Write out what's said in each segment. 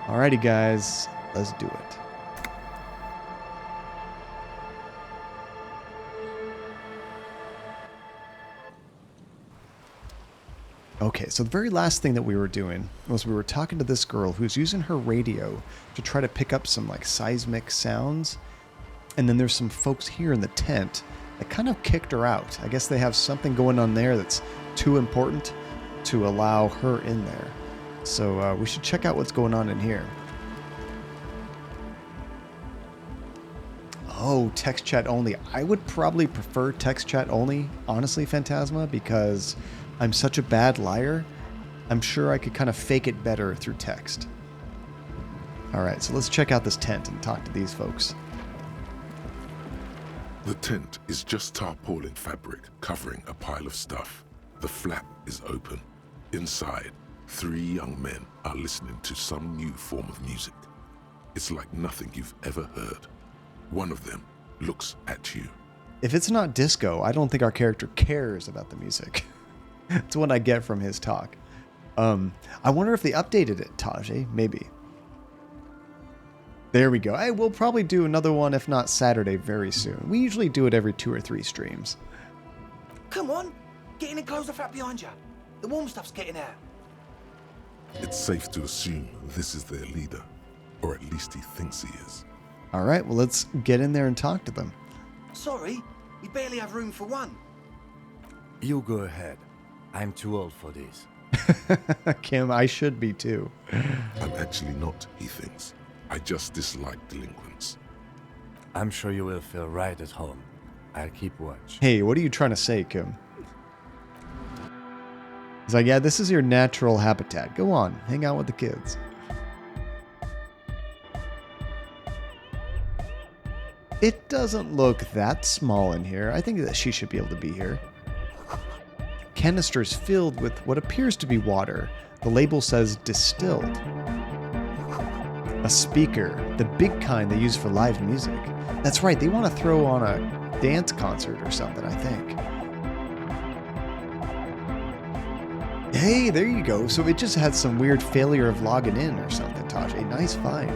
Alrighty, guys, let's do it. Okay, so the very last thing that we were doing was we were talking to this girl who's using her radio to try to pick up some like seismic sounds. And then there's some folks here in the tent that kind of kicked her out. I guess they have something going on there that's too important to allow her in there. So we should check out what's going on in here. Oh, text chat only. I would probably prefer text chat only, honestly, Phantasma, because I'm such a bad liar. I'm sure I could kind of fake it better through text. All right, so let's check out this tent and talk to these folks. The tent is just tarpaulin fabric covering a pile of stuff. The flap is open. Inside, 3 young men are listening to some new form of music. It's like nothing you've ever heard. One of them looks at you. If it's not disco, I don't think our character cares about the music. That's what I get from his talk. I wonder if they updated it, Tajay. Maybe. There we go. Hey, we'll probably do another one, if not Saturday, very soon. We usually do it every 2 or 3 streams. Come on, get in and close the flap behind you. The warm stuff's getting out. It's safe to assume this is their leader, or at least he thinks he is. All right, well, let's get in there and talk to them. Sorry, we barely have room for one. You go ahead. I'm too old for this. Kim, I should be too. I'm actually not, he thinks. I just dislike delinquents. I'm sure you will feel right at home. I'll keep watch. Hey, what are you trying to say, Kim? He's like, yeah, this is your natural habitat. Go on, hang out with the kids. It doesn't look that small in here. I think that she should be able to be here. Canisters filled with what appears to be water. The label says distilled. A speaker, the big kind they use for live music. That's right, they want to throw on a dance concert or something, I think. Hey, there you go. So it just had some weird failure of logging in or something, Tajay. Nice find.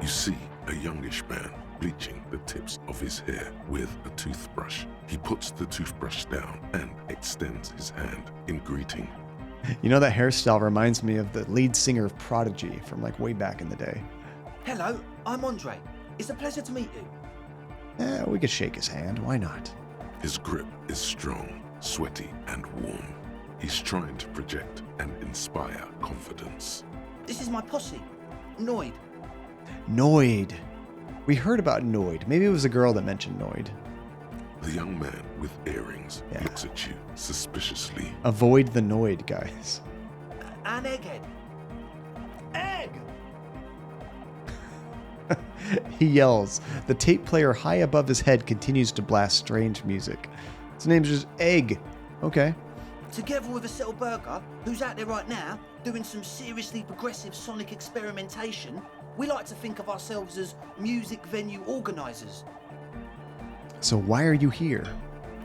You see a youngish man bleaching the tips of his hair with a toothbrush. He puts the toothbrush down and extends his hand in greeting. You know, that hairstyle reminds me of the lead singer of Prodigy from like way back in the day. Hello, I'm Andre. It's a pleasure to meet you. We could shake his hand. Why not? His grip is strong, sweaty, and warm. He's trying to project and inspire confidence. This is my posse, Noid. Noid. We heard about Noid. Maybe it was a girl that mentioned Noid. The young man with earrings looks at you suspiciously. Avoid the Noid, guys. An egghead. Egg! He yells. The tape player high above his head continues to blast strange music. His name's just Egg. Okay. Together with a Settle Burger, who's out there right now, doing some seriously progressive sonic experimentation, we like to think of ourselves as music venue organisers. So why are you here?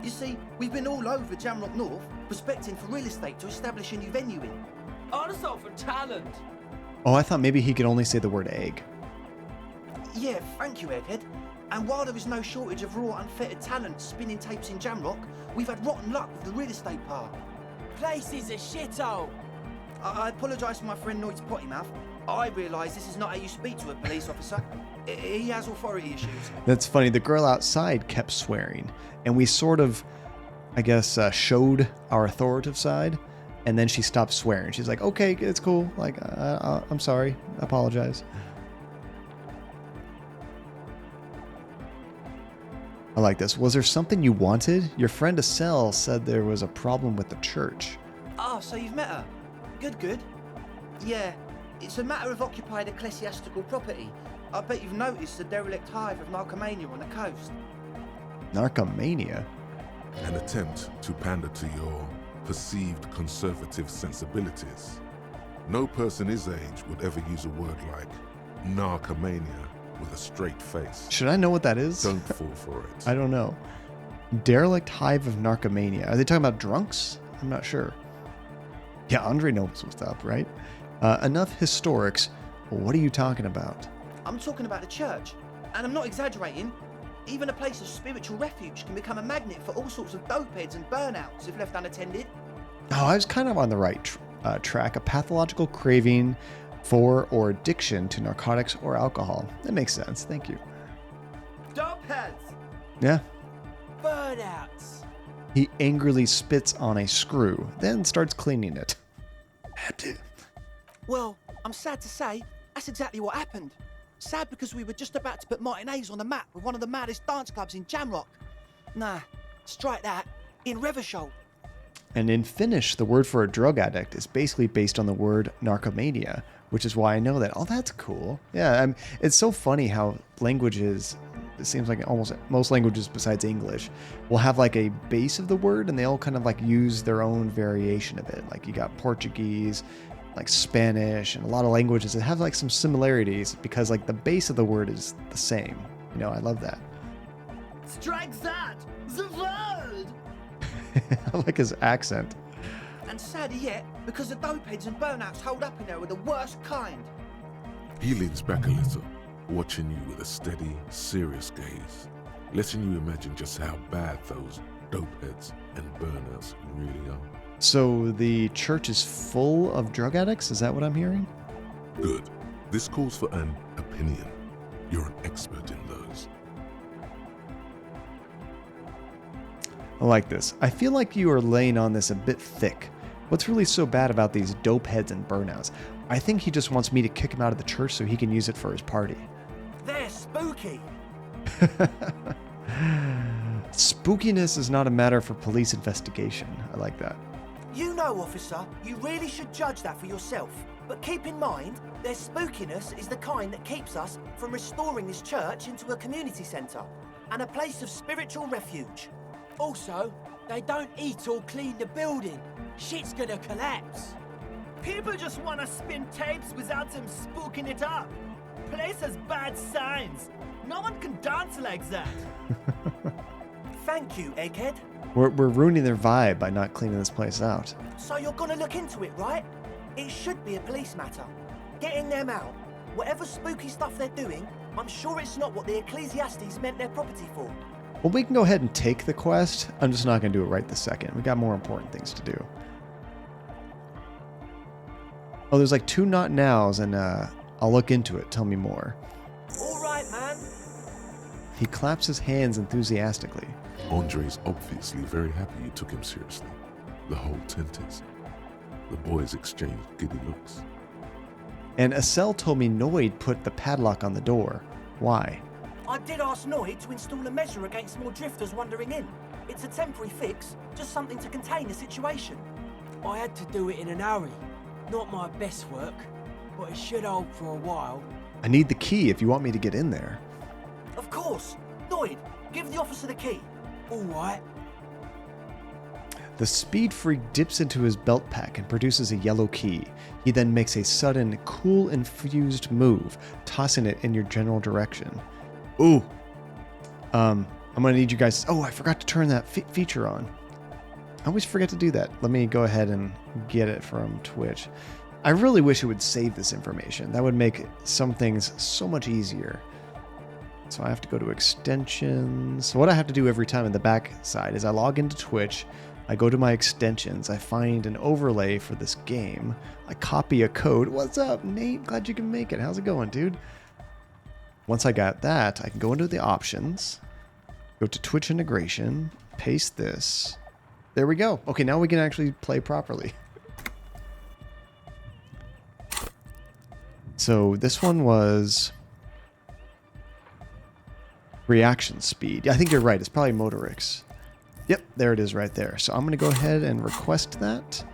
You see, we've been all over Jamrock North, prospecting for real estate to establish a new venue in. Also for talent. Oh, I thought maybe he could only say the word egg. Yeah, thank you, Egghead. And while there is no shortage of raw, unfettered talent spinning tapes in Jamrock, we've had rotten luck with the real estate part. Place is a shithole. I apologise for my friend Noid's potty mouth. I realise this is not how you speak to a police officer. He has authority issues. That's funny. The girl outside kept swearing, and we sort of, I guess, showed our authoritative side, and then she stopped swearing. She's like, okay, it's cool. Like, I'm sorry. I apologize. I like this. Was there something you wanted? Your friend Estelle said there was a problem with the church. Ah, so you've met her. Good. Yeah, it's a matter of occupied ecclesiastical property. I bet you've noticed the derelict hive of narcomania on the coast. Narcomania? An attempt to pander to your perceived conservative sensibilities. No person his age would ever use a word like narcomania with a straight face. Should I know what that is? Don't fall for it. I don't know. Derelict hive of narcomania. Are they talking about drunks? I'm not sure. Yeah, Andre knows what's up, right? Enough historics. What are you talking about? I'm talking about the church, and I'm not exaggerating. Even a place of spiritual refuge can become a magnet for all sorts of dopeheads and burnouts if left unattended. Oh, I was kind of on the right track. A pathological craving for or addiction to narcotics or alcohol. That makes sense. Thank you. Dopeheads! Yeah. Burnouts! He angrily spits on a screw, then starts cleaning it. Had to. Well, I'm sad to say, that's exactly what happened. Sad because we were just about to put Martinez on the map with one of the maddest dance clubs in Jamrock. Nah, strike that. In Revachol. And in Finnish, the word for a drug addict is basically based on the word narkomania, which is why I know that. Oh, that's cool. Yeah, it's so funny how languages, it seems like almost most languages besides English, will have like a base of the word and they all kind of like use their own variation of it. Like you got Portuguese, like Spanish, and a lot of languages that have like some similarities because like the base of the word is the same. You know, I love that. Strike that! The word! I like his accent. And sadder yet, because the dopeheads and burnouts hold up in there were the worst kind. He leans back a little, watching you with a steady, serious gaze, letting you imagine just how bad those dopeheads and burnouts really are. So the church is full of drug addicts? Is that what I'm hearing? Good. This calls for an opinion. You're an expert in those. I like this. I feel like you are laying on this a bit thick. What's really so bad about these dope heads and burnouts? I think he just wants me to kick him out of the church so he can use it for his party. They're spooky! Spookiness is not a matter for police investigation. I like that. You know, officer, you really should judge that for yourself. But keep in mind, their spookiness is the kind that keeps us from restoring this church into a community centre and a place of spiritual refuge. Also, they don't eat or clean the building. Shit's gonna collapse. People just wanna spin tapes without them spooking it up. Place has bad signs. No one can dance like that. Thank you, Egghead. We're ruining their vibe by not cleaning this place out. So you're gonna look into it, right? It should be a police matter. Getting them out. Whatever spooky stuff they're doing, I'm sure it's not what the Ecclesiastes meant their property for. Well, we can go ahead and take the quest. I'm just not going to do it right this second. We got more important things to do. Oh, there's like 2 not nows, and I'll look into it. Tell me more. All right, man. He claps his hands enthusiastically. Andre's obviously very happy you took him seriously. The whole tent is. The boys exchanged giddy looks. And Estelle told me Noid put the padlock on the door. Why? I did ask Noid to install a measure against more drifters wandering in. It's a temporary fix, just something to contain the situation. I had to do it in an hurry. Not my best work, but it should hold for a while. I need the key if you want me to get in there. Of course. Noid, give the officer the key. All right. The speed freak dips into his belt pack and produces a yellow key. He then makes a sudden, cool infused move, tossing it in your general direction. Ooh. I'm gonna need you guys. Oh, I forgot to turn that feature on. I always forget to do that. Let me go ahead and get it from Twitch. I really wish it would save this information. That would make some things so much easier. So I have to go to extensions. So what I have to do every time in the back side is I log into Twitch, I go to my extensions, I find an overlay for this game, I copy a code. What's up, Nate? Glad you can make it. How's it going, dude? Once I got that, I can go into the options, go to Twitch integration, paste this. There we go. Okay, now we can actually play properly. So this one was reaction speed. I think you're right. It's probably Motorix. Yep, there it is right there. So I'm going to go ahead and request that.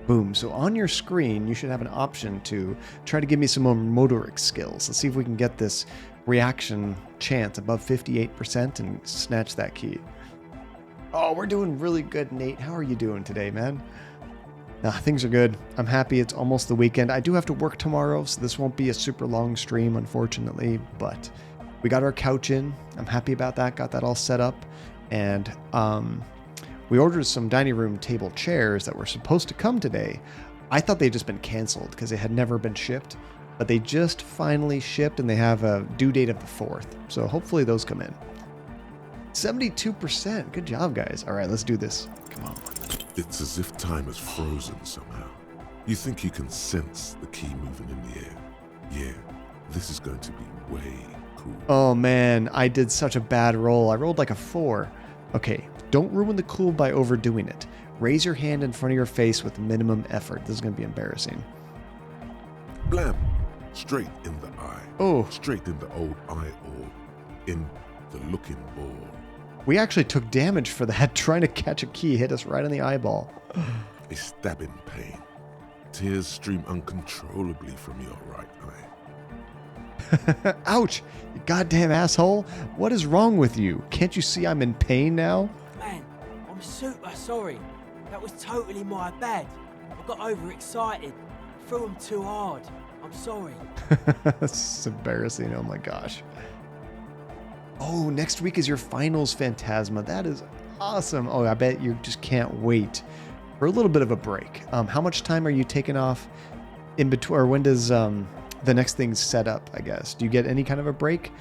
Boom. So on your screen, you should have an option to try to give me some more Motorix skills. Let's see if we can get this reaction chance above 58% and snatch that key. Oh, we're doing really good, Nate. How are you doing today, man? Nah, things are good. I'm happy it's almost the weekend. I do have to work tomorrow, so this won't be a super long stream, unfortunately, but we got our couch in. I'm happy about that. Got that all set up. And we ordered some dining room table chairs that were supposed to come today. I thought they'd just been canceled because they had never been shipped. but they just finally shipped and they have a due date of the 4th. So hopefully those come in. 72%. Good job, guys. All right, let's do this. Come on. It's as if time has frozen somehow. You think you can sense the key moving in the air. Yeah, this is going to be way cool. Oh man, I did such a bad roll. I rolled like a 4. Okay, don't ruin the cool by overdoing it. Raise your hand in front of your face with minimum effort. This is going to be embarrassing. Blam! Straight in the eye. Oh. Straight in the old eye hole. In the looking ball. We actually took damage for that. Trying to catch a key hit us right on the eyeball. A stabbing pain. Tears stream uncontrollably from your right eye. Ouch! You goddamn asshole! What is wrong with you? Can't you see I'm in pain now? Man, I'm super sorry. That was totally my bad. I got overexcited. Threw him too hard. I'm sorry. This is embarrassing. Oh my gosh. Oh, next week is your finals, Phantasma. That is awesome. Oh, I bet you just can't wait for a little bit of a break. How much time are you taking off in between, or when does the next thing set up, I guess? Do you get any kind of a break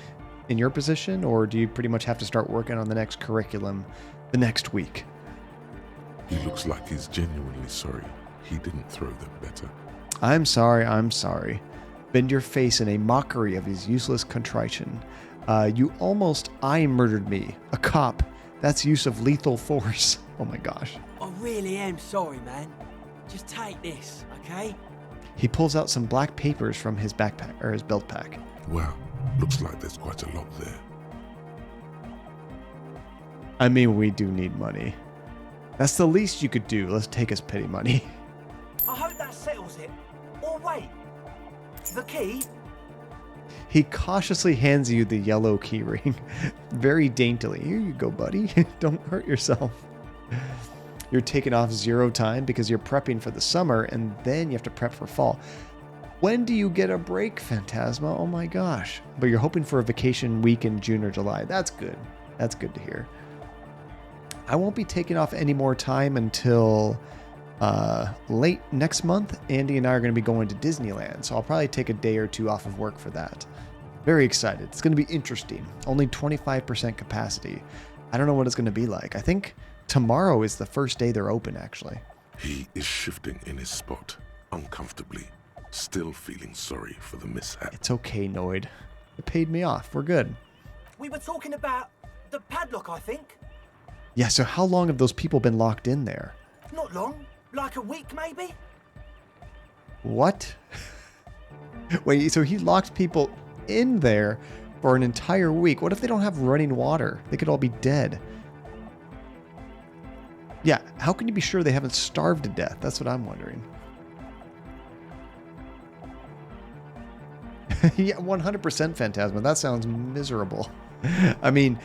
in your position, or do you pretty much have to start working on the next curriculum the next week? He looks like he's genuinely sorry. He didn't throw them better. I'm sorry. Bend your face in a mockery of his useless contrition. You almost murdered me. A cop. That's use of lethal force. Oh my gosh. I really am sorry, man. Just take this, okay? He pulls out some black papers from his backpack, or his belt pack. Wow, looks like there's quite a lot there. I mean, we do need money. That's the least you could do. Let's take his pity money. I hope that settles it. Or wait, the key? He cautiously hands you the yellow key ring. Very daintily. Here you go, buddy. Don't hurt yourself. You're taking off 0 time because you're prepping for the summer, and then you have to prep for fall. When do you get a break, Phantasma? Oh my gosh. But you're hoping for a vacation week in June or July. That's good. That's good to hear. I won't be taking off any more time until late next month. Andy and I are going to be going to Disneyland, so I'll probably take a day or 2 off of work for that. Very excited. It's going to be interesting. Only 25% capacity. I don't know what it's going to be like. I think tomorrow is the first day they're open, actually. He is shifting in his spot, uncomfortably, still feeling sorry for the mishap. It's okay, Noid. It paid me off. We're good. We were talking about the padlock, I think. Yeah, so how long have those people been locked in there? Not long. Like a week, maybe? What? Wait, so he locked people in there for an entire week. What if they don't have running water? They could all be dead. Yeah, how can you be sure they haven't starved to death? That's what I'm wondering. Yeah, 100% Phantasma. That sounds miserable. I mean,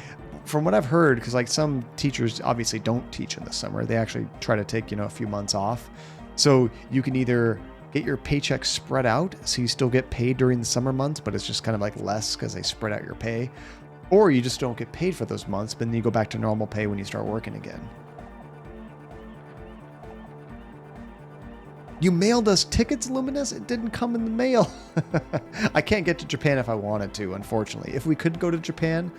from what I've heard, because like some teachers obviously don't teach in the summer. They actually try to take, a few months off. So you can either get your paycheck spread out so you still get paid during the summer months, but it's just kind of like less because they spread out your pay. Or you just don't get paid for those months, but then you go back to normal pay when you start working again. You mailed us tickets, Luminous? It didn't come in the mail. I can't get to Japan if I wanted to, unfortunately. If we could go to Japan,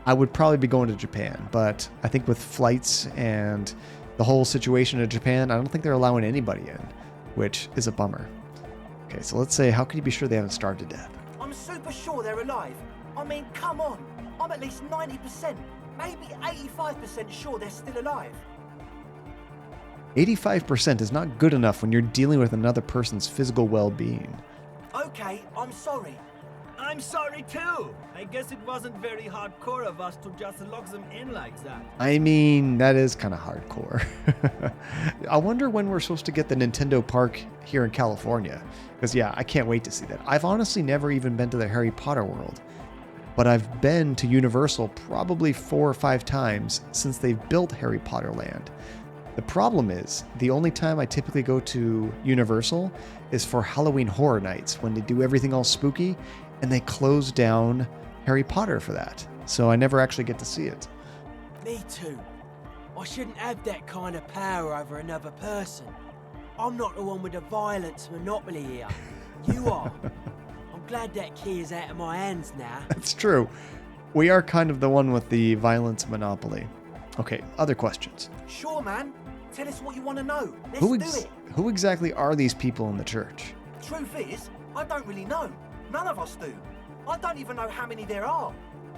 I would probably be going to Japan. But I think with flights and the whole situation in Japan, I don't think they're allowing anybody in, which is a bummer. Okay, so let's say, how can you be sure they haven't starved to death? I'm super sure they're alive. I mean, come on. I'm at least 90%, maybe 85% sure they're still alive. 85% is not good enough when you're dealing with another person's physical well-being. Okay, I'm sorry. I'm sorry too. I guess it wasn't very hardcore of us to just lock them in like that. I mean, that is kind of hardcore. I wonder when we're supposed to get the Nintendo Park here in California. Because yeah, I can't wait to see that. I've honestly never even been to the Harry Potter world. But I've been to Universal probably 4 or 5 times since they've built Harry Potter Land. The problem is, the only time I typically go to Universal is for Halloween Horror Nights, when they do everything all spooky, and they close down Harry Potter for that. So I never actually get to see it. Me too. I shouldn't have that kind of power over another person. I'm not the one with the violence monopoly here. You are. glad that key is out of my hands now. It's true. We are kind of the one with the violence monopoly. Okay, other questions. Sure, man. Tell us what you want to know. Let's Who, do it. who exactly are these people in the church? Truth is, I don't really know. None of us do. I don't even know how many there are.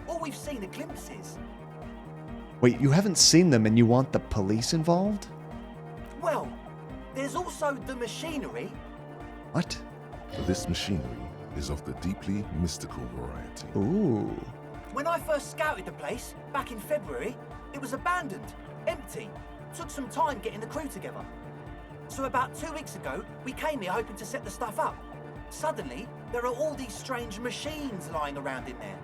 All we've seen are glimpses. Wait, you haven't seen them and you want the police involved? Well, there's also the machinery. What? This machinery is of the deeply mystical variety. Ooh. When I first scouted the place, back in February, it was abandoned, empty. Took some time getting the crew together. So about 2 weeks ago, we came here hoping to set the stuff up. Suddenly, there are all these strange machines lying around in there.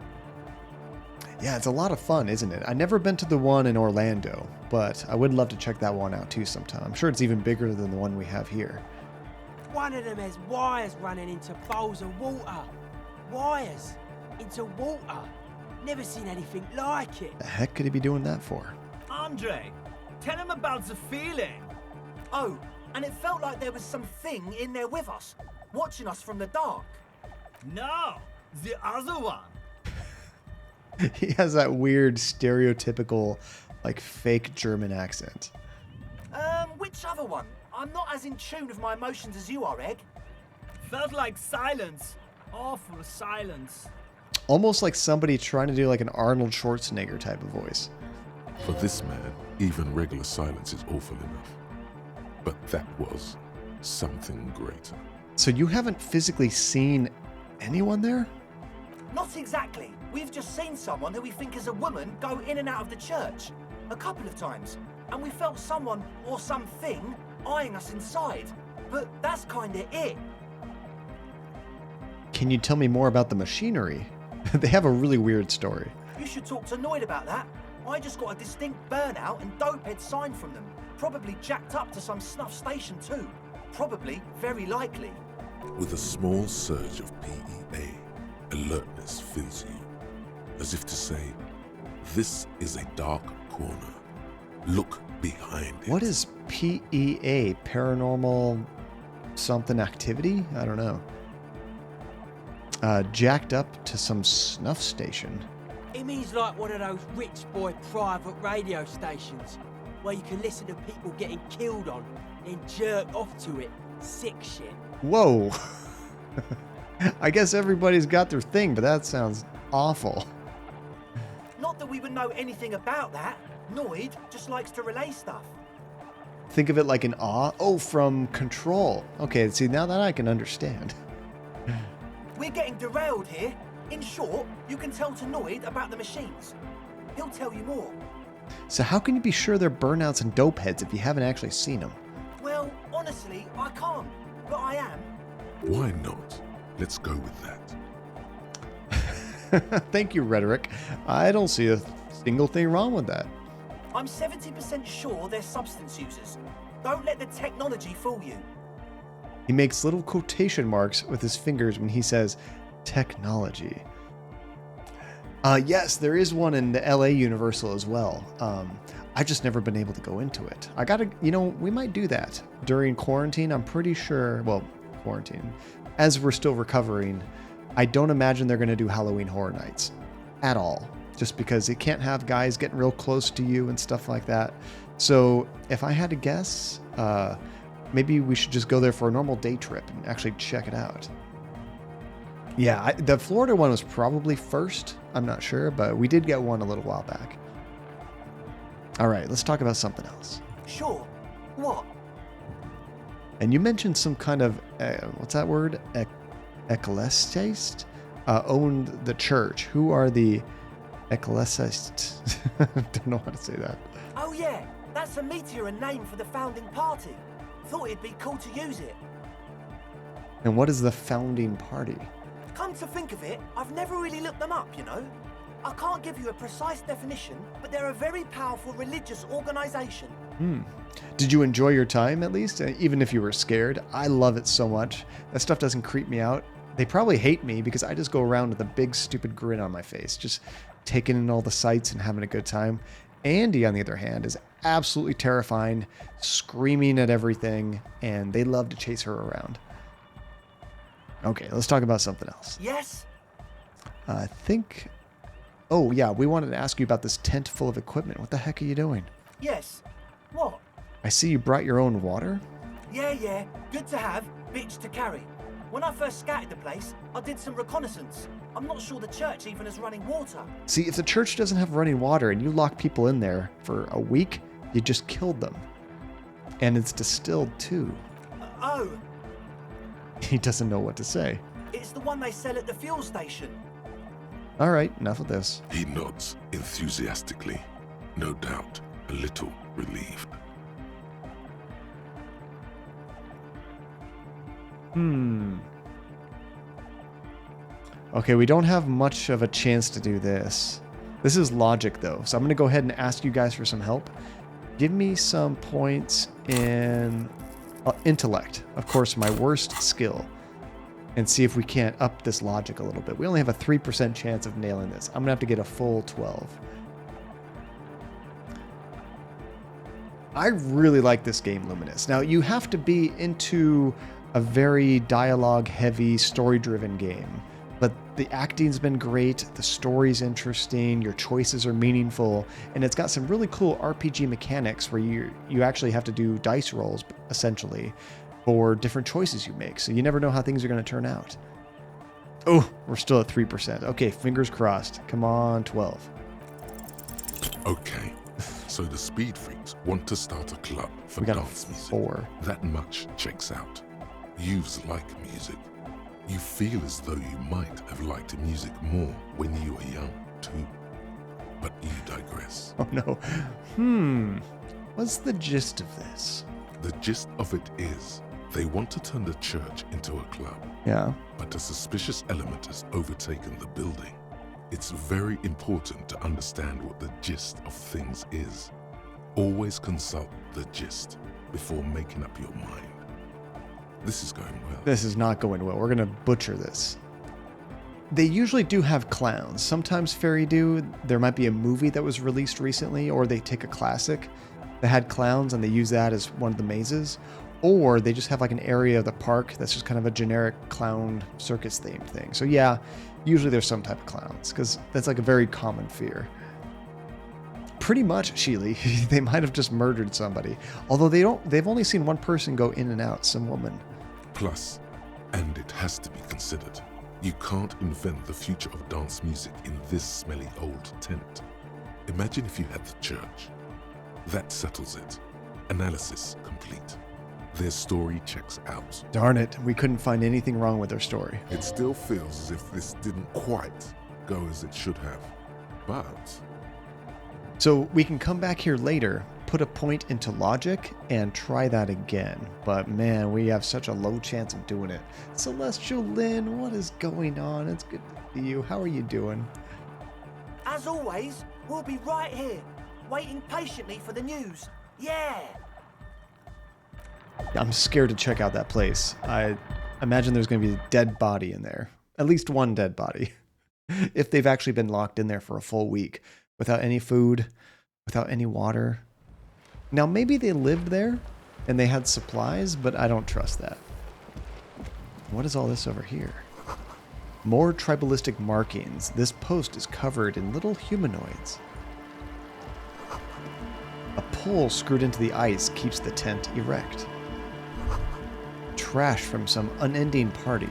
Yeah, it's a lot of fun, isn't it? I've never been to the one in Orlando, but I would love to check that one out too sometime. I'm sure it's even bigger than the one we have here. One of them has wires running into bowls of water. Wires into water. Never seen anything like it. The heck could he be doing that for? Andre, tell him about the feeling. Oh, and it felt like there was something in there with us, watching us from the dark. No, the other one. He has that weird, stereotypical, like, fake German accent. Which other one? I'm not as in tune with my emotions as you are, Egg. Felt like silence. Awful silence. Almost like somebody trying to do like an Arnold Schwarzenegger type of voice. For this man, even regular silence is awful enough. But that was something greater. So you haven't physically seen anyone there? Not exactly. We've just seen someone who we think is a woman go in and out of the church. A couple of times. And we felt someone or something eyeing us inside. But that's kinda it. Can you tell me more about the machinery? They have a really weird story. You should talk to Noid about that. I just got a distinct burnout and dopehead sign from them. Probably jacked up to some snuff station too. Probably, very likely. With a small surge of PEA, alertness fills you, as if to say, this is a dark corner. Look behind it. What is PEA? Paranormal something activity? I don't know. Jacked up to some snuff station. It means like one of those rich boy private radio stations where you can listen to people getting killed on and jerk off to it. Sick shit. Whoa. I guess everybody's got their thing, but that sounds awful. Not that we would know anything about that. Noid just likes to relay stuff. Think of it like an awe. Oh, from Control. Okay, see, now that I can understand. We're getting derailed here. In short, you can tell to Noid about the machines. He'll tell you more. So how can you be sure they're burnouts and dope heads if you haven't actually seen them? Well, honestly, I can't. But I am. Why not? Let's go with that. Thank you, Rhetoric. I don't see a single thing wrong with that. I'm 70% sure they're substance users. Don't let the technology fool you. He makes little quotation marks with his fingers when he says technology. Yes, there is one in the LA Universal as well. I've just never been able to go into it. I gotta, we might do that during quarantine. I'm pretty sure, well, quarantine. As we're still recovering, I don't imagine they're gonna do Halloween Horror Nights at all. Just because it can't have guys getting real close to you and stuff like that. So if I had to guess, maybe we should just go there for a normal day trip and actually check it out. Yeah, the Florida one was probably first. I'm not sure, but we did get one a little while back. All right, let's talk about something else. Sure. What? And you mentioned some kind of, what's that word? Ecclesiast? Owned the church. Who are the Ecclesiasts? Don't know how to say that. Oh yeah, that's a meteor and name for the founding party. Thought it'd be cool to use it. And what is the founding party? Come to think of it, I've never really looked them up, I can't give you a precise definition, but they're a very powerful religious organization. Did you enjoy your time at least? Even if you were scared? I love it so much. That stuff doesn't creep me out. They probably hate me because I just go around with a big stupid grin on my face, just taking in all the sights and having a good time. Andy, on the other hand, is absolutely terrifying, screaming at everything, and they love to chase her around. Okay, let's talk about something else. Yes? I think... Oh, yeah, we wanted to ask you about this tent full of equipment. What the heck are you doing? Yes. What? I see you brought your own water? Yeah. Good to have, bitch to carry. When I first scouted the place, I did some reconnaissance. I'm not sure the church even has running water. See, if the church doesn't have running water and you lock people in there for a week, you just killed them. And it's distilled, too. Oh, He doesn't know what to say. it's the one they sell at the fuel station. All right, enough of this. He nods enthusiastically, no doubt a little relieved. Okay, we don't have much of a chance to do this. This is logic, though, so I'm going to go ahead and ask you guys for some help. Give me some points in intellect, of course, my worst skill, and see if we can't up this logic a little bit. We only have a 3% chance of nailing this. I'm going to have to get a full 12. I really like this game, Luminous. Now, you have to be into a very dialogue-heavy, story-driven game. But the acting's been great, the story's interesting, your choices are meaningful, and it's got some really cool RPG mechanics where you actually have to do dice rolls, essentially, for different choices you make. So you never know how things are going to turn out. Oh, we're still at 3%. Okay, fingers crossed. Come on, 12. Okay, so the Speed Freaks want to start a club for We got a dance music. 4. That much checks out. Youths like music. You feel as though you might have liked music more when you were young, too. But you digress. Oh no. What's the gist of this? The gist of it is, they want to turn the church into a club, Yeah. but a suspicious element has overtaken the building. It's very important to understand what the gist of things is. Always consult the gist before making up your mind. This is going well. This is not going well. We're going to butcher this. They usually do have clowns. Sometimes Fairy do. There might be a movie that was released recently, or they take a classic that had clowns and they use that as one of the mazes. Or they just have like an area of the park that's just kind of a generic clown circus themed thing. So yeah, usually there's some type of clowns because that's like a very common fear. Pretty much, Sheely, they might have just murdered somebody. Although they've only seen one person go in and out, some woman. Plus, and it has to be considered, you can't invent the future of dance music in this smelly old tent. Imagine if you had the church. That settles it. Analysis complete. Their story checks out. Darn it, we couldn't find anything wrong with their story. It still feels as if this didn't quite go as it should have. But So we can come back here later, put a point into logic, and try that again. But man, we have such a low chance of doing it. Celestial Lynn, what is going on? It's good to see you. How are you doing? As always, we'll be right here, waiting patiently for the news. Yeah! I'm scared to check out that place. I imagine there's going to be a dead body in there. At least one dead body. If they've actually been locked in there for a full week. Without any food, without any water. Now, maybe they lived there and they had supplies, but I don't trust that. What is all this over here? More tribalistic markings. This post is covered in little humanoids. A pole screwed into the ice keeps the tent erect. Trash from some unending party.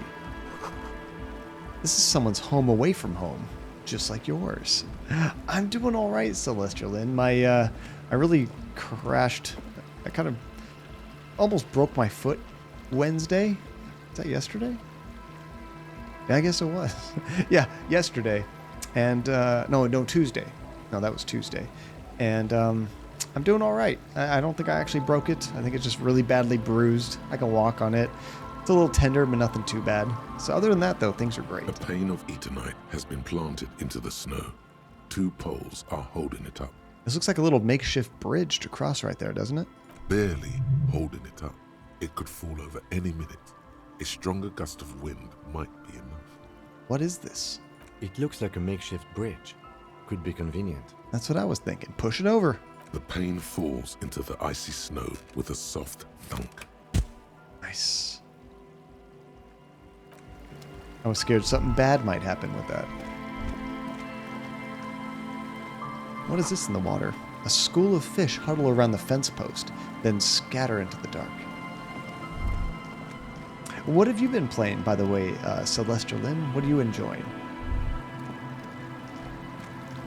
This is someone's home away from home. Just like yours. I'm doing all right, Celestial Lynn. I really crashed. I kind of almost broke my foot Wednesday. Is that yesterday? Yeah, I guess it was. Yeah, yesterday. And, no, Tuesday. No, that was Tuesday. And, I'm doing all right. I don't think I actually broke it. I think it's just really badly bruised. I can walk on it. It's a little tender, but nothing too bad. So other than that, though, things are great. a pane of Eternite has been planted into the snow. 2 poles are holding it up. This looks like a little makeshift bridge to cross right there, doesn't it? Barely holding it up. It could fall over any minute. A stronger gust of wind might be enough. What is this? It looks like a makeshift bridge. Could be convenient. That's what I was thinking. Push it over. The pane falls into the icy snow with a soft thunk. Nice. I was scared something bad might happen with that. What is this in the water? A school of fish huddle around the fence post, then scatter into the dark. What have you been playing, by the way, Celestial Lynn? What are you enjoying?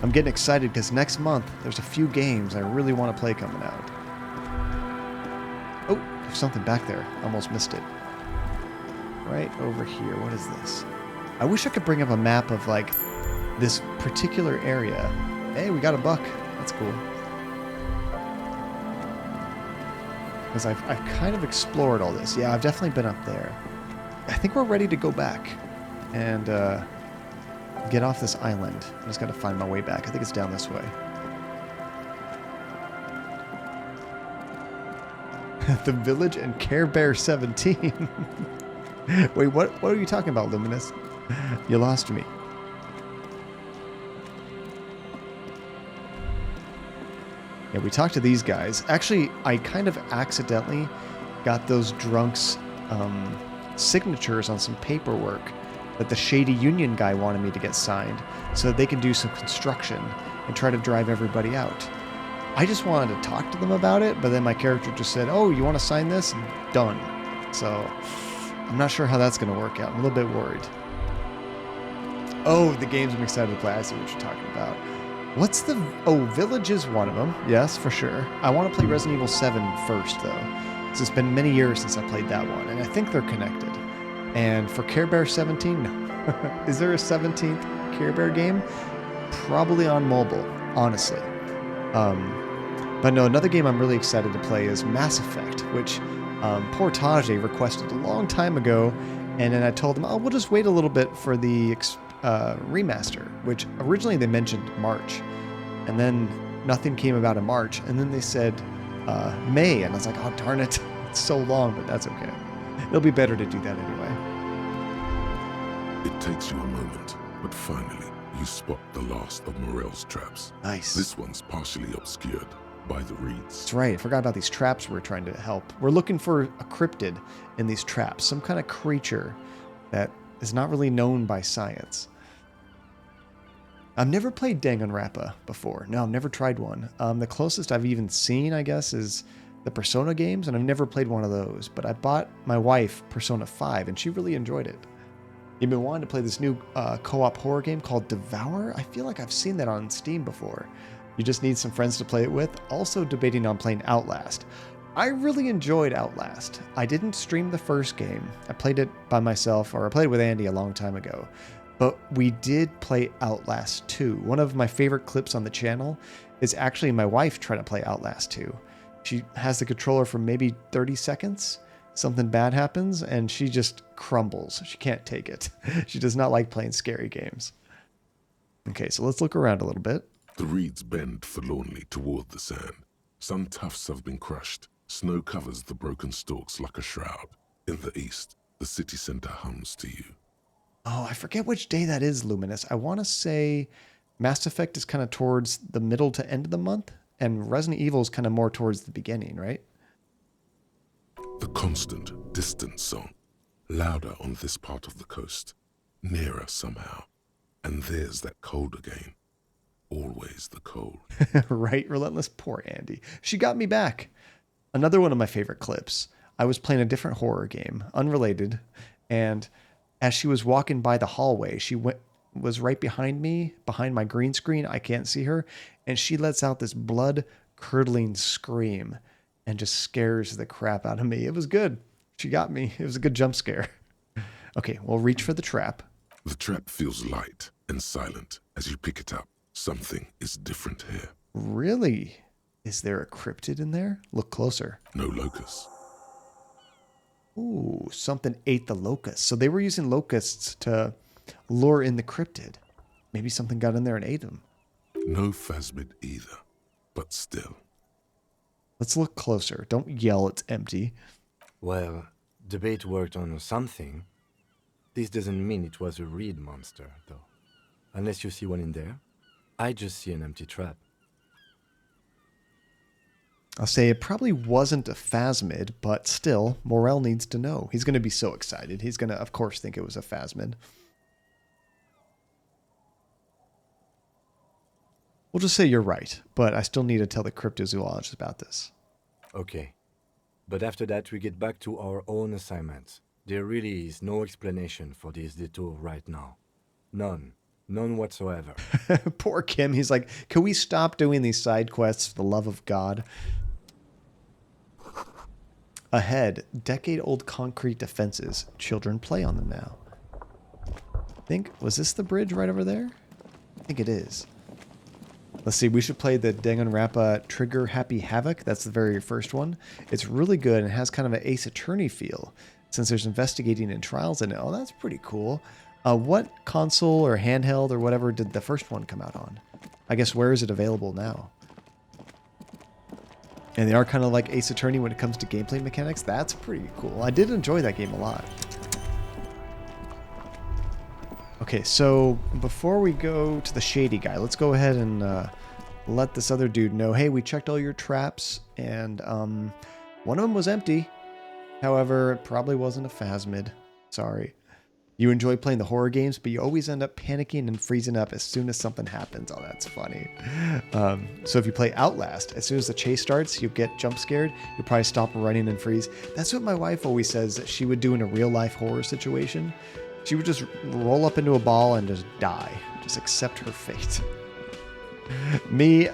I'm getting excited because next month there's a few games I really want to play coming out. Oh, there's something back there. Almost missed it. Right over here. What is this? I wish I could bring up a map of, like, this particular area. Hey, we got a buck. That's cool. Because I've kind of explored all this. Yeah, I've definitely been up there. I think we're ready to go back and get off this island. I just got to find my way back. I think it's down this way. The Village and Care Bear 17. Wait, what are you talking about, Luminous? You lost me. Yeah, we talked to these guys. Actually, I kind of accidentally got those drunks' signatures on some paperwork that the Shady Union guy wanted me to get signed so that they can do some construction and try to drive everybody out. I just wanted to talk to them about it, but then my character just said, oh, you want to sign this? Done. So I'm not sure how that's going to work out. I'm a little bit worried. Oh, the games I'm excited to play. I see what you're talking about. What's the... Oh, Village is one of them. Yes, for sure. I want to play Resident Evil 7 first, though. So it's been many years since I played that one, and I think they're connected. And for Care Bear 17, no. Is there a 17th Care Bear game? Probably on mobile, honestly. But no, another game I'm really excited to play is Mass Effect, which Portage requested a long time ago, and then I told them, oh, we'll just wait a little bit for the remaster, which originally they mentioned March, and then nothing came about in March, and then they said May, and I was like, oh, darn it, it's so long, but that's okay. It'll be better to do that anyway. It takes you a moment, but finally, you spot the last of Morel's traps. Nice. This one's partially obscured by the reeds. That's right. I forgot about these traps we're trying to help. We're looking for a cryptid in these traps, some kind of creature that is not really known by science. I've never played Danganronpa before. No, I've never tried one. The closest I've even seen, I guess, is the Persona games, and I've never played one of those. But I bought my wife Persona 5, and she really enjoyed it. You've been wanting to play this new co-op horror game called Devour? I feel like I've seen that on Steam before. You just need some friends to play it with. Also debating on playing Outlast. I really enjoyed Outlast. I didn't stream the first game. I played it by myself, or I played it with Andy a long time ago. But we did play Outlast 2. One of my favorite clips on the channel is actually my wife trying to play Outlast 2. She has the controller for maybe 30 seconds. Something bad happens, and she just crumbles. She can't take it. She does not like playing scary games. Okay, so let's look around a little bit. The reeds bend forlornly toward the sand. Some tufts have been crushed. Snow covers the broken stalks like a shroud. In the east, the city center hums to you. Oh, I forget which day that is, Luminous. I want to say Mass Effect is kind of towards the middle to end of the month, and Resident Evil is kind of more towards the beginning, right? The constant, distant song, louder on this part of the coast, nearer somehow. And there's that cold again. Always the cold. Right, relentless. Poor Andy. She got me back. Another one of my favorite clips. I was playing a different horror game, unrelated, and as she was walking by the hallway, she was right behind me, behind my green screen. I can't see her, and she lets out this blood-curdling scream and just scares the crap out of me. It was good. She got me. It was a good jump scare. Okay, we'll reach for the trap. The trap feels light and silent as you pick it up. Something is different here. Really? Is there a cryptid in there? Look closer. No locusts. Ooh, something ate the locusts. So they were using locusts to lure in the cryptid. Maybe something got in there and ate them. No phasmid either, but still. Let's look closer. Don't yell it's empty. Well, the bait worked on something. This doesn't mean it was a reed monster, though. Unless you see one in there. I just see an empty trap. I'll say it probably wasn't a phasmid, but still, Morel needs to know. He's going to be so excited. He's going to, of course, think it was a phasmid. We'll just say you're right, but I still need to tell the cryptozoologist about this. Okay. But after that, we get back to our own assignments. There really is no explanation for this detour right now. None. None whatsoever. Poor Kim. He's like, can we stop doing these side quests for the love of God? Ahead, decade-old concrete defenses. Children play on them now. Was this the bridge right over there? I think it is. Let's see, we should play the Danganronpa Trigger Happy Havoc. That's the very first one. It's really good and has kind of an Ace Attorney feel since there's investigating and trials in it. Oh, that's pretty cool. What console or handheld or whatever did the first one come out on? I guess where is it available now? And they are kind of like Ace Attorney when it comes to gameplay mechanics. That's pretty cool. I did enjoy that game a lot. Okay, so before we go to the shady guy, let's go ahead and let this other dude know, hey, we checked all your traps, and one of them was empty. However, it probably wasn't a phasmid. Sorry. You enjoy playing the horror games, but you always end up panicking and freezing up as soon as something happens. Oh, that's funny. So if you play Outlast, as soon as the chase starts, you get jump scared, you probably stop running and freeze. That's what my wife always says that she would do in a real-life horror situation. She would just roll up into a ball and just die. Just accept her fate. Me,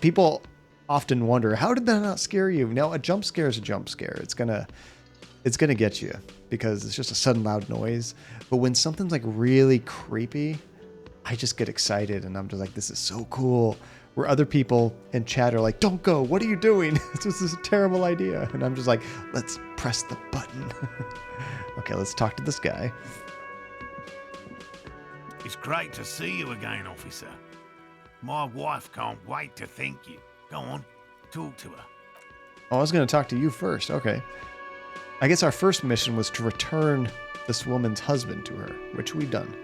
people often wonder, how did that not scare you? No, a jump scare is a jump scare. It's gonna get you because it's just a sudden loud noise. But when something's like really creepy, I just get excited and I'm just like, this is so cool. Where other people in chat are like, don't go, what are you doing? This is a terrible idea. And I'm just like, let's press the button. Okay, let's talk to this guy. It's great to see you again, officer. My wife can't wait to thank you. Go on, talk to her. Oh, I was going to talk to you first. Okay. I guess our first mission was to return this woman's husband to her, which we've done.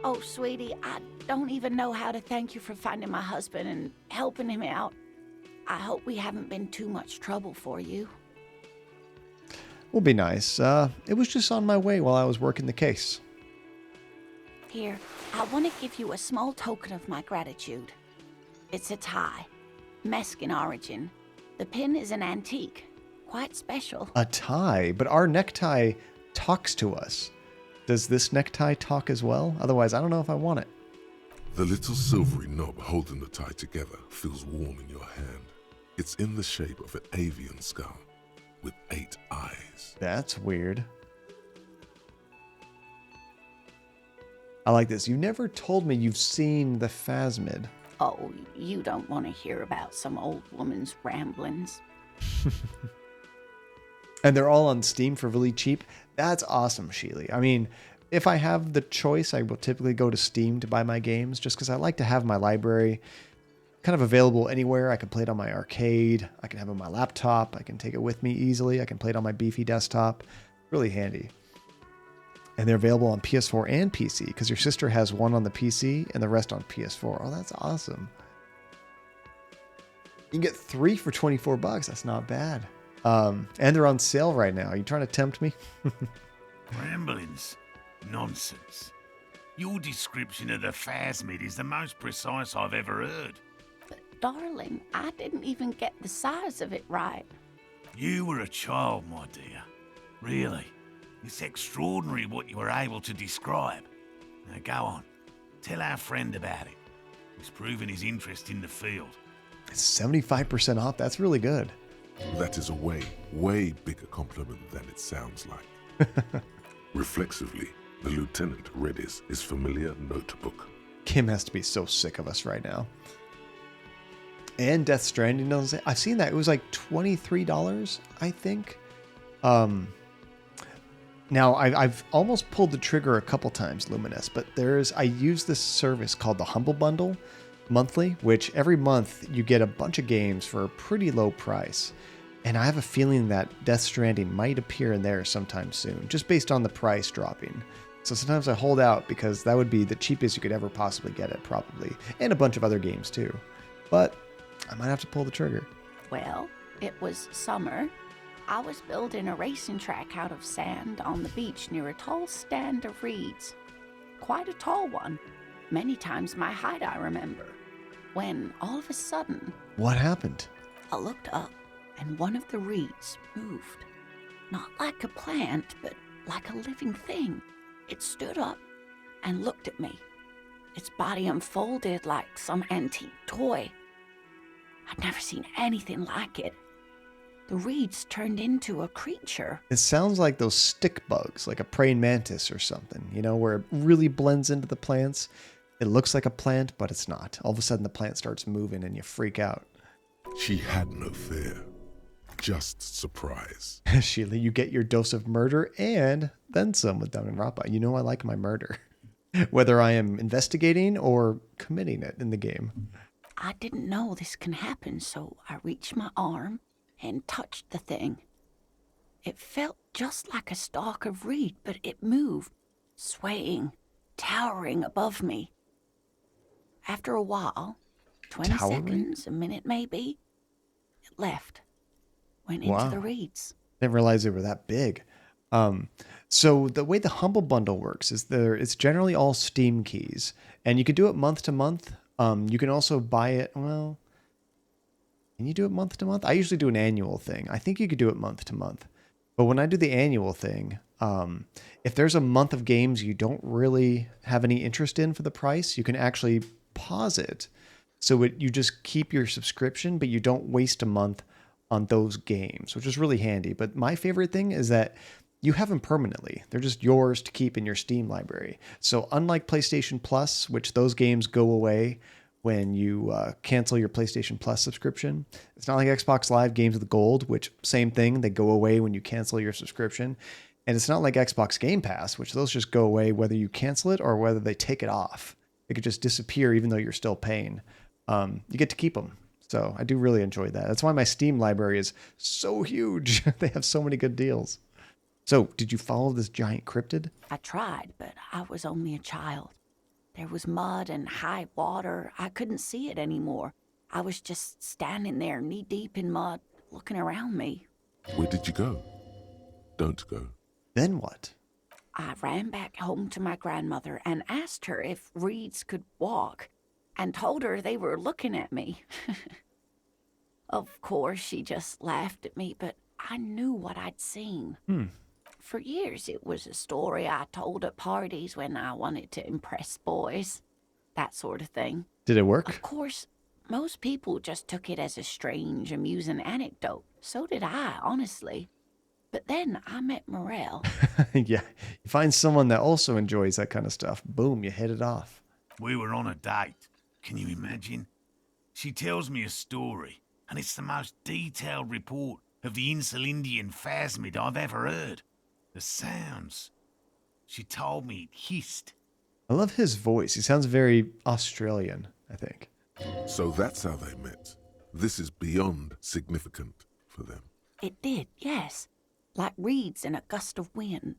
Oh, sweetie, I don't even know how to thank you for finding my husband and helping him out. I hope we haven't been too much trouble for you. Will be nice. It was just on my way while I was working the case. Here, I want to give you a small token of my gratitude. It's a tie, Mexican origin. The pin is an antique, quite special. A tie? But our necktie talks to us. Does this necktie talk as well? Otherwise, I don't know if I want it. The little silvery knob holding the tie together feels warm in your hand. It's in the shape of an avian skull with 8 eyes. That's weird. I like this. You never told me you've seen the phasmid. Oh, you don't want to hear about some old woman's ramblings. And they're all on Steam for really cheap. That's awesome, Sheely. I mean, if I have the choice, I will typically go to Steam to buy my games just because I like to have my library kind of available anywhere. I can play it on my arcade. I can have it on my laptop. I can take it with me easily. I can play it on my beefy desktop. Really handy. And they're available on PS4 and PC because your sister has one on the PC and the rest on PS4. Oh, that's awesome. You can get 3 for $24. That's not bad. And they're on sale right now. Are you trying to tempt me? Ramblings? Nonsense. Your description of the phasmid is the most precise I've ever heard. But darling, I didn't even get the size of it right. You were a child, my dear. Really. It's extraordinary what you were able to describe. Now go on. Tell our friend about it. He's proven his interest in the field. It's 75% off. That's really good. That is a way bigger compliment than it sounds like. Reflexively, the lieutenant read his familiar notebook. Kim has to be so sick of us right now. And Death Stranding doesn't say. I've seen that. It was like $23, I think. Now, I've almost pulled the trigger a couple times, Luminous, but I use this service called the Humble Bundle monthly, which every month you get a bunch of games for a pretty low price. And I have a feeling that Death Stranding might appear in there sometime soon, just based on the price dropping. So sometimes I hold out because that would be the cheapest you could ever possibly get it, probably. And a bunch of other games too. But I might have to pull the trigger. Well, it was summer. I was building a racing track out of sand on the beach near a tall stand of reeds. Quite a tall one. Many times my height I remember. When all of a sudden, What happened? I looked up and one of the reeds moved. Not like a plant, but like a living thing. It stood up and looked at me. Its body unfolded like some antique toy. I'd never seen anything like it. The reeds turned into a creature. It sounds like those stick bugs, like a praying mantis or something, where it really blends into the plants. It looks like a plant, but it's not. All of a sudden, the plant starts moving and you freak out. She had no fear, just surprise. Sheila, you get your dose of murder and then some with Danganronpa. You know I like my murder, whether I am investigating or committing it in the game. I didn't know this can happen, so I reached my arm and touched the thing. It felt just like a stalk of reed, but it moved, swaying, towering above me. After a while, 20 Towering? seconds, a minute maybe, it left, went Wow. into the reeds. Didn't realize they were that big. So the way the Humble Bundle works is it's generally all Steam keys, and you can do it month to month. You can also buy it. Well, can you do it month to month? I usually do an annual thing. I think you could do it month to month. But when I do the annual thing, if there's a month of games you don't really have any interest in for the price, you can actually pause it. So you just keep your subscription, but you don't waste a month on those games, which is really handy. But my favorite thing is that you have them permanently. They're just yours to keep in your Steam library. So unlike PlayStation Plus, which those games go away when you cancel your PlayStation Plus subscription, it's not like Xbox Live Games with Gold, which same thing, they go away when you cancel your subscription. And it's not like Xbox Game Pass, which those just go away whether you cancel it or whether they take it off. It could just disappear even though you're still paying. You get to keep them. So I do really enjoy that. That's why my Steam library is so huge. They have so many good deals. So did you follow this giant cryptid? I tried, but I was only a child. There was mud and high water. I couldn't see it anymore. I was just standing there knee-deep in mud, looking around me. Where did you go? Don't go. Then what? I ran back home to my grandmother and asked her if reeds could walk, and told her they were looking at me. Of course, she just laughed at me, but I knew what I'd seen. For years, it was a story I told at parties when I wanted to impress boys. That sort of thing. Did it work? Of course, most people just took it as a strange, amusing anecdote. So did I, honestly. But then I met Morel. Yeah. You find someone that also enjoys that kind of stuff. Boom, you hit it off. We were on a date. Can you imagine? She tells me a story, and it's the most detailed report of the Insulindian phasmid I've ever heard. The sounds. She told me it hissed. I love his voice. He sounds very Australian, I think. So that's how they met. This is beyond significant for them. It did, yes. Like reeds in a gust of wind.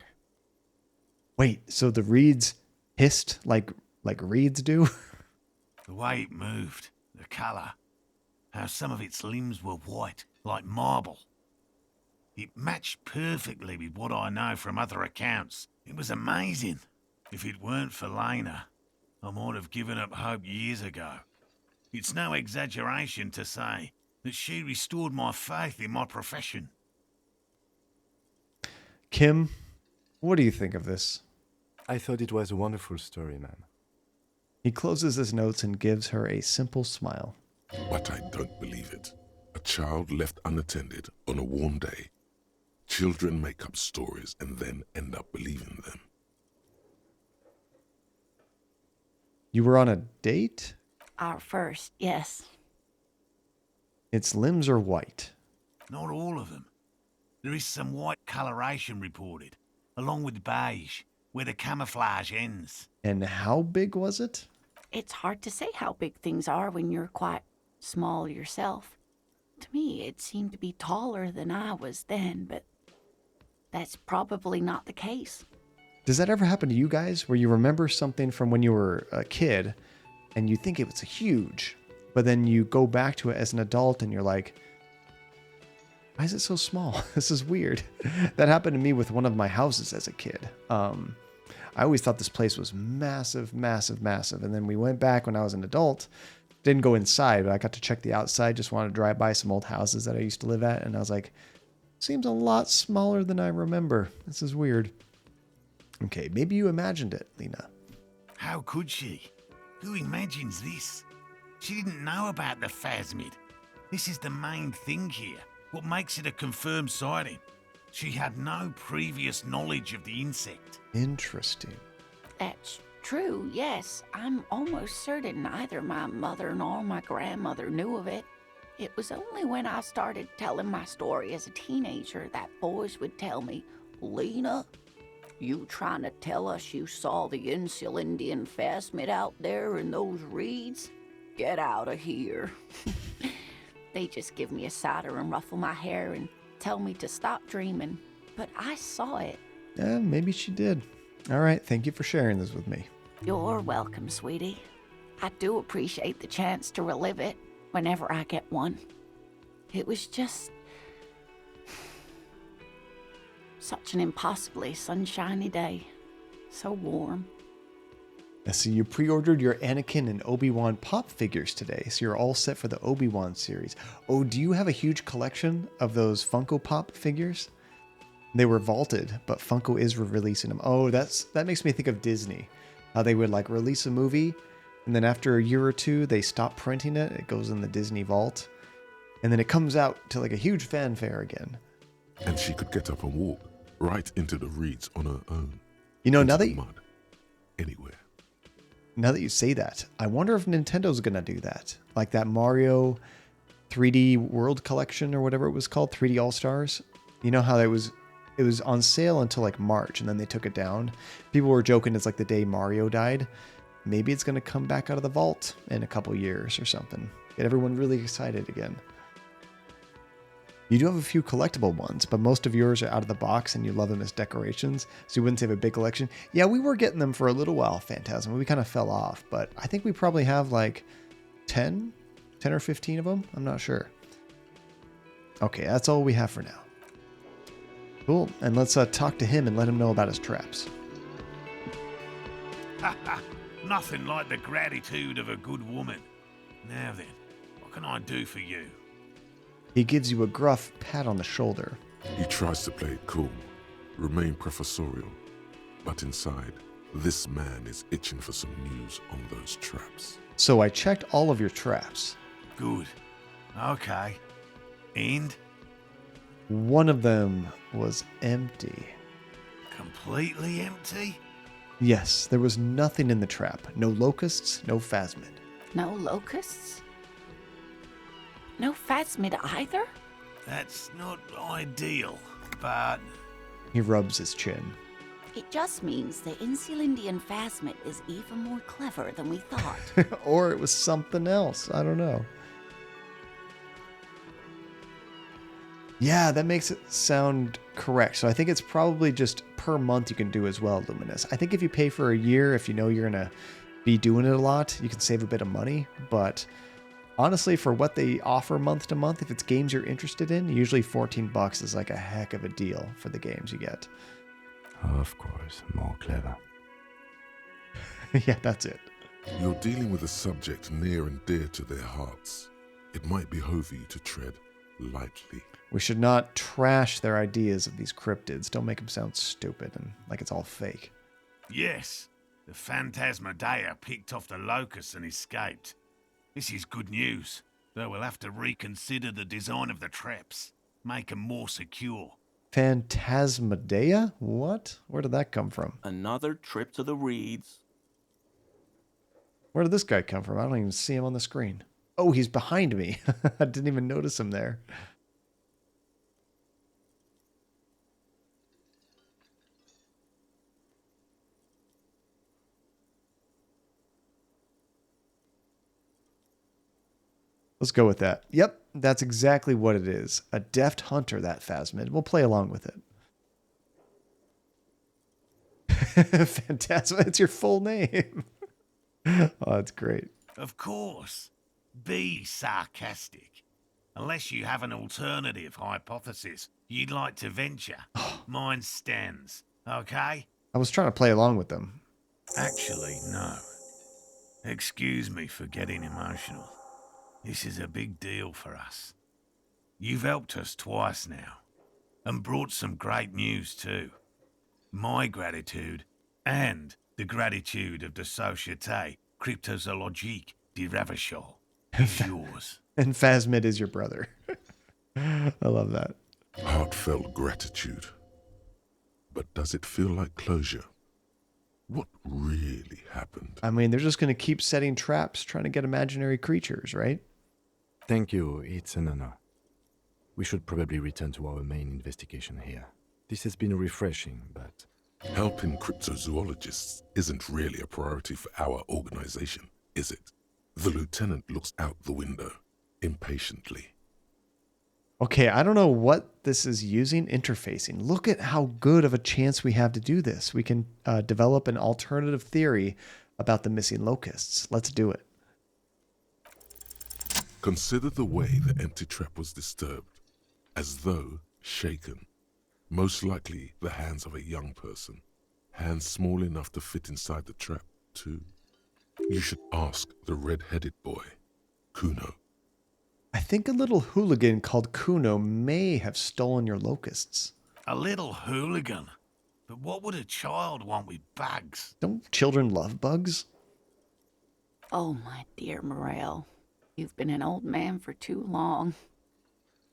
Wait, so the reeds hissed like reeds do? The way it moved, the colour, how some of its limbs were white, like marble. It matched perfectly with what I know from other accounts. It was amazing. If it weren't for Lena, I might have given up hope years ago. It's no exaggeration to say that she restored my faith in my profession. Kim, what do you think of this? I thought it was a wonderful story, man. He closes his notes and gives her a simple smile. But I don't believe it. A child left unattended on a warm day. Children make up stories and then end up believing them. You were on a date? Our first, yes. Its limbs are white. Not all of them. There is some white coloration reported, along with beige, where the camouflage ends. And how big was it? It's hard to say how big things are when you're quite small yourself. To me, it seemed to be taller than I was then, but that's probably not the case. Does that ever happen to you guys where you remember something from when you were a kid and you think it was huge, but then you go back to it as an adult and you're like, why is it so small? This is weird. That happened to me with one of my houses as a kid. I always thought this place was massive, massive, massive. And then we went back when I was an adult. Didn't go inside, but I got to check the outside. Just wanted to drive by some old houses that I used to live at. And I was like, seems a lot smaller than I remember. This is weird. Okay, maybe you imagined it, Lena. How could she? Who imagines this? She didn't know about the phasmid. This is the main thing here. What makes it a confirmed sighting? She had no previous knowledge of the insect. Interesting. That's true, yes. I'm almost certain neither my mother nor my grandmother knew of it. It was only when I started telling my story as a teenager that boys would tell me, Lena, you trying to tell us you saw the Insulindian phasmid out there in those reeds? Get out of here. They just give me a cider and ruffle my hair and tell me to stop dreaming. But I saw it. Yeah, maybe she did. All right, thank you for sharing this with me. You're welcome, sweetie. I do appreciate the chance to relive it whenever I get one. It was just such an impossibly sunshiny day. So warm. I see you pre-ordered your Anakin and Obi-Wan pop figures today, so you're all set for the Obi-Wan series. Oh, do you have a huge collection of those Funko Pop figures? They were vaulted, but Funko is releasing them. Oh, that makes me think of Disney. How they would like release a movie, and then after a year or two, they stop printing it. It goes in the Disney vault, and then it comes out to like a huge fanfare again. And she could get up and walk right into the reeds on her own. You know, into the mud, anywhere. Now that you say that, I wonder if Nintendo's gonna do that. Like that Mario 3D World Collection or whatever it was called, 3D All-Stars. You know how it was on sale until like March and then they took it down. People were joking it's like the day Mario died. Maybe it's gonna come back out of the vault in a couple years or something. Get everyone really excited again. You do have a few collectible ones, but most of yours are out of the box and you love them as decorations, so you wouldn't say have a big collection. Yeah, we were getting them for a little while, Phantasm. We kind of fell off, but I think we probably have like 10 or 15 of them. I'm not sure. Okay, that's all we have for now. Cool, and let's talk to him and let him know about his traps. Nothing like the gratitude of a good woman. Now then, what can I do for you? He gives you a gruff pat on the shoulder. He tries to play it cool, remain professorial, but inside, this man is itching for some news on those traps. So I checked all of your traps. Good. Okay. And? One of them was empty. Completely empty? Yes, there was nothing in the trap. No locusts, no phasmid. No locusts? No phasmid either? That's not ideal, but... He rubs his chin. It just means the Insulindian phasmid is even more clever than we thought. Or it was something else. I don't know. Yeah, that makes it sound correct. So I think it's probably just per month you can do as well, Luminous. I think if you pay for a year, if you know you're going to be doing it a lot, you can save a bit of money. But honestly, for what they offer month to month, if it's games you're interested in, usually $14 is like a heck of a deal for the games you get. Of course, more clever. Yeah, that's it. You're dealing with a subject near and dear to their hearts. It might behove you to tread lightly. We should not trash their ideas of these cryptids. Don't make them sound stupid and like it's all fake. Yes, the Phantasmadeia picked off the locusts and escaped. This is good news, though we'll have to reconsider the design of the traps, make them more secure. Phantasmadeia? What? Where did that come from? Another trip to the reeds. Where did this guy come from? I don't even see him on the screen. Oh, he's behind me. I didn't even notice him there. Let's go with that. Yep, that's exactly what it is. A deft hunter, that phasmid. We'll play along with it. Phantasma, it's your full name. Oh, that's great. Of course. Be sarcastic. Unless you have an alternative hypothesis you'd like to venture, mine stands, okay? I was trying to play along with them. Actually, no. Excuse me for getting emotional. This is a big deal for us. You've helped us twice now, and brought some great news too. My gratitude, and the gratitude of the Société Cryptozoologique de Ravachol, is yours. And Phasmid is your brother. I love that. Heartfelt gratitude. But does it feel like closure? What really happened? I mean, they're just going to keep setting traps, trying to get imaginary creatures, right? Thank you, it's an honor. We should probably return to our main investigation here. This has been refreshing, but... Helping cryptozoologists isn't really a priority for our organization, is it? The lieutenant looks out the window, impatiently. Okay, I don't know what this is using. Interfacing. Look at how good of a chance we have to do this. We can develop an alternative theory about the missing locusts. Let's do it. Consider the way the empty trap was disturbed, as though shaken. Most likely the hands of a young person. Hands small enough to fit inside the trap, too. You should ask the red-headed boy, Kuno. I think a little hooligan called Kuno may have stolen your locusts. A little hooligan? But what would a child want with bugs? Don't children love bugs? Oh, my dear Morel, you've been an old man for too long.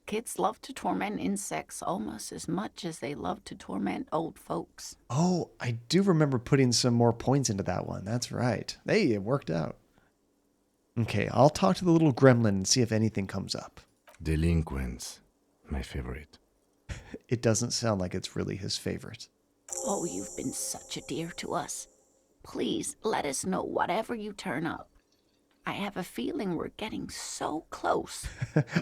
Kids love to torment insects almost as much as they love to torment old folks. Oh, I do remember putting some more points into that one. That's right. Hey, it worked out. Okay, I'll talk to the little gremlin and see if anything comes up. Delinquents. My favorite. It doesn't sound like it's really his favorite. Oh, you've been such a dear to us. Please let us know whatever you turn up. I have a feeling we're getting so close.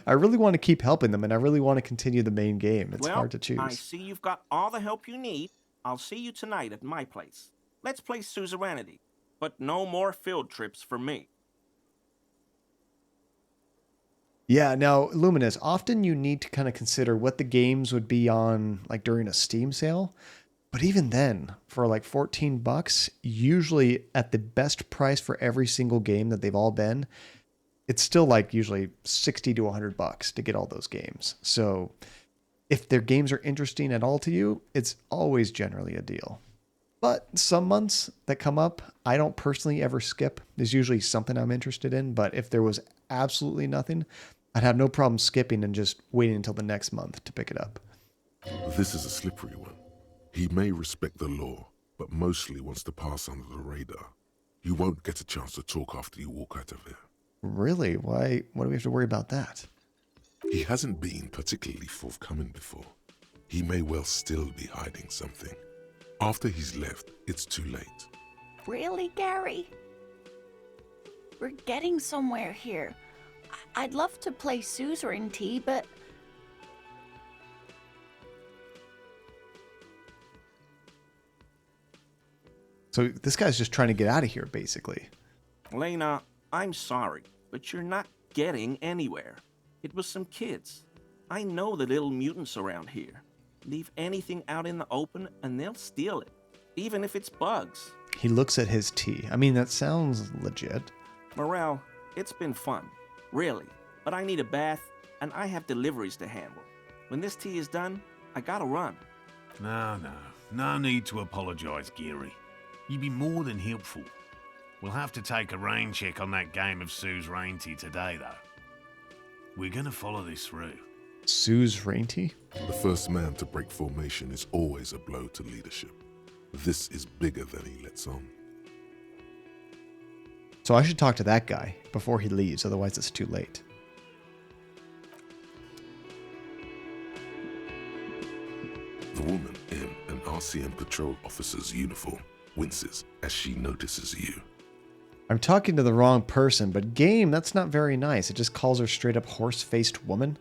I really want to keep helping them, and I really want to continue the main game. It's well, hard to choose. I see you've got all the help you need. I'll see you tonight at my place. Let's play suzerainty, but no more field trips for me. Yeah, now, Luminous, often you need to kind of consider what the games would be on, like, during a Steam sale. But even then, for like $14, usually at the best price for every single game that they've all been, it's still like usually $60 to $100 to get all those games. So if their games are interesting at all to you, it's always generally a deal. But some months that come up, I don't personally ever skip. There's usually something I'm interested in, but if there was absolutely nothing, I'd have no problem skipping and just waiting until the next month to pick it up. This is a slippery one. He may respect the law, but mostly wants to pass under the radar. You won't get a chance to talk after you walk out of here. Really? Why? What do we have to worry about that? He hasn't been particularly forthcoming before. He may well still be hiding something. After he's left, it's too late. Really, Gary? We're getting somewhere here. I'd love to play suzerainty, but... So this guy's just trying to get out of here, basically. Lena, I'm sorry, but you're not getting anywhere. It was some kids. I know the little mutants around here. Leave anything out in the open and they'll steal it, even if it's bugs. He looks at his tea. I mean, that sounds legit. Morel, it's been fun, really, but I need a bath and I have deliveries to handle. When this tea is done, I gotta run. No need to apologize, Geary. You'd be more than helpful. We'll have to take a rain check on that game of suzerainty today, though. We're gonna follow this through. Suzerainty? The first man to break formation is always a blow to leadership. This is bigger than he lets on. So I should talk to that guy before he leaves, otherwise it's too late. The woman in an RCM patrol officer's uniform winces as she notices you. I'm talking to the wrong person, but game, that's not very nice. It just calls her straight up horse-faced woman.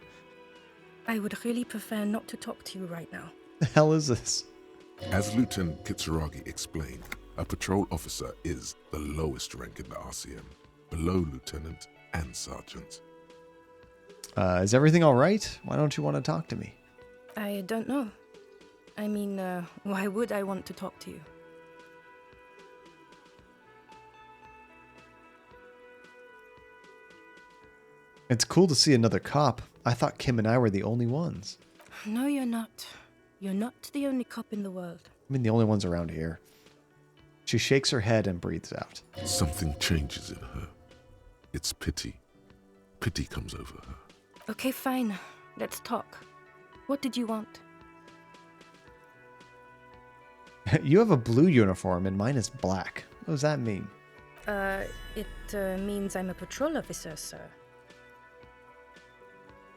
I would really prefer not to talk to you right now. The hell is this? As Lieutenant Kitsuragi explained, a patrol officer is the lowest rank in the RCM, below lieutenant and sergeant. Is everything all right? Why don't you want to talk to me? I don't know. I mean, why would I want to talk to you? It's cool to see another cop. I thought Kim and I were the only ones. No, you're not. You're not the only cop in the world. I mean, the only ones around here. She shakes her head and breathes out. Something changes in her. It's pity. Pity comes over her. Okay, fine. Let's talk. What did you want? You have a blue uniform and mine is black. What does that mean? It means I'm a patrol officer, sir.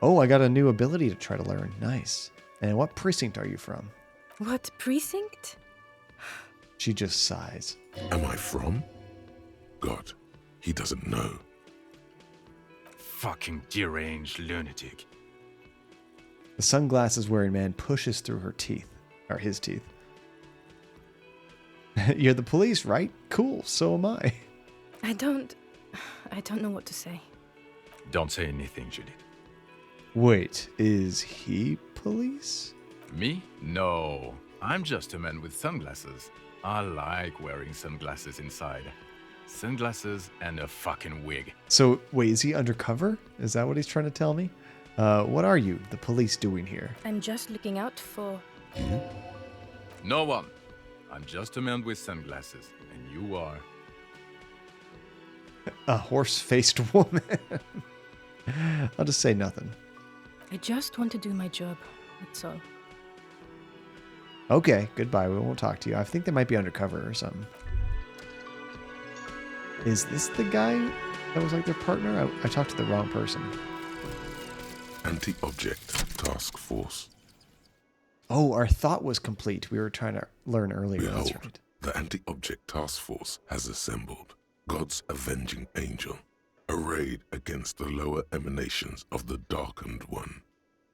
Oh, I got a new ability to try to learn. Nice. And what precinct are you from? What precinct? She just sighs. Am I from? God, he doesn't know. Fucking deranged lunatic. The sunglasses wearing man pushes through her teeth. Or his teeth. You're the police, right? Cool, so am I. I don't know what to say. Don't say anything, Judith. Wait, is he police? Me? No. I'm just a man with sunglasses. I like wearing sunglasses inside. Sunglasses and a fucking wig. So, wait, is he undercover? Is that what he's trying to tell me? What are you, the police, doing here? I'm just looking out for... You? No one. I'm just a man with sunglasses, and you are... A horse-faced woman. I'll just say nothing. I just want to do my job. That's all. Okay, goodbye. We won't talk to you. I think they might be undercover or something. Is this the guy that was like their partner? I talked to the wrong person. Anti-object task force. Oh, our thought was complete. We were trying to learn earlier. Behold, That's right. the anti-object task force has assembled. God's avenging angel, arrayed against the lower emanations of the darkened one.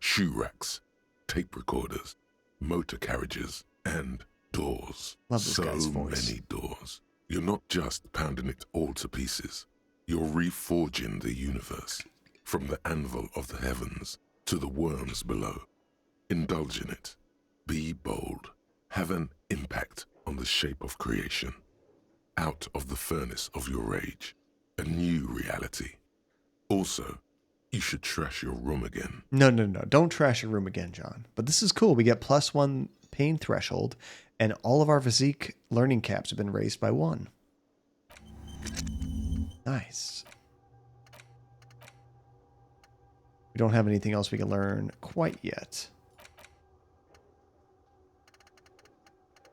Shoe racks, tape recorders, motor carriages, and doors. Love this so guy's voice. many doors. You're not just pounding it all to pieces. You're reforging the universe, from the anvil of the heavens to the worms below. Indulge in it. Be bold. Have an impact on the shape of creation. Out of the furnace of your rage. A new reality. Also, you should trash your room again. No. Don't trash your room again, John. But this is cool. We get +1 pain threshold, and all of our physique learning caps have been raised by 1. Nice. We don't have anything else we can learn quite yet.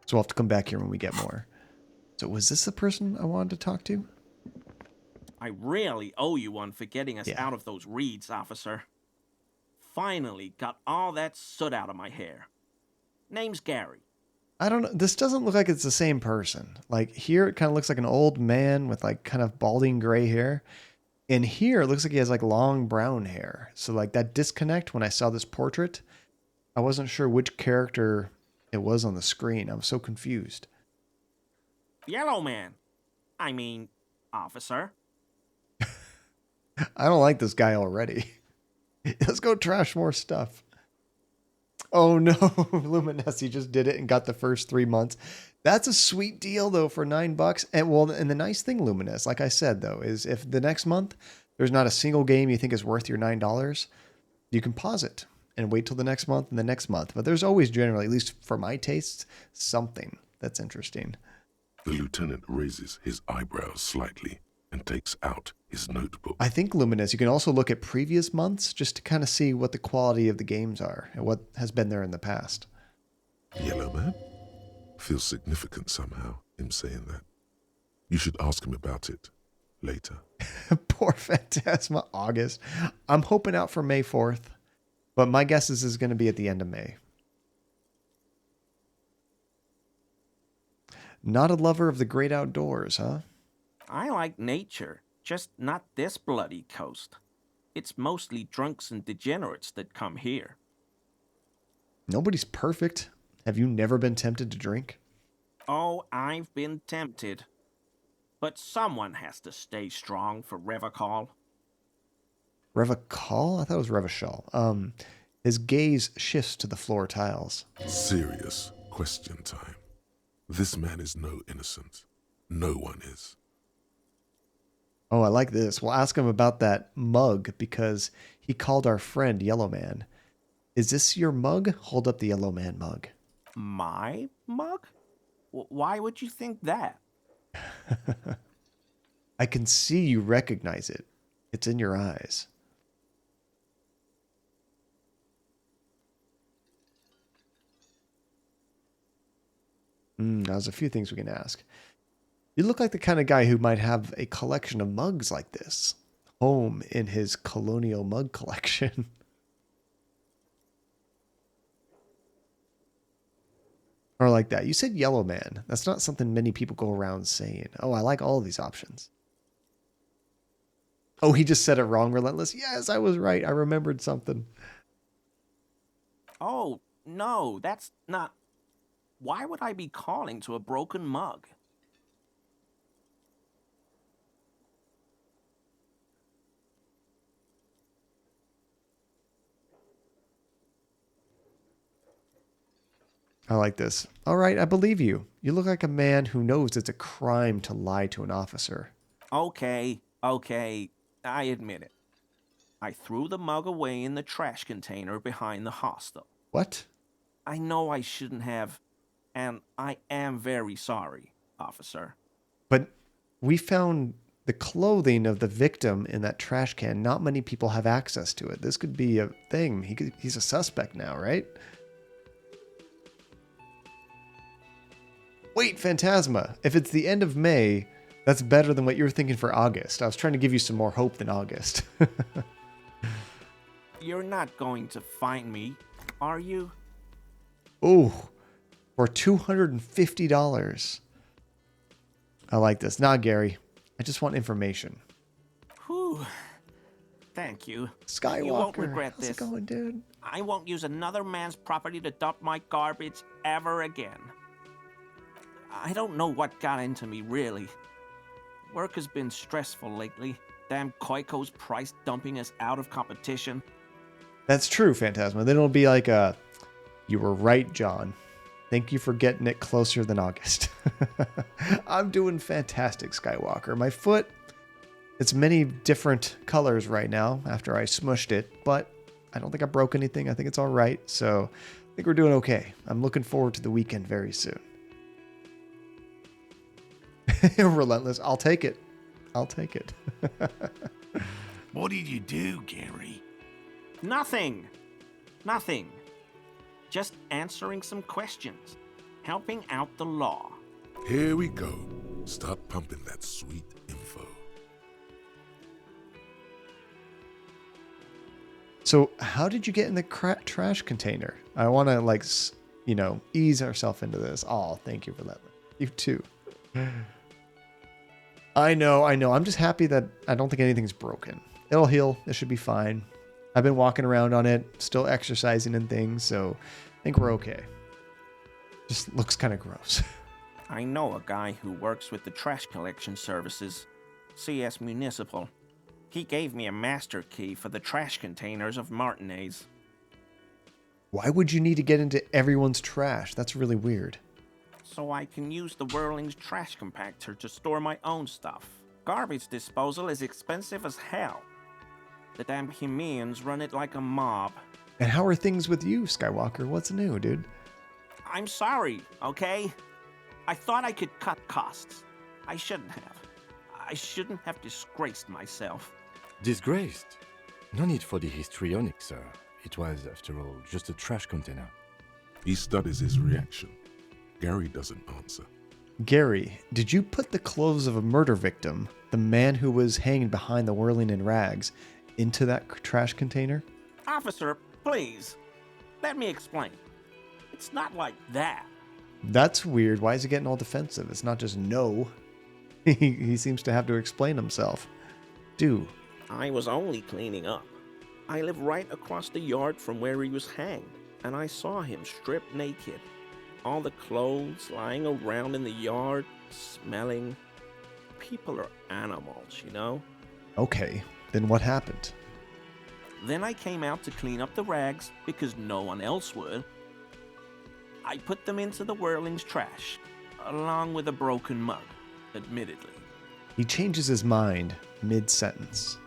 So we'll have to come back here when we get more. So was this the person I wanted to talk to? I really owe you one for getting us Yeah. out of those reeds, officer. Finally got all that soot out of my hair. Name's Gary. I don't know. This doesn't look like it's the same person. Like here, it kind of looks like an old man with like kind of balding gray hair. And here, it looks like he has like long brown hair. So like that disconnect when I saw this portrait, I wasn't sure which character it was on the screen. I was so confused. Yellow man. I mean, officer. I don't like this guy already. Let's go trash more stuff. Oh no, Luminesce just did it and got the first 3 months. That's a sweet deal though for $9. And well, and the nice thing, Luminous, like I said though, is if the next month there's not a single game you think is worth your $9, you can pause it and wait till the next month and the next month. But there's always generally, at least for my tastes, something that's interesting. The lieutenant raises his eyebrows slightly and takes out his notebook. I think, Luminous, you can also look at previous months just to kind of see what the quality of the games are and what has been there in the past. Yellow man? Feels significant somehow, him saying that. You should ask him about it later. Poor Phantasma August. I'm hoping out for May 4th, but my guess is this is going to be at the end of May. Not a lover of the great outdoors, huh? I like nature, just not this bloody coast. It's mostly drunks and degenerates that come here. Nobody's perfect. Have you never been tempted to drink? Oh, I've been tempted. But someone has to stay strong for Revacall. Revacall? I thought it was Revachol. His gaze shifts to the floor tiles. Serious question time. This man is no innocent. No one is. Oh, I like this. We'll ask him about that mug because he called our friend Yellow Man. Is this your mug? Hold up the Yellow Man mug. My mug? Why would you think that? I can see you recognize it. It's in your eyes. There's a few things we can ask. You look like the kind of guy who might have a collection of mugs like this. Home in his colonial mug collection. Or like that. You said Yellow Man. That's not something many people go around saying. Oh, I like all of these options. Oh, he just said it wrong, Relentless. Yes, I was right. I remembered something. Oh, no, that's not... Why would I be calling to a broken mug? I like this. All right, I believe you. You look like a man who knows it's a crime to lie to an officer. Okay, I admit it. I threw the mug away in the trash container behind the hostel. What? I know I shouldn't have, and I am very sorry, officer. But we found the clothing of the victim in that trash can. Not many people have access to it. This could be a thing. He's a suspect now, right? Wait, Phantasma. If it's the end of May, that's better than what you were thinking for August. I was trying to give you some more hope than August. You're not going to find me, are you? Oh, for $250. I like this. Nah, Gary. I just want information. Whew. Thank you. Skywalker. You won't regret How's this. it going, dude? I won't use another man's property to dump my garbage ever again. I don't know what got into me, really. Work has been stressful lately. Damn Koiko's price dumping us out of competition. That's true, Phantasma. Then it'll be like you were right, John. Thank you for getting it closer than August. I'm doing fantastic, Skywalker. My foot, it's many different colors right now after I smushed it, but I don't think I broke anything. I think it's all right. So I think we're doing okay. I'm looking forward to the weekend very soon. Relentless. I'll take it. I'll take it. What did you do, Gary? Nothing. Just answering some questions. Helping out the law. Here we go. Start pumping that sweet info. So how did you get in the trash container? I want to ease ourselves into this. Oh, thank you for that. You too. I know. I'm just happy that I don't think anything's broken. It'll heal. It should be fine. I've been walking around on it, still exercising and things, so I think we're okay. Just looks kind of gross. I know a guy who works with the trash collection services, CS Municipal. He gave me a master key for the trash containers of Martinez. Why would you need to get into everyone's trash? That's really weird. So I can use the Whirling's trash compactor to store my own stuff. Garbage disposal is expensive as hell. The damn Hemians run it like a mob. And how are things with you, Skywalker? What's new, dude? I'm sorry, okay? I thought I could cut costs. I shouldn't have. I shouldn't have disgraced myself. Disgraced? No need for the histrionic, sir. It was, after all, just a trash container. He studies his reaction. Gary doesn't answer. Gary, did you put the clothes of a murder victim, the man who was hanging behind the whirling in rags, into that trash container? Officer, please. Let me explain. It's not like that. That's weird. Why is he getting all defensive? It's not just no. He seems to have to explain himself. Do. I was only cleaning up. I live right across the yard from where he was hanged, and I saw him stripped naked. All the clothes lying around in the yard, smelling. People are animals, you know? Okay, then what happened? Then I came out to clean up the rags because no one else would. I put them into the Whirling's trash, along with a broken mug, admittedly. He changes his mind mid-sentence.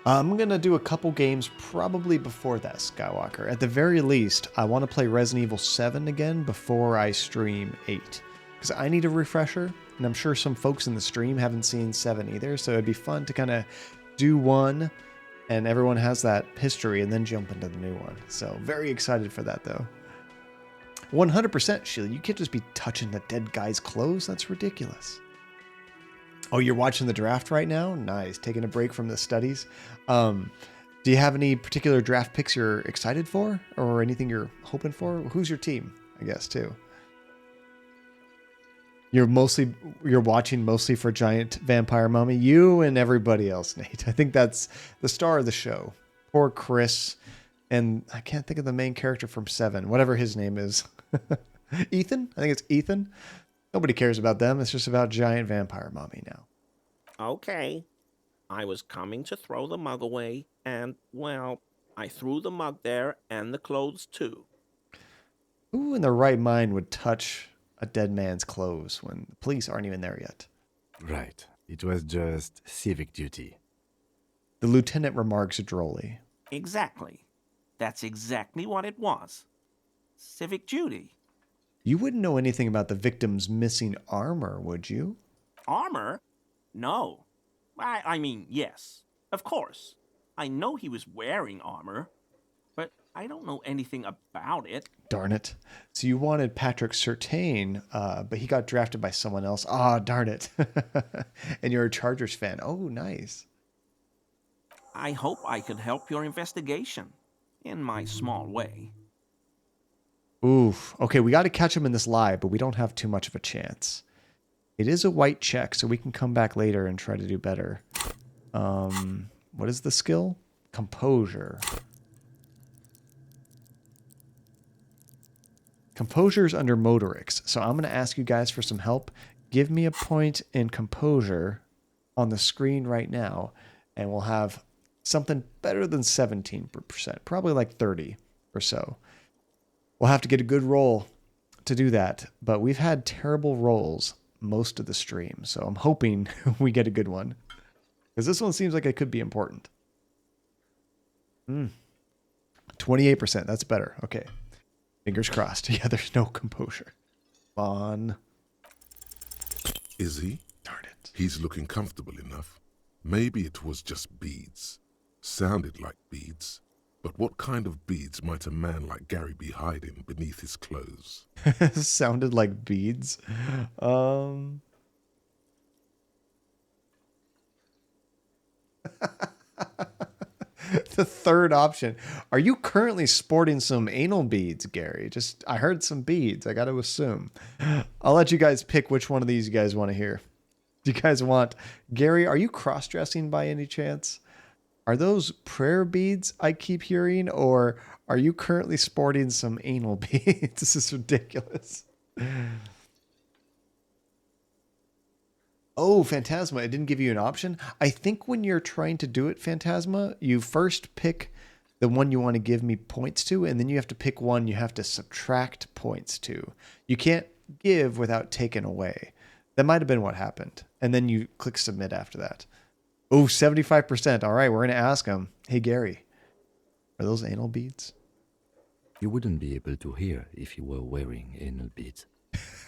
I'm going to do a couple games probably before that, Skywalker. At the very least, I want to play Resident Evil 7 again before I stream 8. Because I need a refresher, and I'm sure some folks in the stream haven't seen 7 either, so it'd be fun to kind of do one, and everyone has that history, and then jump into the new one. So very excited for that, though. 100%, Sheila. You can't just be touching the dead guy's clothes. That's ridiculous. Oh, you're watching the draft right now? Nice. Taking a break from the studies. Do you have any particular draft picks you're excited for? Or anything you're hoping for? Who's your team, I guess, too? You're watching mostly for Giant Vampire Mummy? You and everybody else, Nate. I think that's the star of the show. Poor Chris. And I can't think of the main character from 7. Whatever his name is. Ethan? I think it's Ethan. Nobody cares about them. It's just about Giant Vampire Mommy now. Okay. I was coming to throw the mug away, and, well, I threw the mug there and the clothes too. Who in their right mind would touch a dead man's clothes when the police aren't even there yet? Right. It was just civic duty. The lieutenant remarks drolly. Exactly. That's exactly what it was. Civic duty. You wouldn't know anything about the victim's missing armor, would you? Armor? No. I mean, yes. Of course. I know he was wearing armor, but I don't know anything about it. Darn it. So you wanted Patrick Surtain, but he got drafted by someone else. Ah, darn it. And you're a Chargers fan. Oh, nice. I hope I could help your investigation, in my small way. Oof. Okay, we got to catch him in this live, but we don't have too much of a chance. It is a white check, so we can come back later and try to do better. What is the skill? Composure. Composure's under motorics, so I'm going to ask you guys for some help. Give me a point in composure on the screen right now, and we'll have something better than 17%, probably like 30 or so. We'll have to get a good roll to do that, but we've had terrible rolls most of the stream, so I'm hoping we get a good one. Because this one seems like it could be important. 28%, that's better. Okay. Fingers crossed. Yeah, there's no composure. On. Is he? Darn it. He's looking comfortable enough. Maybe it was just beads. Sounded like beads. But what kind of beads might a man like Gary be hiding beneath his clothes? Sounded like beads. The third option. Are you currently sporting some anal beads, Gary? I heard some beads. I got to assume. I'll let you guys pick which one of these you guys want to hear. Do you guys want... Gary, are you cross-dressing by any chance? Are those prayer beads I keep hearing, or are you currently sporting some anal beads? This is ridiculous. Oh, Phantasma, it didn't give you an option. I think when you're trying to do it, Phantasma, you first pick the one you want to give me points to, and then you have to pick one you have to subtract points to. You can't give without taking away. That might have been what happened. And then you click submit after that. Oh, 75%. All right, we're going to ask him. Hey, Gary, are those anal beads? You wouldn't be able to hear if you were wearing anal beads.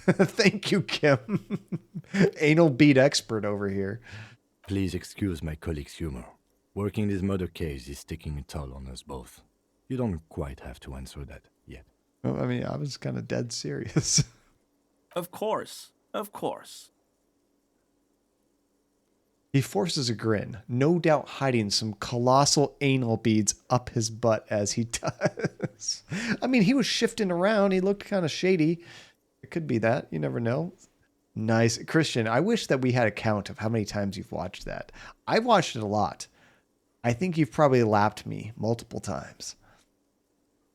Thank you, Kim. Anal bead expert over here. Please excuse my colleague's humor. Working this murder case is taking a toll on us both. You don't quite have to answer that yet. Well, I mean, I was kind of dead serious. Of course. Of course. He forces a grin, no doubt hiding some colossal anal beads up his butt as he does. I mean, he was shifting around. He looked kind of shady. It could be that. You never know. Nice. Christian, I wish that we had a count of how many times you've watched that. I've watched it a lot. I think you've probably lapped me multiple times.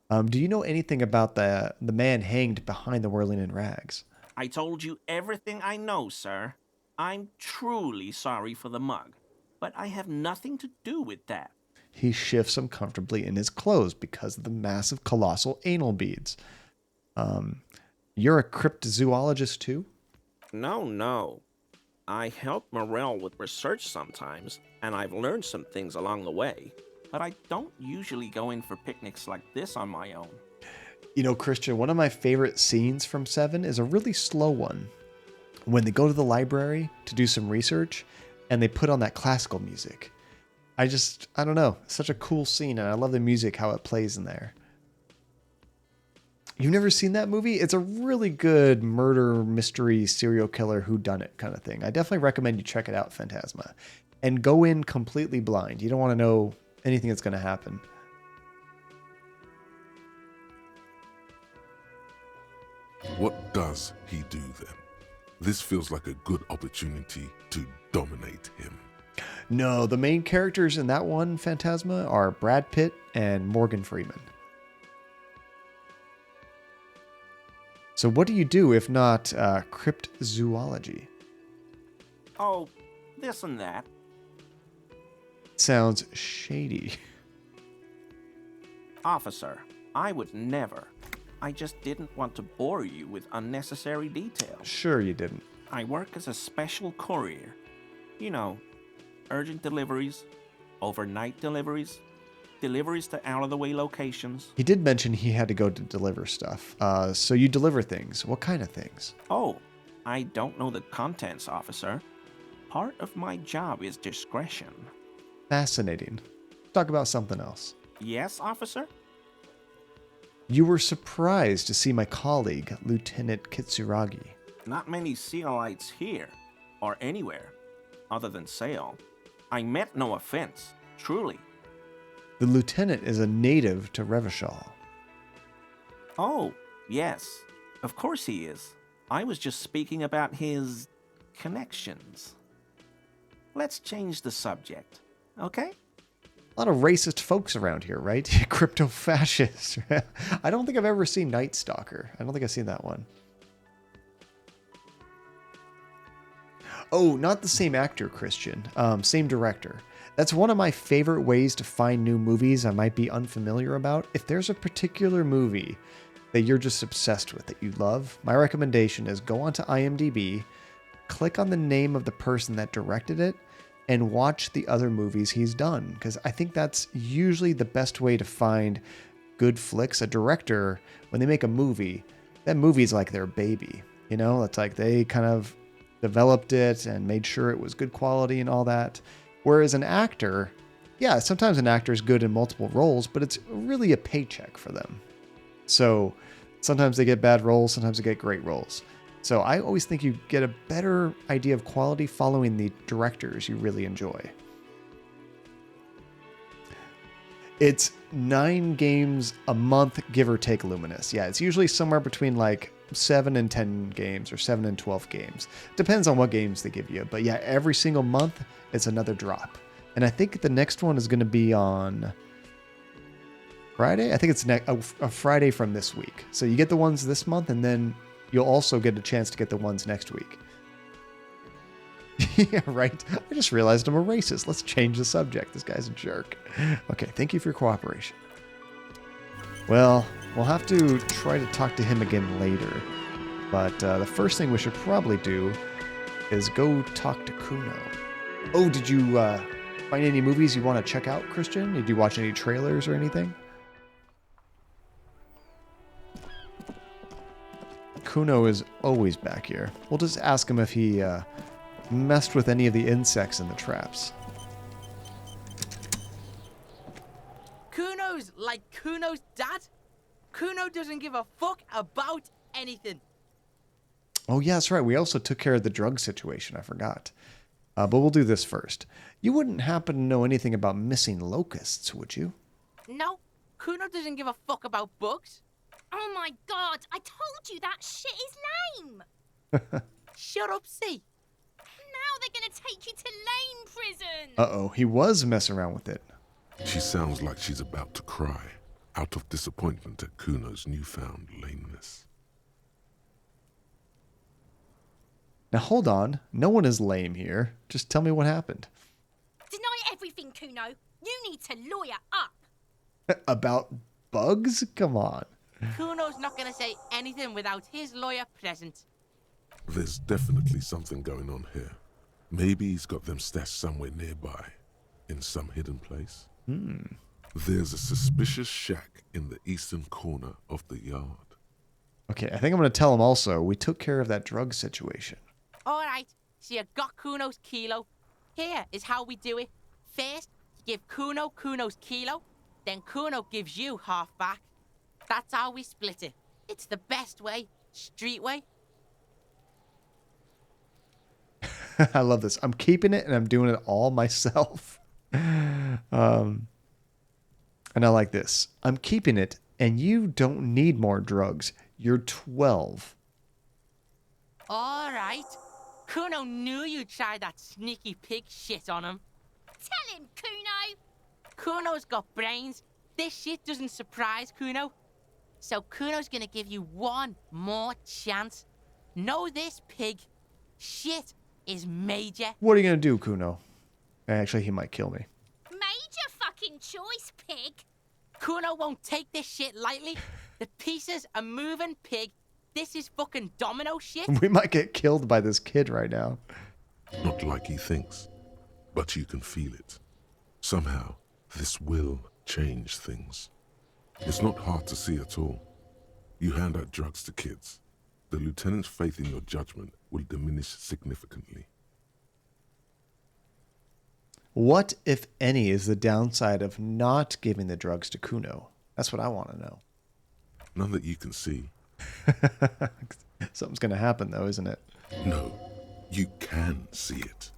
Do you know anything about the man hanged behind the whirling in rags? I told you everything I know, sir. I'm truly sorry for the mug, but I have nothing to do with that. He shifts uncomfortably in his clothes because of the massive colossal anal beads. You're a cryptozoologist too? No. I help Morel with research sometimes, and I've learned some things along the way. But I don't usually go in for picnics like this on my own. You know, Christian, one of my favorite scenes from 7 is a really slow one. When they go to the library to do some research and they put on that classical music. I don't know, such a cool scene, and I love the music, how it plays in there. You've never seen that movie? It's a really good murder mystery serial killer whodunit kind of thing. I definitely recommend you check it out, Phantasma. And go in completely blind. You don't want to know anything that's going to happen. What does he do then? This feels like a good opportunity to dominate him. No, the main characters in that one, Phantasma, are Brad Pitt and Morgan Freeman. So what do you do if not cryptozoology? Oh, this and that. Sounds shady. Officer, I would never. I just didn't want to bore you with unnecessary details. Sure you didn't. I work as a special courier. You know, urgent deliveries, overnight deliveries, deliveries to out-of-the-way locations. He did mention he had to go to deliver stuff. So you deliver things. What kind of things? Oh, I don't know the contents, officer. Part of my job is discretion. Fascinating. Talk about something else. Yes, officer? You were surprised to see my colleague, Lieutenant Kitsuragi. Not many Sealites here, or anywhere, other than Sail. I meant no offense, truly. The lieutenant is a native to Revachol. Oh, yes. Of course he is. I was just speaking about his connections. Let's change the subject, okay? A lot of racist folks around here, right? Crypto-fascists. I don't think I've ever seen Night Stalker. I don't think I've seen that one. Oh, not the same actor, Christian. Same director. That's one of my favorite ways to find new movies I might be unfamiliar about. If there's a particular movie that you're just obsessed with, that you love, my recommendation is go onto IMDb, click on the name of the person that directed it, and watch the other movies he's done. Because I think that's usually the best way to find good flicks. A director, when they make a movie, that movie's like their baby. You know, it's like they kind of developed it and made sure it was good quality and all that. Whereas an actor, yeah, sometimes an actor is good in multiple roles, but it's really a paycheck for them. So sometimes they get bad roles, sometimes they get great roles. So I always think you get a better idea of quality following the directors you really enjoy. It's 9 games a month, give or take, Luminous. Yeah, it's usually somewhere between like 7 and 10 games or 7 and 12 games. Depends on what games they give you. But yeah, every single month, it's another drop. And I think the next one is going to be on Friday. I think it's a Friday from this week. So you get the ones this month, and then you'll also get a chance to get the ones next week. Yeah, right. I just realized I'm a racist. Let's change the subject. This guy's a jerk. Okay, thank you for your cooperation. Well, we'll have to try to talk to him again later. But the first thing we should probably do is go talk to Kuno. Oh, did you find any movies you want to check out, Christian? Did you watch any trailers or anything? Kuno is always back here. We'll just ask him if he messed with any of the insects in the traps. Kuno's like Kuno's dad? Kuno doesn't give a fuck about anything. Oh, yeah, that's right. We also took care of the drug situation. I forgot. But we'll do this first. You wouldn't happen to know anything about missing locusts, would you? No, Kuno doesn't give a fuck about bugs. Oh my god, I told you that shit is lame. Shut up, C. Now they're gonna take you to lame prison. Uh-oh, he was messing around with it. She sounds like she's about to cry, out of disappointment at Kuno's newfound lameness. Now hold on, no one is lame here. Just tell me what happened. Deny everything, Kuno. You need to lawyer up. About bugs? Come on. Kuno's not gonna say anything without his lawyer present. There's definitely something going on here. Maybe he's got them stashed somewhere nearby, in some hidden place. There's a suspicious shack in the eastern corner of the yard. Okay, I think I'm going to tell him also, we took care of that drug situation. Alright, so you got Kuno's kilo. Here is how we do it. First, you give Kuno Kuno's kilo, then Kuno gives you half back. That's how we split it. It's the best way, street way. I love this. I'm keeping it and I'm doing it all myself. And I like this. I'm keeping it and you don't need more drugs. You're 12. Alright. Kuno knew you'd try that sneaky pig shit on him. Tell him, Kuno. Kuno's got brains. This shit doesn't surprise Kuno. So Kuno's gonna give you one more chance. Know this, pig. Shit is major. What are you going to do, Kuno? Actually, he might kill me. Major fucking choice, pig. Kuno won't take this shit lightly. The pieces are moving, pig. This is fucking domino shit. We might get killed by this kid right now. Not like he thinks, but you can feel it. Somehow, this will change things. It's not hard to see at all. You hand out drugs to kids. The lieutenant's faith in your judgment will diminish significantly. What, if any, is the downside of not giving the drugs to Kuno? That's what I want to know. None that you can see. Something's going to happen, though, isn't it? No, you can see it.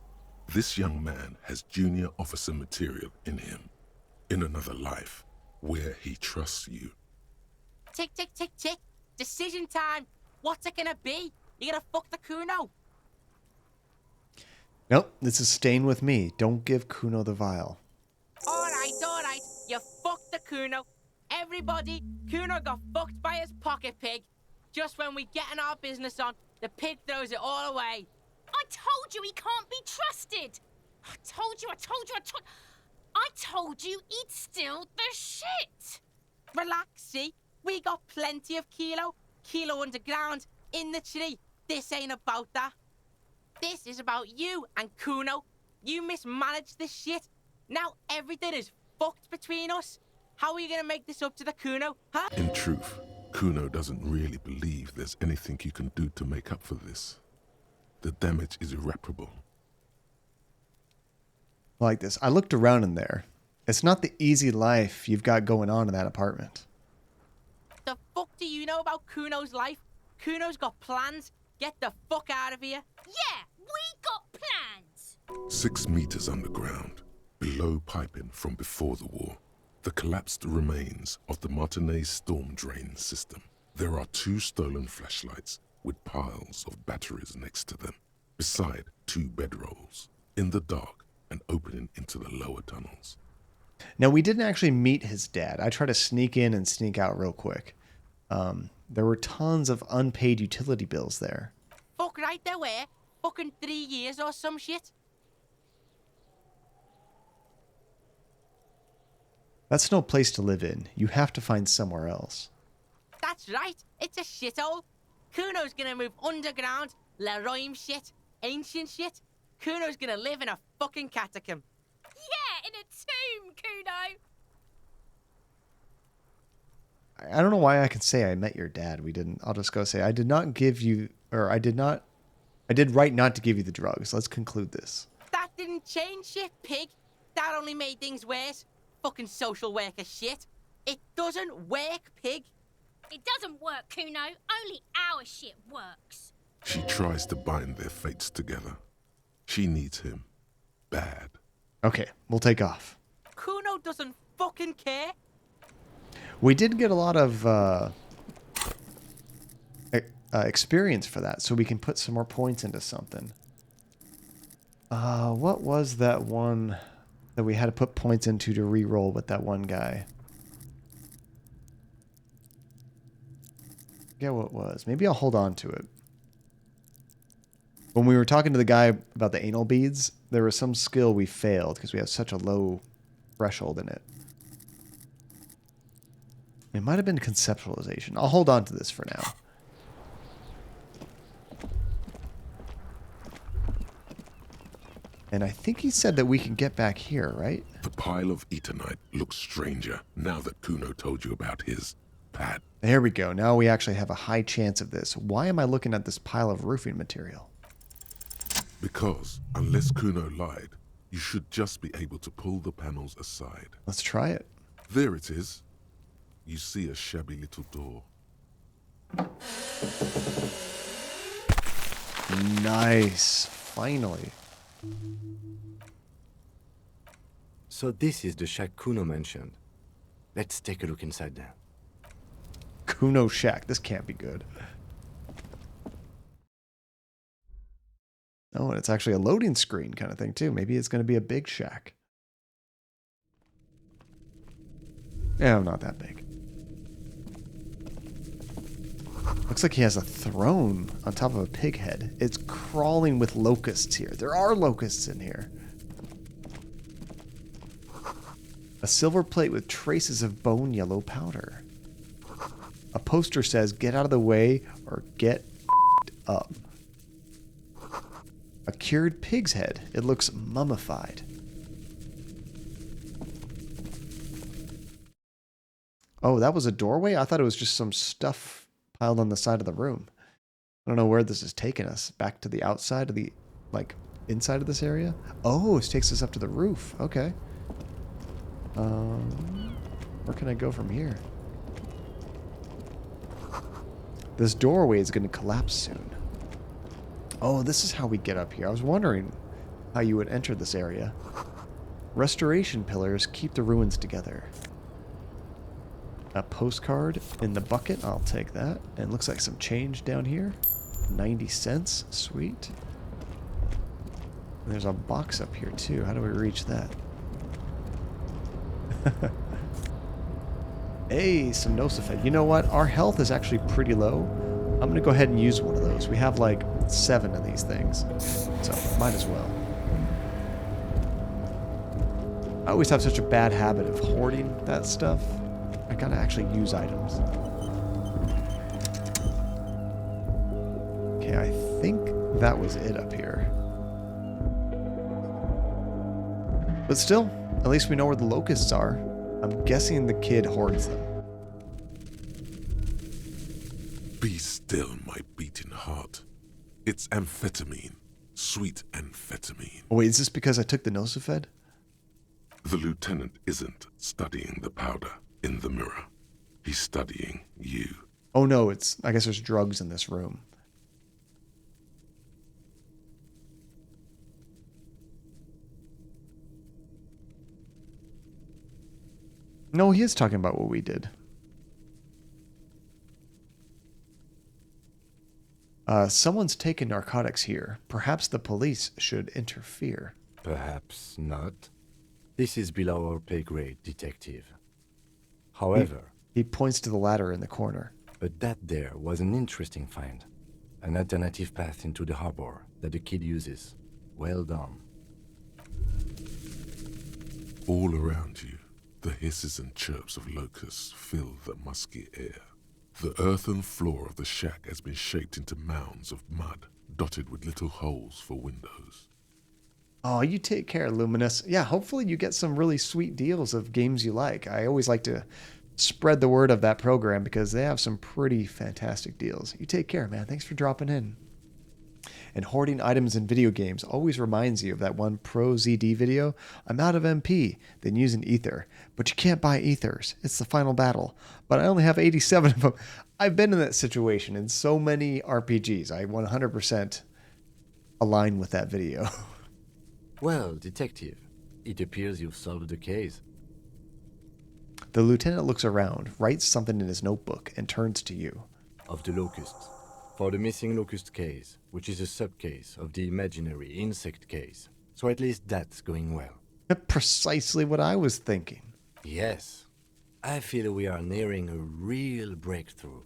This young man has junior officer material in him. In another life, where he trusts you. Tick, tick, tick, tick. Decision time. What's it gonna be? You gonna fuck the Kuno? Nope, this is staying with me. Don't give Kuno the vial. Alright. You fucked the Kuno. Everybody, Kuno got fucked by his pocket pig. Just when we getting our business on, the pig throws it all away. I told you he can't be trusted. I told you. I told you he'd steal the shit. Relax, see? We got plenty of Kilo underground, in the tree. This ain't about that. This is about you and Kuno. You mismanaged this shit. Now everything is fucked between us. How are you gonna make this up to the Kuno, huh? In truth, Kuno doesn't really believe there's anything you can do to make up for this. The damage is irreparable. Like this. I looked around in there. It's not the easy life you've got going on in that apartment. The fuck do you know about Kuno's life? Kuno's got plans. Get the fuck out of here. Yeah, we got plans. 6 meters underground, below piping from before the war, the collapsed remains of the Martinez storm drain system. There are 2 stolen flashlights with piles of batteries next to them, beside 2 bedrolls, in the dark and opening into the lower tunnels. Now, we didn't actually meet his dad. I tried to sneak in and sneak out real quick. There were tons of unpaid utility bills there. Fuck right there were. Fucking 3 years or some shit. That's no place to live in. You have to find somewhere else. That's right. It's a shithole. Kuno's gonna move underground. Leroy shit. Ancient shit. Kuno's gonna live in a fucking catacomb. Yeah, in a tomb, Kuno. I don't know why I can say I met your dad. We didn't. I'll just go say I did not give you, or I did right not to give you the drugs. Let's conclude this. That didn't change shit, pig. That only made things worse. Fucking social worker shit. It doesn't work, pig. It doesn't work, Kuno. Only our shit works. She tries to bind their fates together. She needs him. Bad. Okay, we'll take off. Kuno doesn't fucking care. We did get a lot of experience for that, so we can put some more points into something. What was that one that we had to put points into to re-roll with that one guy? I forget what it was. Maybe I'll hold on to it. When we were talking to the guy about the anal beads, there was some skill we failed because we have such a low threshold in it. It might have been conceptualization. I'll hold on to this for now. And I think he said that we can get back here, right? The pile of Eternite looks stranger now that Kuno told you about his pad. There we go. Now we actually have a high chance of this. Why am I looking at this pile of roofing material? Because, unless Kuno lied, you should just be able to pull the panels aside. Let's try it. There it is. You see a shabby little door. Nice. Finally. So this is the shack Kuno mentioned. Let's take a look inside there. Kuno shack. This can't be good. Oh, and it's actually a loading screen kind of thing, too. Maybe it's going to be a big shack. Yeah, not that big. Looks like he has a throne on top of a pig head. It's crawling with locusts here. There are locusts in here. A silver plate with traces of bone yellow powder. A poster says, "Get out of the way or get up." A cured pig's head. It looks mummified. Oh, that was a doorway? I thought it was just some stuff piled on the side of the room. I don't know where this is taking us. Back to the outside of the, like, inside of this area? Oh, it takes us up to the roof. Okay. Where can I go from here? This doorway is going to collapse soon. Oh, this is how we get up here. I was wondering how you would enter this area. Restoration pillars keep the ruins together. A postcard in the bucket. I'll take that. And it looks like some change down here. 90 cents. Sweet. And there's a box up here too. How do we reach that? Hey, some Nosifed. You know what? Our health is actually pretty low. I'm going to go ahead and use one of those. We have like 7 of these things. So, might as well. I always have such a bad habit of hoarding that stuff. I gotta actually use items. Okay, I think that was it up here. But still, at least we know where the locusts are. I'm guessing the kid hoards them. Be still, my beating heart. It's amphetamine. Sweet amphetamine. Oh, wait, is this because I took the Nosifed? The lieutenant isn't studying the powder in the mirror. He's studying you. Oh no, I guess there's drugs in this room. No, he is talking about what we did. Someone's taken narcotics here. Perhaps the police should interfere. Perhaps not. This is below our pay grade, detective. However... He points to the ladder in the corner. But that there was an interesting find. An alternative path into the harbor that the kid uses. Well done. All around you, the hisses and chirps of locusts fill the musky air. The earthen floor of the shack has been shaped into mounds of mud, dotted with little holes for windows. Oh, you take care, Luminous. Yeah, hopefully you get some really sweet deals of games you like. I always like to spread the word of that program because they have some pretty fantastic deals. You take care, man. Thanks for dropping in. And hoarding items in video games always reminds you of that one Pro ZD video. I'm out of MP, then use an ether. But you can't buy ethers. It's the final battle. But I only have 87 of them. I've been in that situation in so many RPGs. I 100% align with that video. Well, detective, it appears you've solved the case. The lieutenant looks around, writes something in his notebook, and turns to you. Of the locusts. For the missing locust case, which is a sub-case of the imaginary insect case. So at least that's going well. Precisely what I was thinking. Yes. I feel we are nearing a real breakthrough.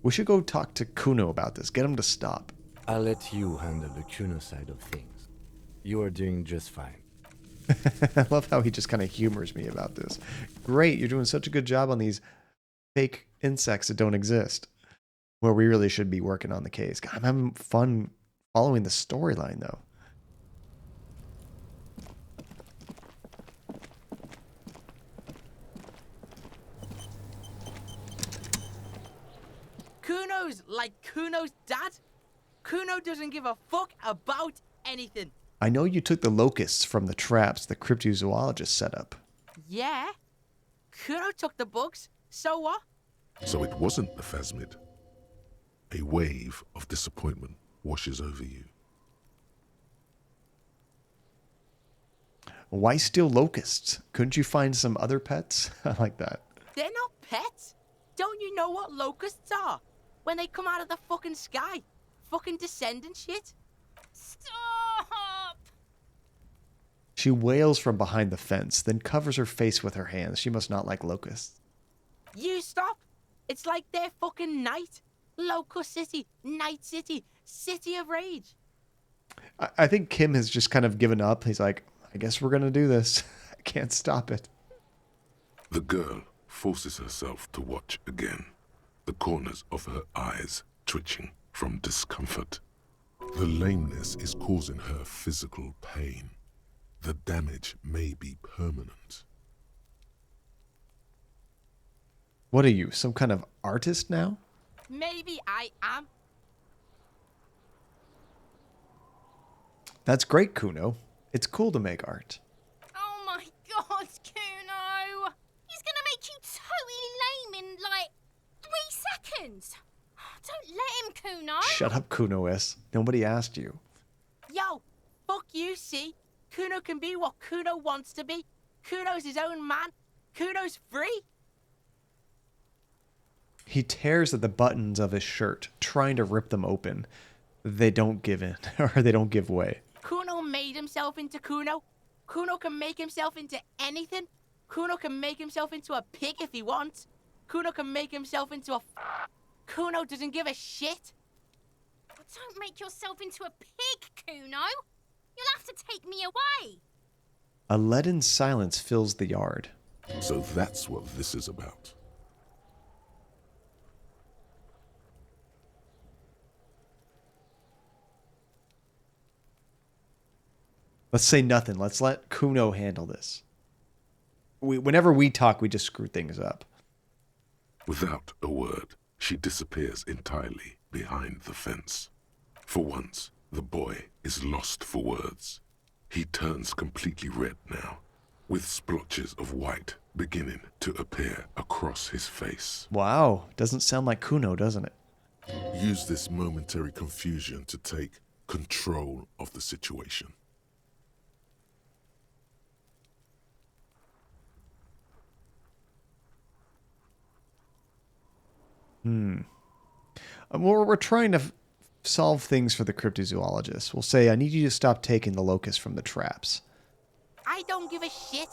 We should go talk to Kuno about this, get him to stop. I'll let you handle the Kuno side of things. You are doing just fine. I love how he just kind of humors me about this. Great, you're doing such a good job on these fake insects that don't exist. Where we really should be working on the case. God, I'm having fun following the storyline, though. Kuno's like Kuno's dad. Kuno doesn't give a fuck about anything. I know you took the locusts from the traps the cryptozoologist set up. Yeah. Kuno took the bugs. So what? So it wasn't the phasmid. A wave of disappointment washes over you. Why steal locusts? Couldn't you find some other pets? I like that. They're not pets. Don't you know what locusts are? When they come out of the fucking sky. Fucking descendant shit. Stop! She wails from behind the fence, then covers her face with her hands. She must not like locusts. You stop. It's like their fucking night. Locust City, Night City, City of Rage. I think Kim has just kind of given up. He's like, I guess we're going to do this. I can't stop it. The girl forces herself to watch again, the corners of her eyes twitching from discomfort. The lameness is causing her physical pain. The damage may be permanent. What are you, some kind of artist now? Maybe I am. That's great, Kuno. It's cool to make art. Oh my god, Kuno! He's gonna make you totally lame in like 3 seconds. Don't let him, Kuno. Shut up, Kuno-S. Nobody asked you. Yo, fuck you, see? Kuno can be what Kuno wants to be. Kuno's his own man. Kuno's free. He tears at the buttons of his shirt, trying to rip them open. They don't give in, or they don't give way. Kuno made himself into Kuno. Kuno can make himself into anything. Kuno can make himself into a pig if he wants. Kuno can make himself into a... Kuno doesn't give a shit. Don't make yourself into a pig, Kuno. You'll have to take me away. A leaden silence fills the yard. So that's what this is about. Let's say nothing. Let's let Kuno handle this. Whenever we talk, we just screw things up. Without a word, she disappears entirely behind the fence. For once, the boy is lost for words. He turns completely red now, with splotches of white beginning to appear across his face. Wow. Doesn't sound like Kuno, doesn't it? Use this momentary confusion to take control of the situation. We're trying to solve things for the cryptozoologist. We'll say, I need you to stop taking the locusts from the traps. I don't give a shit.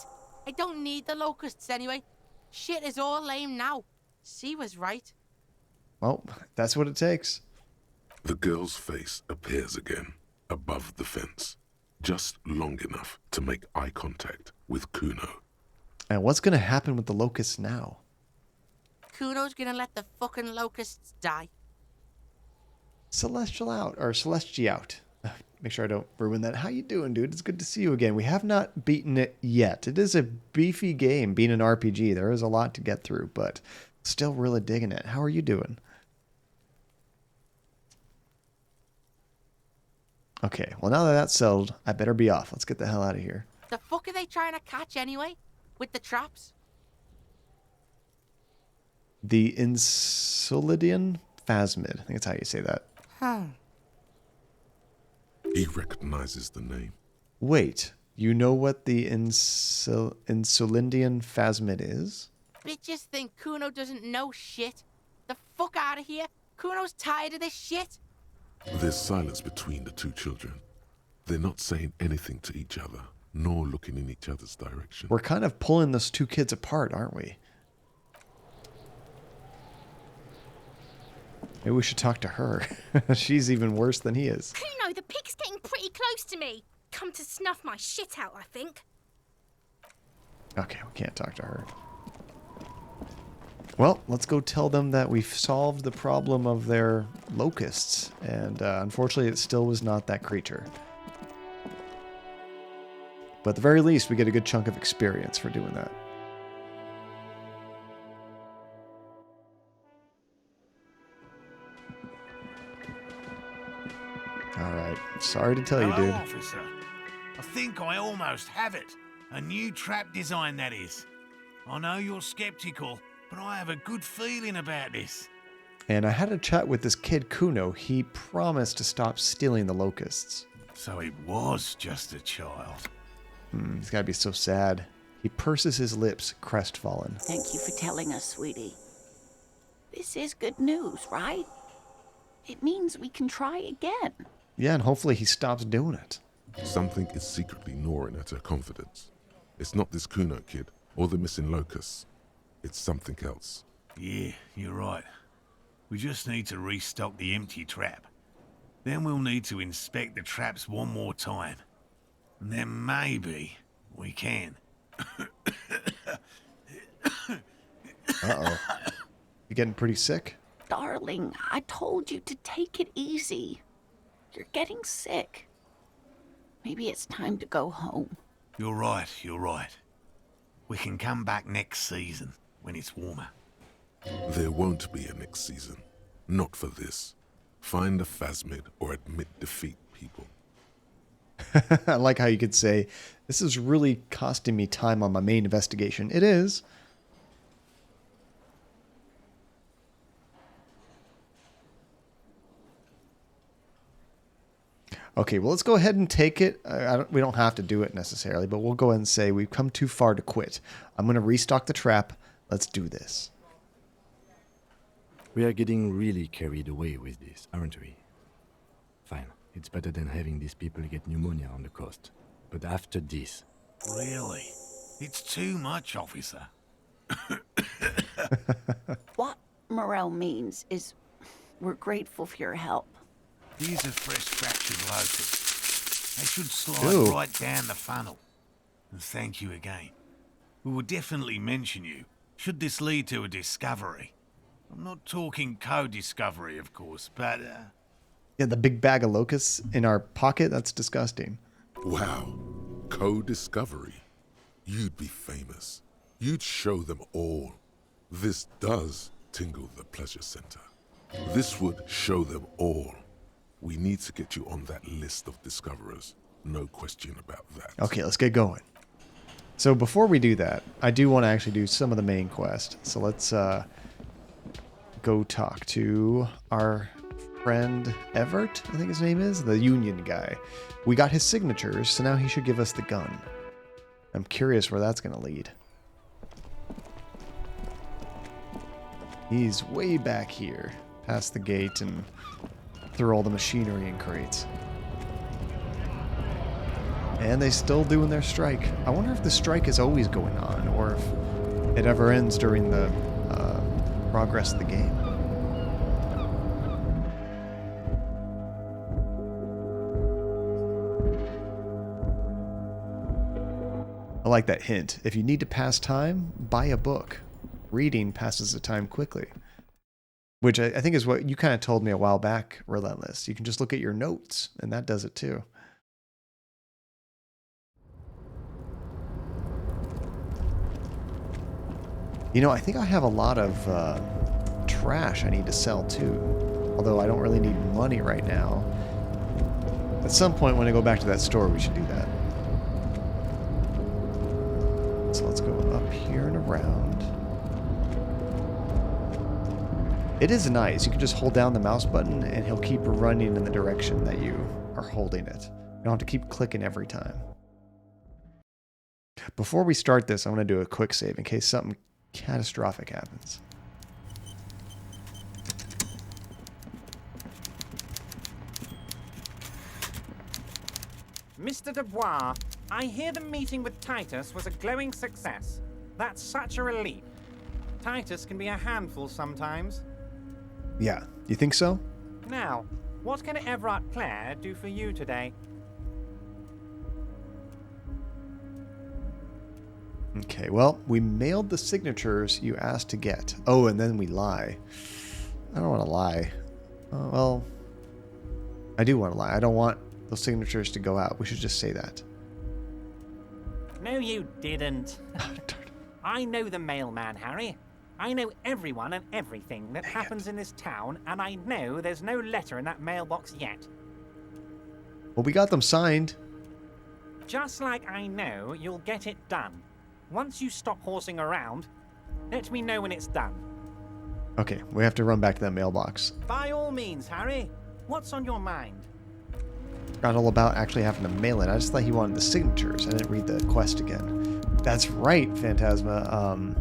I don't need the locusts anyway. Shit is all lame now. C was right. Well, that's what it takes. The girl's face appears again, above the fence, just long enough to make eye contact with Kuno. And what's going to happen with the locusts now? Kuno's gonna let the fucking locusts die. Celestial out, or Celesti out. Make sure I don't ruin that. How you doing, dude? It's good to see you again. We have not beaten it yet. It is a beefy game, being an RPG. There is a lot to get through, but still really digging it. How are you doing? Okay, well now that that's settled, I better be off. Let's get the hell out of here. The fuck are they trying to catch anyway? With the traps? The Insulidian phasmid. I think that's how you say that. He recognizes the name. Wait, you know what the Insulindian phasmid is? Bitches think Kuno doesn't know shit. The fuck out of here. Kuno's tired of this shit. There's silence between the two children. They're not saying anything to each other, nor looking in each other's direction. We're kind of pulling those two kids apart, aren't we? Maybe we should talk to her. She's even worse than he is. Kuno, the pig's getting pretty close to me. Come to snuff my shit out, I think. Okay, we can't talk to her. Well, let's go tell them that we've solved the problem of their locusts. And unfortunately, it still was not that creature. But at the very least, we get a good chunk of experience for doing that. Alright, sorry to tell you, Hello, dude. officer. I think I almost have it. A new trap design, that is. I know you're skeptical, but I have a good feeling about this. And I had a chat with this kid Kuno. He promised to stop stealing the locusts. So it was just a child. He's gotta be so sad. He purses his lips, crestfallen. Thank you for telling us, sweetie. This is good news, right? It means we can try again. Yeah, and hopefully he stops doing it. Something is secretly gnawing at her confidence. It's not this Kuno kid or the missing locusts. It's something else. Yeah, you're right. We just need to restock the empty trap. Then we'll need to inspect the traps one more time. And then maybe we can. Uh-oh. You getting pretty sick? Darling, I told you to take it easy. You're getting sick. Maybe it's time to go home. You're right, you're right. We can come back next season, when it's warmer. There won't be a next season. Not for this. Find a phasmid or admit defeat, people. I like how you could say, this is really costing me time on my main investigation. It is. Okay, well, let's go ahead and take it. We don't have to do it necessarily, but we'll go ahead and say we've come too far to quit. I'm going to restock the trap. Let's do this. We are getting really carried away with this, aren't we? Fine. It's better than having these people get pneumonia on the coast. But after this... Really? It's too much, officer. What Morel means is we're grateful for your help. These are fresh fractured locusts. They should slide Ew. right down the funnel. And thank you again. We will definitely mention you, should this lead to a discovery. I'm not talking co-discovery, of course, but... Yeah, the big bag of locusts in our pocket, that's disgusting. Wow. Co-discovery. You'd be famous. You'd show them all. This does tingle the pleasure center. This would show them all. We need to get you on that list of discoverers. No question about that. Okay, let's get going. So before we do that, I do want to actually do some of the main quest. So let's go talk to our friend Everett, I think his name is, the union guy. We got his signatures, so now he should give us the gun. I'm curious where that's going to lead. He's way back here, past the gate and through all the machinery and crates. And they still doing their strike. I wonder if the strike is always going on, or if it ever ends during the progress of the game. I like that hint. If you need to pass time, buy a book. Reading passes the time quickly. Which I think is what you kind of told me a while back, Relentless. You can just look at your notes, and that does it too. You know, I think I have a lot of trash I need to sell too. Although I don't really need money right now. At some point when I go back to that store, we should do that. So let's go up here and around. It is nice. You can just hold down the mouse button and he'll keep running in the direction that you are holding it. You don't have to keep clicking every time. Before we start this, I want to do a quick save in case something catastrophic happens. Mr. Dubois, I hear the meeting with Titus was a glowing success. That's such a relief. Titus can be a handful sometimes. Yeah, you think so? Now, what can Everett Clare do for you today? Okay, well, we mailed the signatures you asked to get. Oh, and then we lie. I don't want to lie. Well, I do want to lie. I don't want those signatures to go out. We should just say that. No, you didn't. I know the mailman, Harry. I know everyone and everything that happens in this town, and I know there's no letter in that mailbox yet. Well, we got them signed. Just like I know you'll get it done. Once you stop horsing around, let me know when it's done. Okay, we have to run back to that mailbox. By all means, Harry. What's on your mind? Forgot all about actually having to mail it. I just thought he wanted the signatures. I didn't read the quest again. That's right, Phantasma.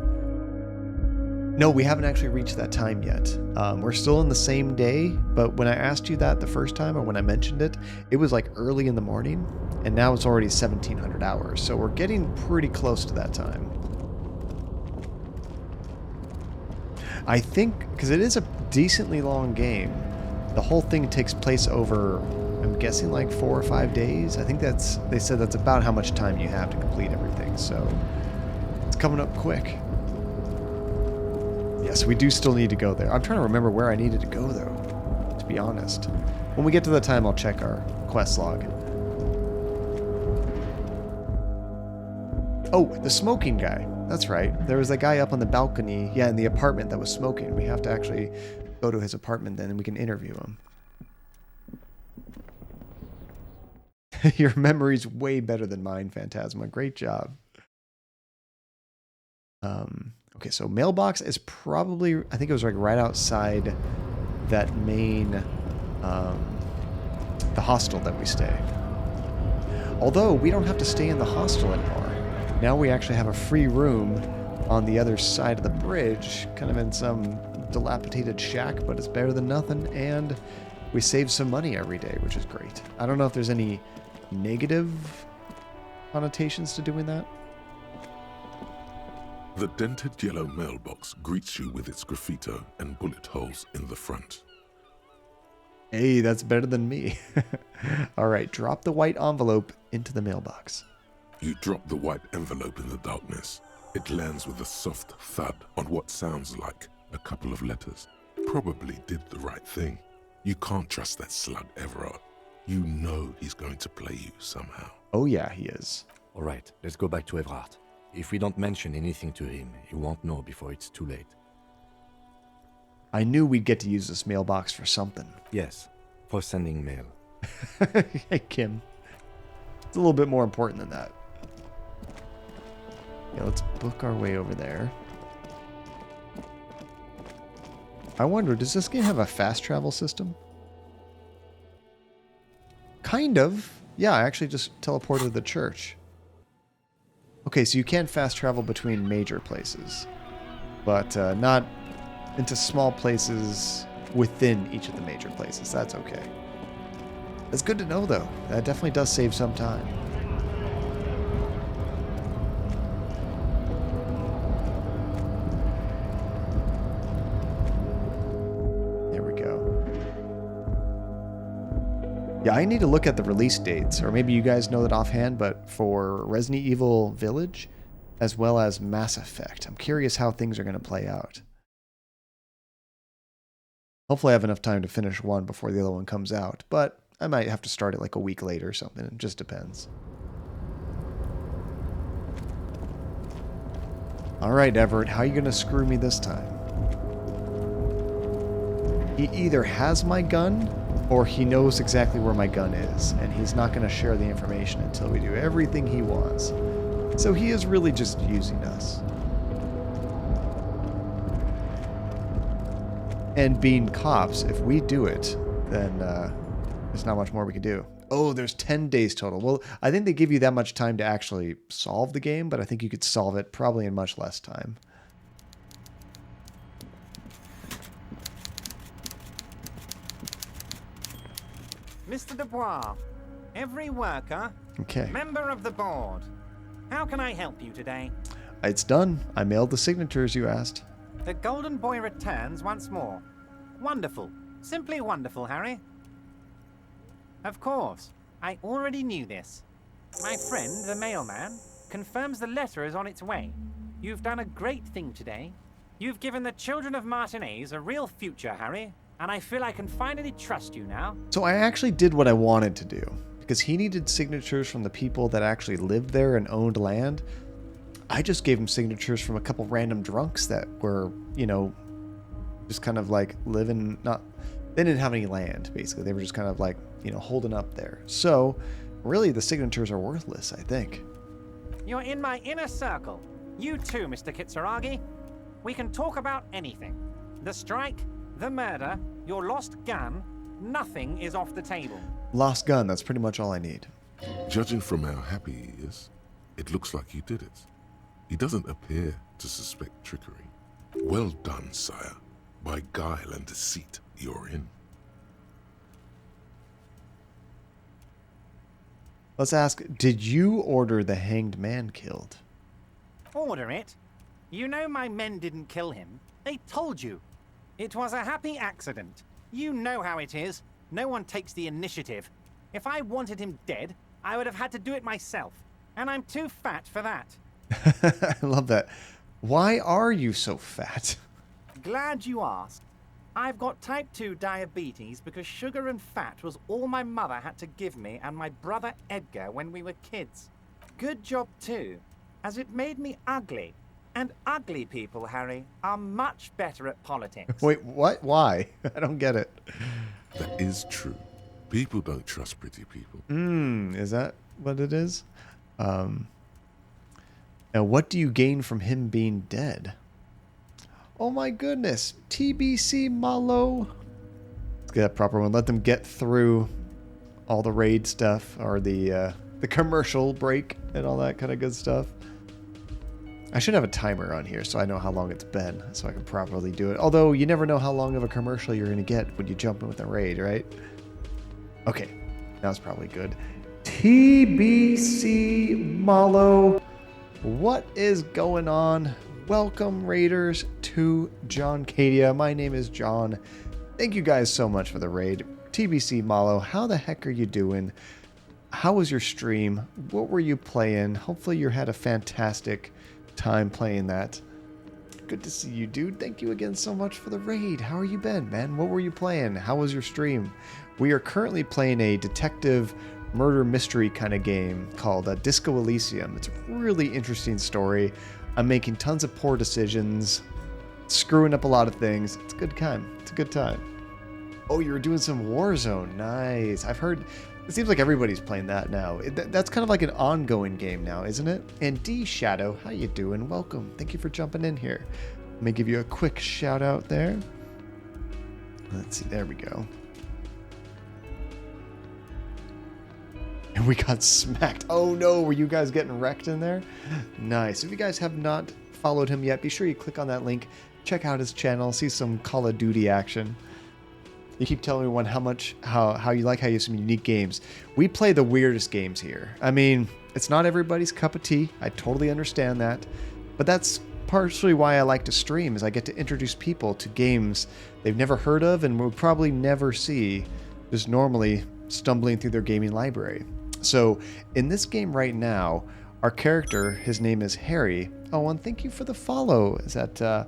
No, we haven't actually reached that time yet. We're still in the same day, but when I asked you that the first time, or when I mentioned it, it was like early in the morning, and now it's already 1700 hours, so we're getting pretty close to that time. I think, because it is a decently long game, the whole thing takes place over, I'm guessing like 4 or 5 days. I think they said that's about how much time you have to complete everything, so it's coming up quick. Yes, we do still need to go there. I'm trying to remember where I needed to go, though, to be honest. When we get to the time, I'll check our quest log. Oh, the smoking guy. That's right. There was that guy up on the balcony, yeah, in the apartment that was smoking. We have to actually go to his apartment then, and we can interview him. Your memory's way better than mine, Phantasma. Great job. Okay, so mailbox is probably, I think it was like right outside that main, the hostel that we stay. Although we don't have to stay in the hostel anymore. Now we actually have a free room on the other side of the bridge, kind of in some dilapidated shack, but it's better than nothing, and we save some money every day, which is great. I don't know if there's any negative connotations to doing that. The dented yellow mailbox greets you with its graffito and bullet holes in the front. Hey, that's better than me. All right, drop the white envelope into the mailbox. You drop the white envelope in the darkness. It lands with a soft thud on what sounds like a couple of letters. Probably did the right thing. You can't trust that slug, Everard. You know he's going to play you somehow. Oh yeah, he is. All right, let's go back to Everard. If we don't mention anything to him, he won't know before it's too late. I knew we'd get to use this mailbox for something. Yes, for sending mail. Hey, Kim. It's a little bit more important than that. Yeah, let's book our way over there. I wonder, does this game have a fast travel system? Kind of. Yeah, I actually just teleported to the church. Okay, so you can fast travel between major places, but not into small places within each of the major places. That's okay. That's good to know, though. That definitely does save some time. There we go. Yeah, I need to look at the release dates, or maybe you guys know that offhand, but for Resident Evil Village, as well as Mass Effect. I'm curious how things are going to play out. Hopefully I have enough time to finish one before the other one comes out, but I might have to start it like a week later or something. It just depends. All right, Everett, how are you going to screw me this time? He either has my gun, or he knows exactly where my gun is, and he's not going to share the information until we do everything he wants. So he is really just using us. And being cops, if we do it, then there's not much more we can do. Oh, there's 10 days total. Well, I think they give you that much time to actually solve the game, but I think you could solve it probably in much less time. Mr. Dubois, every worker, Okay. member of the board. How can I help you today? It's done. I mailed the signatures you asked. The Golden Boy returns once more. Wonderful. Simply wonderful, Harry. Of course. I already knew this. My friend, the mailman, confirms the letter is on its way. You've done a great thing today. You've given the children of Martinez a real future, Harry, and I feel I can finally trust you now. So I actually did what I wanted to do, because he needed signatures from the people that actually lived there and owned land. I just gave him signatures from a couple random drunks that were, you know, just kind of like living, they didn't have any land, basically. They were just kind of like, you know, holding up there. So really the signatures are worthless, I think. You're in my inner circle. You too, Mr. Kitsuragi. We can talk about anything. The strike, the murder, your lost gun, nothing is off the table. Lost gun, that's pretty much all I need. Judging from how happy he is, it looks like you did it. He doesn't appear to suspect trickery. Well done, sire. By guile and deceit, you're in. Let's ask, did you order the hanged man killed? Order it? You know my men didn't kill him. They told you. It was a happy accident. You know how it is. No one takes the initiative. If I wanted him dead, I would have had to do it myself. And I'm too fat for that. I love that. Why are you so fat? Glad you asked. I've got type 2 diabetes because sugar and fat was all my mother had to give me and my brother Edgar when we were kids. Good job too, as it made me ugly. And ugly people, Harry, are much better at politics. Wait, what? Why? I don't get it. That is true. People don't trust pretty people. Is that what it is? Now, what do you gain from him being dead? Oh my goodness. TBC Malo. Let's get that proper one. Let them get through all the raid stuff, or the commercial break and all that kind of good stuff. I should have a timer on here so I know how long it's been, so I can properly do it. Although, you never know how long of a commercial you're going to get when you jump in with a raid, right? Okay, now it's probably good. TBC Malo. What is going on? Welcome, Raiders, to John Cadia. My name is John. Thank you guys so much for the raid. TBC Malo, how the heck are you doing? How was your stream? What were you playing? Hopefully you had a fantastic time playing that. Good to see you, dude. Thank you again so much for the raid. How are you been, man? What were you playing? How was your stream? We are currently playing a detective murder mystery kind of game called Disco Elysium. It's a really interesting story. I'm making tons of poor decisions, screwing up a lot of things. It's a good time. It's a good time. Oh, you were doing some Warzone. Nice. I've heard... It seems like everybody's playing that now. That's kind of like an ongoing game now, isn't it? And D Shadow, how you doing? Welcome. Thank you for jumping in here. Let me give you a quick shout out there. Let's see. There we go. And we got smacked. Oh no, were you guys getting wrecked in there? Nice. If you guys have not followed him yet, be sure you click on that link. Check out his channel. See some Call of Duty action. You keep telling me how you like how you have some unique games. We play the weirdest games here. I mean, it's not everybody's cup of tea. I totally understand that. But that's partially why I like to stream, is I get to introduce people to games they've never heard of and will probably never see just normally stumbling through their gaming library. So in this game right now, our character, his name is Harry. Oh, and thank you for the follow. Is that, I'm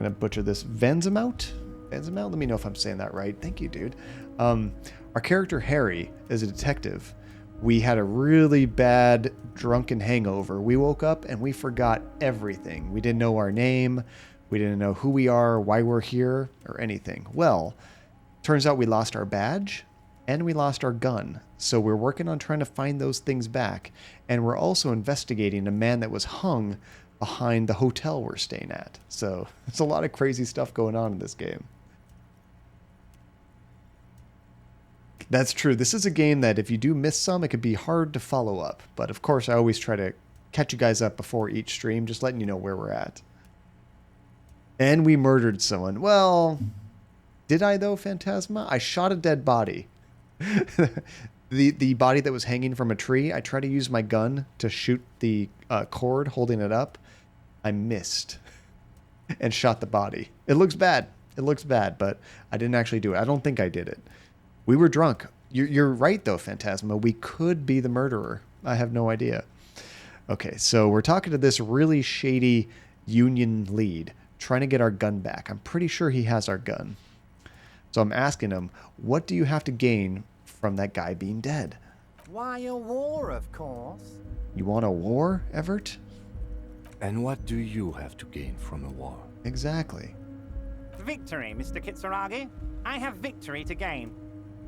going to butcher this, Vanzamout? Let me know if I'm saying that right. Thank you, dude. Our character Harry is a detective. We had a really bad drunken hangover. We woke up and we forgot everything. We didn't know our name. We didn't know who we are, why we're here, or anything. Well, turns out we lost our badge and we lost our gun. So we're working on trying to find those things back. And we're also investigating a man that was hung behind the hotel we're staying at. So there's a lot of crazy stuff going on in this game. That's true. This is a game that if you do miss some, it could be hard to follow up. But of course, I always try to catch you guys up before each stream, just letting you know where we're at. And we murdered someone. Well, did I though, Phantasma? I shot a dead body. The body that was hanging from a tree, I tried to use my gun to shoot the cord holding it up. I missed and shot the body. It looks bad. It looks bad, but I didn't actually do it. I don't think I did it. We were drunk. You're right, though, Phantasma. We could be the murderer. I have no idea. Okay, so we're talking to this really shady union lead, trying to get our gun back. I'm pretty sure he has our gun. So I'm asking him, what do you have to gain from that guy being dead? Why, a war, of course. You want a war, Everett? And what do you have to gain from a war? Exactly. Victory, Mr. Kitsuragi. I have victory to gain.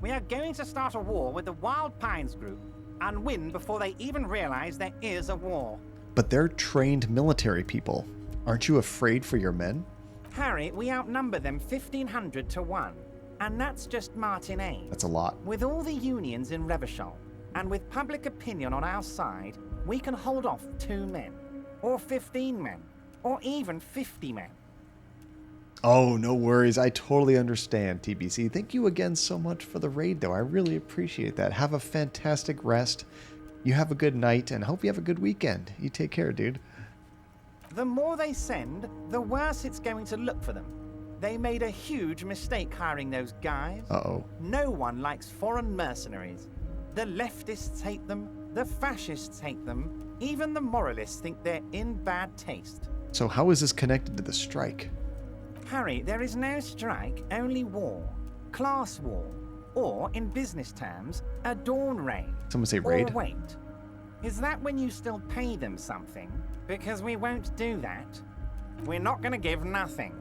We are going to start a war with the Wild Pines group and win before they even realize there is a war. But they're trained military people. Aren't you afraid for your men? Harry, we outnumber them 1,500 to 1. And that's just Martinez. That's a lot. With all the unions in Revachol, and with public opinion on our side, we can hold off 2 men, or 15 men, or even 50 men. Oh, no worries. I totally understand, TBC. Thank you again so much for the raid, though. I really appreciate that. Have a fantastic rest. You have a good night, and hope you have a good weekend. You take care, dude. The more they send, the worse it's going to look for them. They made a huge mistake hiring those guys. Uh-oh. No one likes foreign mercenaries. The leftists hate them, the fascists hate them, even the moralists think they're in bad taste. So how is this connected to the strike? Harry, there is no strike, only war. Class war. Or, in business terms, a dawn raid. Someone say raid? Or wait. Is that when you still pay them something? Because we won't do that. We're not going to give nothing.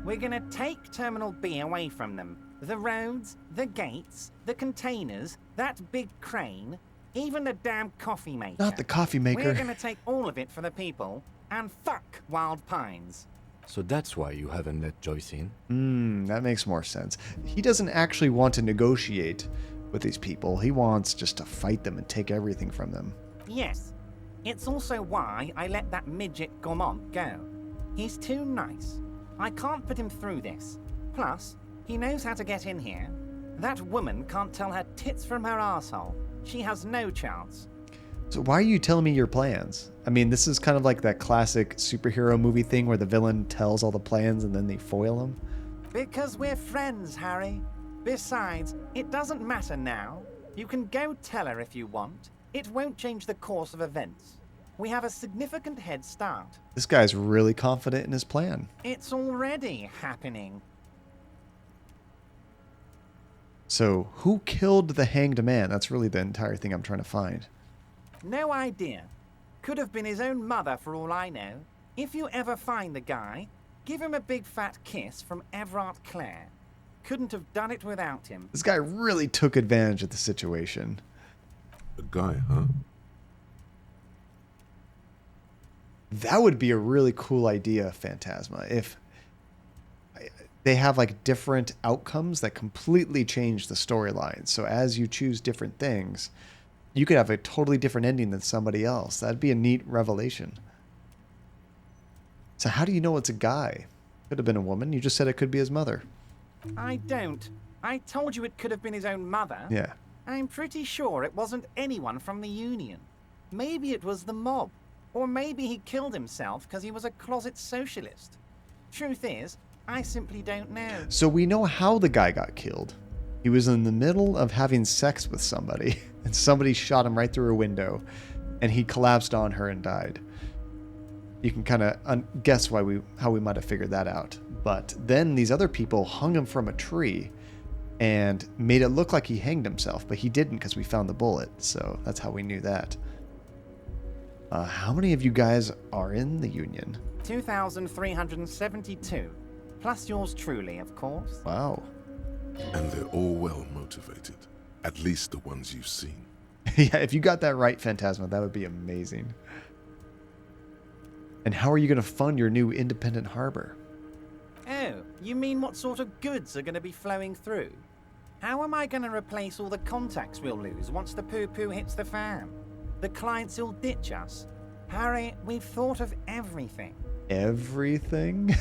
We're going to take Terminal B away from them. The roads, the gates, the containers, that big crane, even the damn coffee maker. Not the coffee maker. We're going to take all of it for the people, and fuck Wild Pines. So that's why you haven't let Joyce in? That makes more sense. He doesn't actually want to negotiate with these people. He wants just to fight them and take everything from them. Yes. It's also why I let that midget Gaumont go. He's too nice. I can't put him through this. Plus, he knows how to get in here. That woman can't tell her tits from her asshole. She has no chance. So why are you telling me your plans? I mean, this is kind of like that classic superhero movie thing where the villain tells all the plans and then they foil him. Because we're friends, Harry. Besides, it doesn't matter now. You can go tell her if you want. It won't change the course of events. We have a significant head start. This guy's really confident in his plan. It's already happening. So, who killed the hanged man? That's really the entire thing I'm trying to find. No idea. Could have been his own mother for all I know. If you ever find the guy, give him a big fat kiss from Everard Clare. Couldn't have done it without him. This guy really took advantage of the situation. A guy, huh? That would be a really cool idea, Phantasma, if they have like different outcomes that completely change the storyline. So as you choose different things, you could have a totally different ending than somebody else. That'd be a neat revelation. So how do you know it's a guy? Could have been a woman. You just said it could be his mother. I don't. I told you it could have been his own mother. Yeah. I'm pretty sure it wasn't anyone from the Union. Maybe it was the mob. Or maybe he killed himself because he was a closet socialist. Truth is, I simply don't know. So we know how the guy got killed. He was in the middle of having sex with somebody, and somebody shot him right through a window, and he collapsed on her and died. You can kind of guess how we might have figured that out. But then these other people hung him from a tree and made it look like he hanged himself, but he didn't because we found the bullet. So that's how we knew that. How many of you guys are in the Union? 2,372. Plus yours truly, of course. Wow. And they're all well motivated. At least the ones you've seen. Yeah, if you got that right, Phantasma, that would be amazing. And how are you going to fund your new independent harbor? Oh, you mean what sort of goods are going to be flowing through? How am I going to replace all the contacts we'll lose once the poo-poo hits the fan? The clients will ditch us. Harry, we've thought of everything. Everything?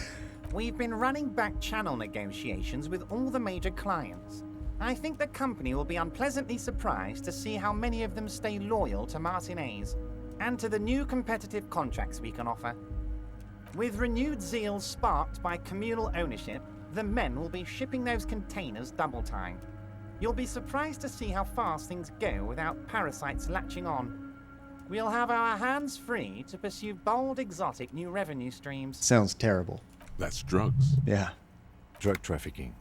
We've been running back channel negotiations with all the major clients. I think the company will be unpleasantly surprised to see how many of them stay loyal to Martinez and to the new competitive contracts we can offer. With renewed zeal sparked by communal ownership, the men will be shipping those containers double time. You'll be surprised to see how fast things go without parasites latching on. We'll have our hands free to pursue bold, exotic new revenue streams. Sounds terrible. That's drugs. Yeah. Drug trafficking.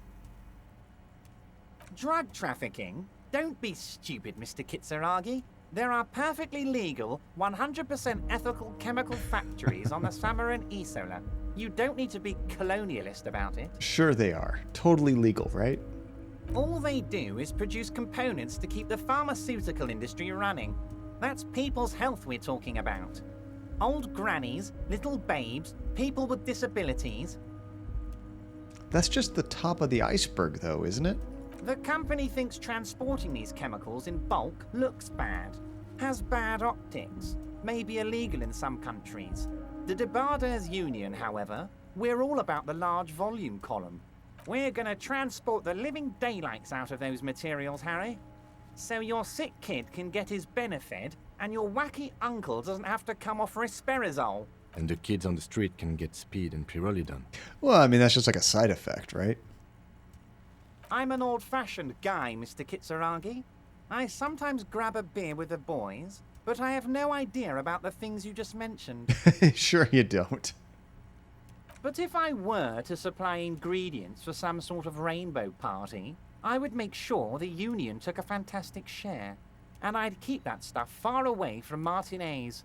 Drug trafficking? Don't be stupid, Mr. Kitsuragi. There are perfectly legal, 100% ethical chemical factories on the Samaran Isola. You don't need to be colonialist about it. Sure they are. Totally legal, right? All they do is produce components to keep the pharmaceutical industry running. That's people's health we're talking about. Old grannies, little babes, people with disabilities. That's just the top of the iceberg, though, isn't it? The company thinks transporting these chemicals in bulk looks bad, has bad optics, may be illegal in some countries. The Debarders Union, however, we're all about the large volume column. We're gonna transport the living daylights out of those materials, Harry. So your sick kid can get his benefed, and your wacky uncle doesn't have to come off risperazole. And the kids on the street can get speed and pyrrolidon. Well, I mean, that's just like a side effect, right? I'm an old-fashioned guy, Mr. Kitsuragi. I sometimes grab a beer with the boys, but I have no idea about the things you just mentioned. Sure you don't. But if I were to supply ingredients for some sort of rainbow party, I would make sure the Union took a fantastic share, and I'd keep that stuff far away from Martinez.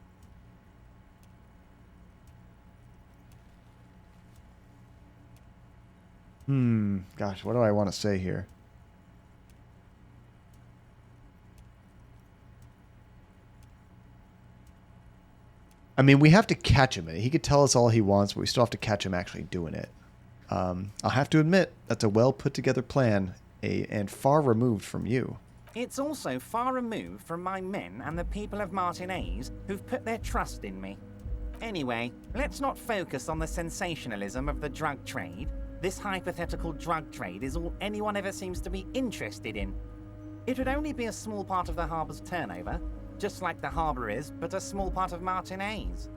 Gosh, what do I want to say here? I mean, we have to catch him. He could tell us all he wants, but we still have to catch him actually doing it. I'll have to admit, that's a well put together plan, and far removed from you. It's also far removed from my men and the people of Martinez who've put their trust in me. Anyway, let's not focus on the sensationalism of the drug trade. This hypothetical drug trade is all anyone ever seems to be interested in. It would only be a small part of the harbour's turnover, just like the harbour is, but a small part of Martinez.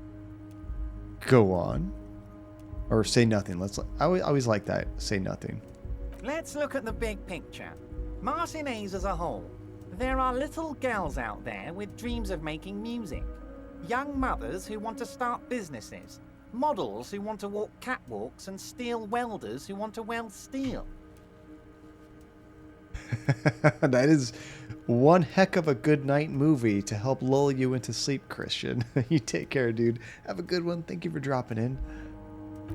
Go on. Or say nothing. I always like that. Say nothing. Let's look at the big picture. Martinez as a whole. There are little girls out there with dreams of making music. Young mothers who want to start businesses. Models who want to walk catwalks, and steel welders who want to weld steel. That is one heck of a good night movie to help lull you into sleep, Christian. You take care, dude. Have a good one. Thank you for dropping in.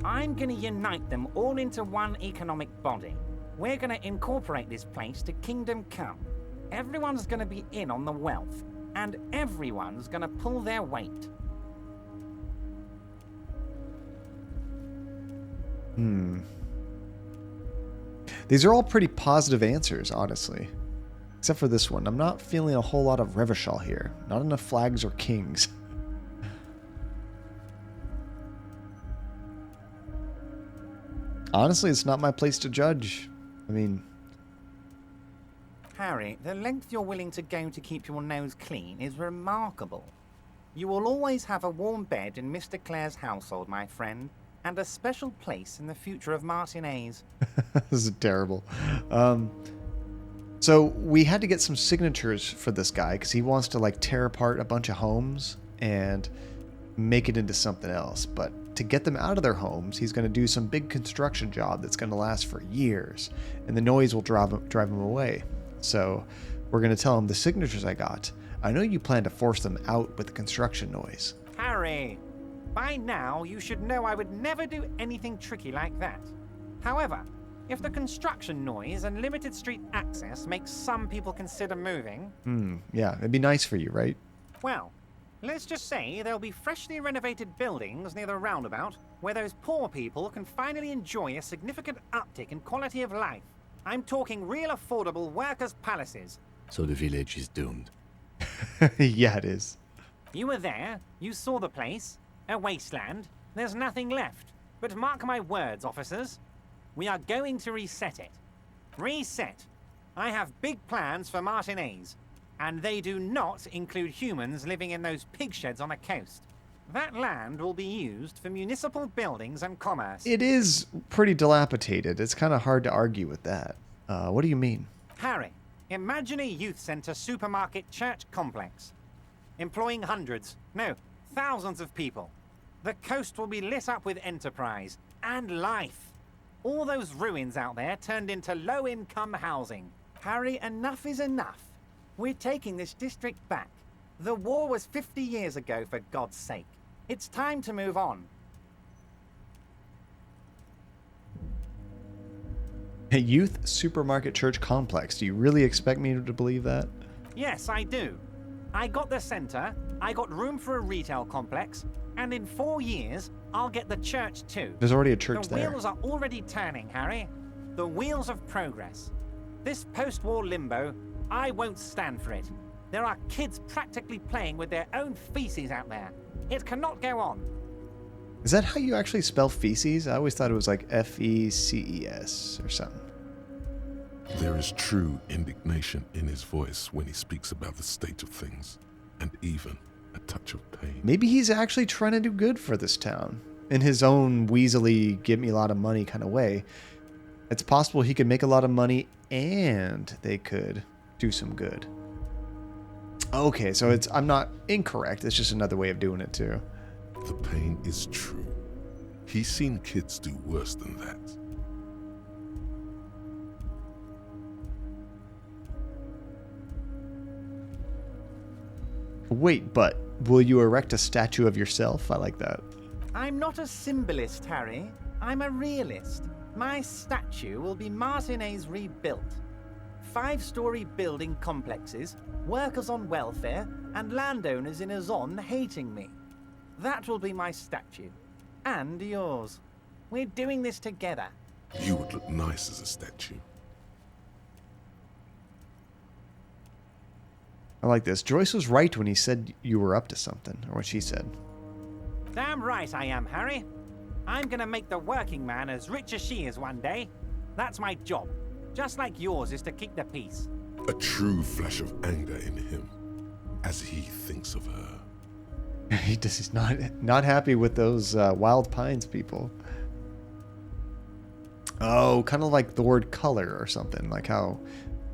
I'm gonna unite them all into one economic body. We're gonna incorporate this place to Kingdom Come. Everyone's gonna be in on the wealth, and everyone's gonna pull their weight. These are all pretty positive answers, honestly. Except for this one. I'm not feeling a whole lot of Revachol here. Not enough flags or kings. Honestly, it's not my place to judge. I mean... Harry, the length you're willing to go to keep your nose clean is remarkable. You will always have a warm bed in Mr. Clare's household, my friend, and a special place in the future of Martinez. This is terrible. So we had to get some signatures for this guy because he wants to like tear apart a bunch of homes and make it into something else. But to get them out of their homes, he's going to do some big construction job that's going to last for years, and the noise will drive him away. So we're going to tell him the signatures I got. I know you plan to force them out with the construction noise. Harry, by now you should know I would never do anything tricky like that. However, if the construction noise and limited street access makes some people consider moving... Yeah, it'd be nice for you, right? Well, let's just say there'll be freshly renovated buildings near the roundabout where those poor people can finally enjoy a significant uptick in quality of life. I'm talking real affordable workers' palaces. So the village is doomed. Yeah, it is. You were there, you saw the place, a wasteland, there's nothing left. But mark my words, officers, we are going to reset it. Reset! I have big plans for Martinez, and they do not include humans living in those pig sheds on the coast. That land will be used for municipal buildings and commerce. It is pretty dilapidated. It's kind of hard to argue with that. What do you mean? Harry, imagine a youth centre supermarket church complex. employing hundreds, no, thousands of people. The coast will be lit up with enterprise and life. All those ruins out there turned into low-income housing. Harry, enough is enough. We're taking this district back. The war was 50 years ago, for God's sake. It's time to move on. A youth supermarket church complex. Do you really expect me to believe that? Yes, I do. I got the center, I got room for a retail complex, and in 4 years, I'll get the church too. There's already a church there. The wheels are already turning, Harry. The wheels of progress. This post-war limbo, I won't stand for it. There are kids practically playing with their own feces out there. It cannot go on. Is that how you actually spell feces? I always thought it was like F-E-C-E-S or something. There is true indignation in his voice when he speaks about the state of things, and even a touch of pain. Maybe he's actually trying to do good for this town in his own weaselly, give me a lot of money kind of way. It's possible he could make a lot of money and they could do some good. Okay, so I'm not incorrect. It's just another way of doing it too. The pain is true. He's seen kids do worse than that. Wait, but will you erect a statue of yourself? I like that. I'm not a symbolist, Harry. I'm a realist. My statue will be Martinez rebuilt. 5-story building complexes, workers on welfare, and landowners in Azon hating me. That will be my statue. And yours. We're doing this together. You would look nice as a statue. I like this. Joyce was right when he said you were up to something, or what she said. Damn right I am, Harry. I'm gonna make the working man as rich as she is one day. That's my job. Just like yours is to keep the peace. A true flash of anger in him as he thinks of her. He's not happy with those Wild Pines people. Oh, kind of like the word color or something. Like how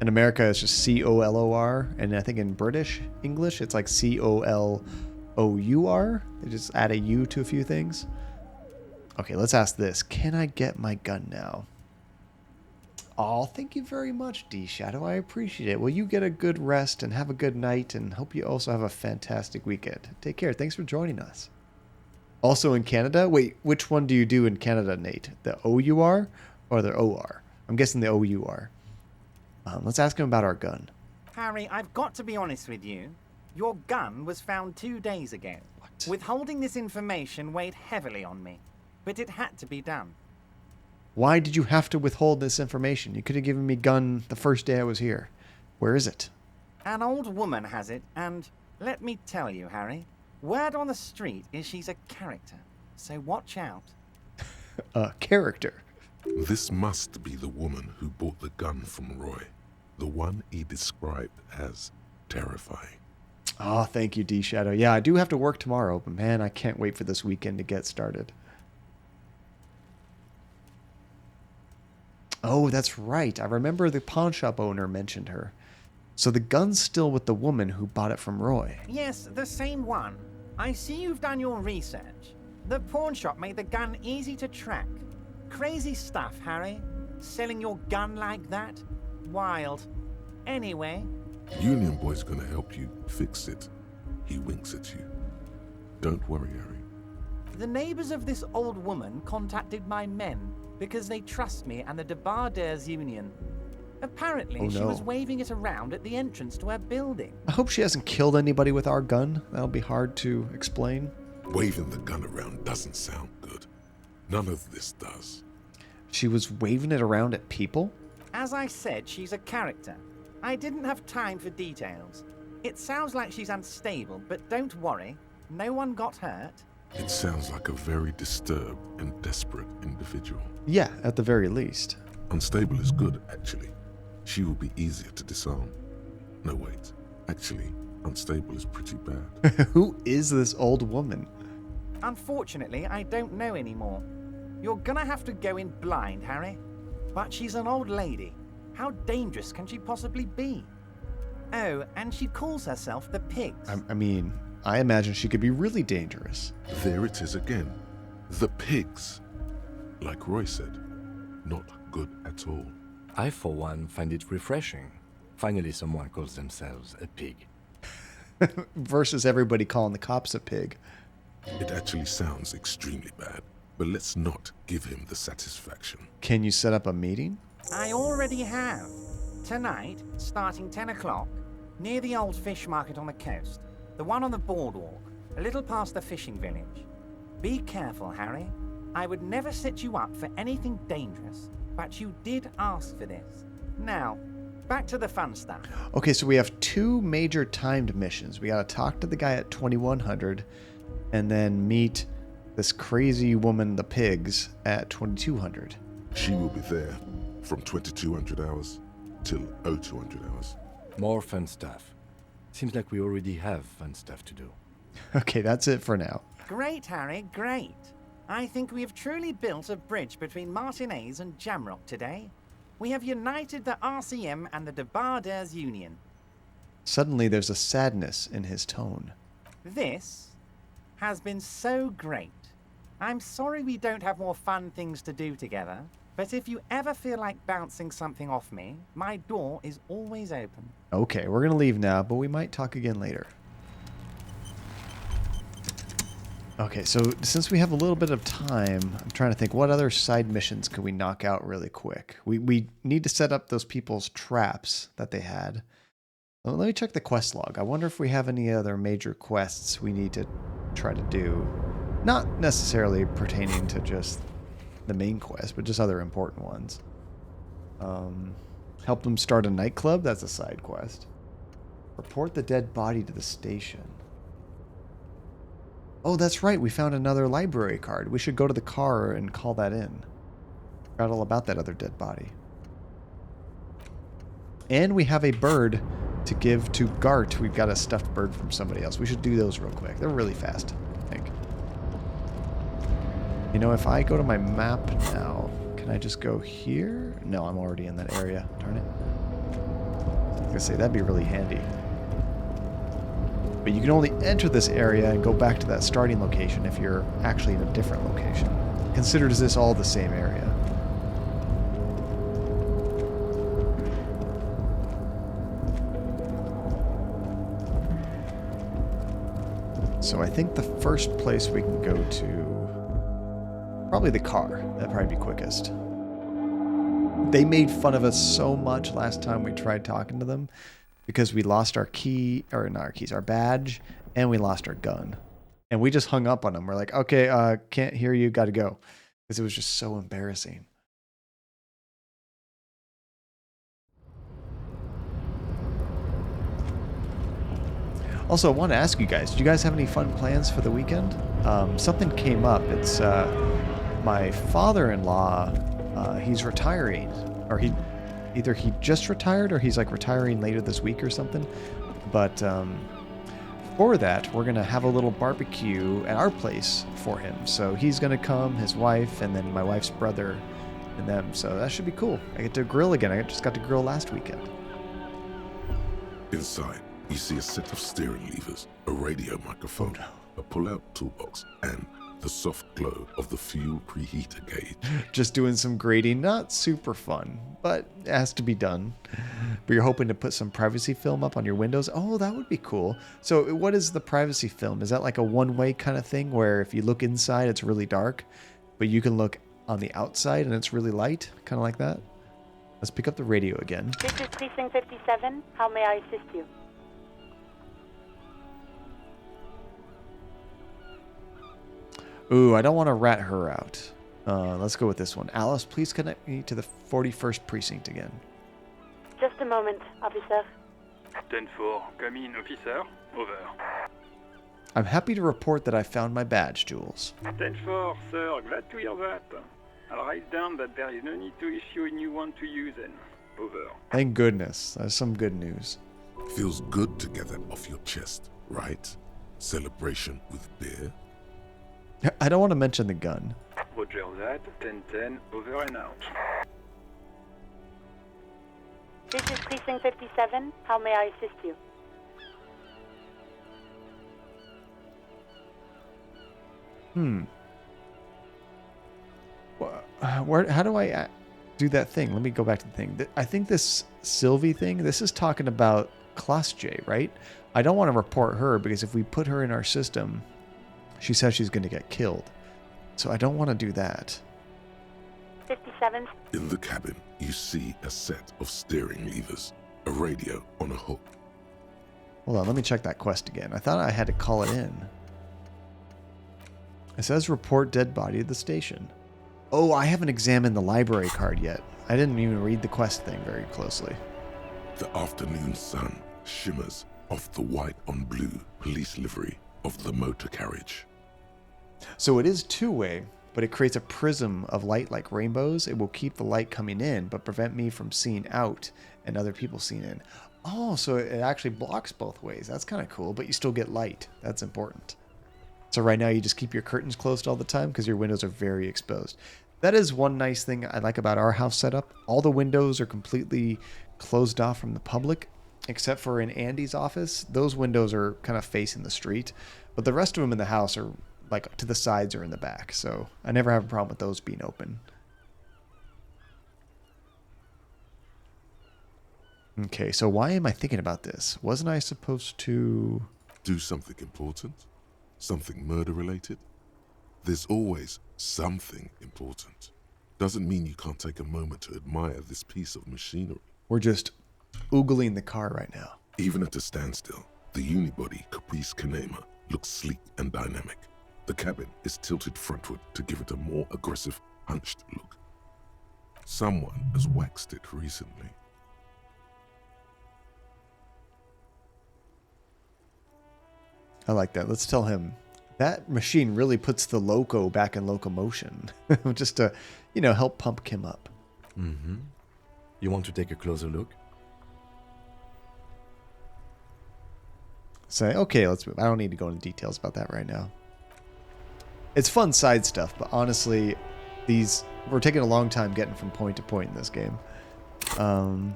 in America it's just C-O-L-O-R, and I think in British English it's like C-O-L-O-U-R. They just add a U to a few things. Okay, let's ask this. Can I get my gun now? Oh, thank you very much, D-Shadow. I appreciate it. Well, you get a good rest and have a good night, and hope you also have a fantastic weekend. Take care. Thanks for joining us. Also in Canada? Wait, which one do you do in Canada, Nate? The O-U-R or the O-R? I'm guessing the O-U-R. Let's ask him about our gun. Harry, I've got to be honest with you. Your gun was found 2 days ago. What? Withholding this information weighed heavily on me, but it had to be done. Why did you have to withhold this information? You could have given me gun the first day I was here. Where is it? An old woman has it, and let me tell you, Harry, word on the street is she's a character, so watch out. A character? This must be the woman who bought the gun from Roy. The one he described as terrifying. Oh, thank you, D-Shadow. Yeah, I do have to work tomorrow, but man, I can't wait for this weekend to get started. Oh, that's right. I remember the pawn shop owner mentioned her. So the gun's still with the woman who bought it from Roy. Yes, the same one. I see you've done your research. The pawn shop made the gun easy to track. Crazy stuff, Harry. Selling your gun like that? Wild. Anyway. Union Boy's gonna help you fix it. He winks at you. Don't worry, Harry. The neighbors of this old woman contacted my men because they trust me and the Debarders Union. Apparently, she was waving it around at the entrance to her building. I hope she hasn't killed anybody with our gun. That'll be hard to explain. Waving the gun around doesn't sound good. None of this does. She was waving it around at people? As I said, she's a character. I didn't have time for details. It sounds like she's unstable, but don't worry. No one got hurt. It sounds like a very disturbed and desperate individual. Yeah, at the very least. Unstable is good, actually. She will be easier to disarm. No, wait. Actually, unstable is pretty bad. Who is this old woman? Unfortunately, I don't know anymore. You're gonna have to go in blind, Harry. But she's an old lady. How dangerous can she possibly be? Oh, and she calls herself the Pigs. I mean, I imagine she could be really dangerous. There it is again. The pigs. Like Roy said, not good at all. I, for one, find it refreshing. Finally, someone calls themselves a pig. Versus everybody calling the cops a pig. It actually sounds extremely bad, but let's not give him the satisfaction. Can you set up a meeting? I already have. Tonight, starting 10 o'clock, near the old fish market on the coast. The one on the boardwalk, a little past the fishing village. Be careful, Harry. I would never set you up for anything dangerous, but you did ask for this. Now, back to the fun stuff. Okay, so we have 2 major timed missions. We gotta talk to the guy at 2100 and then meet this crazy woman, the Pigs, at 2200. She will be there from 2200 hours till 0200 hours. More fun stuff. Seems like we already have fun stuff to do. Okay, that's it for now. Great, Harry, great. I think we have truly built a bridge between Martinez and Jamrock today. We have united the RCM and the Debarders Union. Suddenly there's a sadness in his tone. This has been so great. I'm sorry we don't have more fun things to do together, but if you ever feel like bouncing something off me, my door is always open. Okay, we're gonna leave now, but we might talk again later. Okay, so since we have a little bit of time, I'm trying to think what other side missions could we knock out really quick. We need to set up those people's traps that they had. Well, let me check the quest log. I wonder if we have any other major quests we need to try to do. Not necessarily pertaining to just the main quest, but just other important ones. Help them start a nightclub? That's a side quest. Report the dead body to the station. Oh, that's right. We found another library card. We should go to the car and call that in. Forgot all about that other dead body. And we have a bird to give to Gart. We've got a stuffed bird from somebody else. We should do those real quick. They're really fast, I think. You know, if I go to my map now, can I just go here? No, I'm already in that area. Darn it. I was gonna say, that'd be really handy. But you can only enter this area and go back to that starting location if you're actually in a different location. Considers this all the same area. So I think the first place we can go to, probably the car. That'd probably be quickest. They made fun of us so much last time we tried talking to them because we lost our key, or not our keys, our badge, and we lost our gun. And we just hung up on them. We're like, okay, can't hear you, gotta go. Because it was just so embarrassing. Also, I want to ask you guys, do you guys have any fun plans for the weekend? Something came up. It's my father-in-law, he's retiring, or either he just retired or he's like retiring later this week or something. But for that, we're going to have a little barbecue at our place for him. So he's going to come, his wife, and then my wife's brother and them. So that should be cool. I get to grill again. I just got to grill last weekend. Inside, you see a set of steering levers, a radio microphone, a pull-out toolbox, and the soft glow of the fuel preheater gauge. Just doing some grading. Not super fun, but it has to be done. But you're hoping to put some privacy film up on your windows? Oh, that would be cool. So what is the privacy film? Is that like a one-way kind of thing where if you look inside, it's really dark, but you can look on the outside and it's really light? Kind of like that? Let's pick up the radio again. This is Precinct 57. How may I assist you? Ooh, I don't want to rat her out. Let's go with this one. Alice, please connect me to the 41st precinct again. Just a moment, officer. 10-4, come in, officer. Over. I'm happy to report that I found my badge, Jules. 10-4, sir, glad to hear that. I'll write down that there is no need to issue a new one to you then. Over. Thank goodness. That's some good news. Feels good to get that off your chest, right? Celebration with beer? I don't want to mention the gun. Roger that, 10-10, over and out. This is Precinct 57. How may I assist you? How do I do that thing? Let me go back to the thing. I think this Sylvie thing, this is talking about Class J, right? I don't want to report her because if we put her in our system, she says she's going to get killed. So I don't want to do that. 57. In the cabin, you see a set of steering levers, a radio on a hook. Hold on, let me check that quest again. I thought I had to call it in. It says report dead body at the station. Oh, I haven't examined the library card yet. I didn't even read the quest thing very closely. The afternoon sun shimmers off the white on blue police livery of the motor carriage. So it is two-way, but it creates a prism of light like rainbows. It will keep the light coming in, but prevent me from seeing out and other people seeing in. Oh, so it actually blocks both ways. That's kind of cool, but you still get light. That's important. So right now you just keep your curtains closed all the time because your windows are very exposed. That is one nice thing I like about our house setup. All the windows are completely closed off from the public, except for in Andy's office. Those windows are kind of facing the street, but the rest of them in the house are like to the sides or in the back. So I never have a problem with those being open. Okay, so why am I thinking about this? Wasn't I supposed to do something important? Something murder-related? There's always something important. Doesn't mean you can't take a moment to admire this piece of machinery. We're just oogling the car right now. Even at a standstill, the unibody Caprice Kanema looks sleek and dynamic. The cabin is tilted frontward to give it a more aggressive, hunched look. Someone has waxed it recently. I like that. Let's tell him that machine really puts the loco back in locomotion. Just to, help pump Kim up. Mm-hmm. You want to take a closer look? Say, okay, let's move. I don't need to go into details about that right now. It's fun side stuff, but honestly, we're taking a long time getting from point to point in this game. So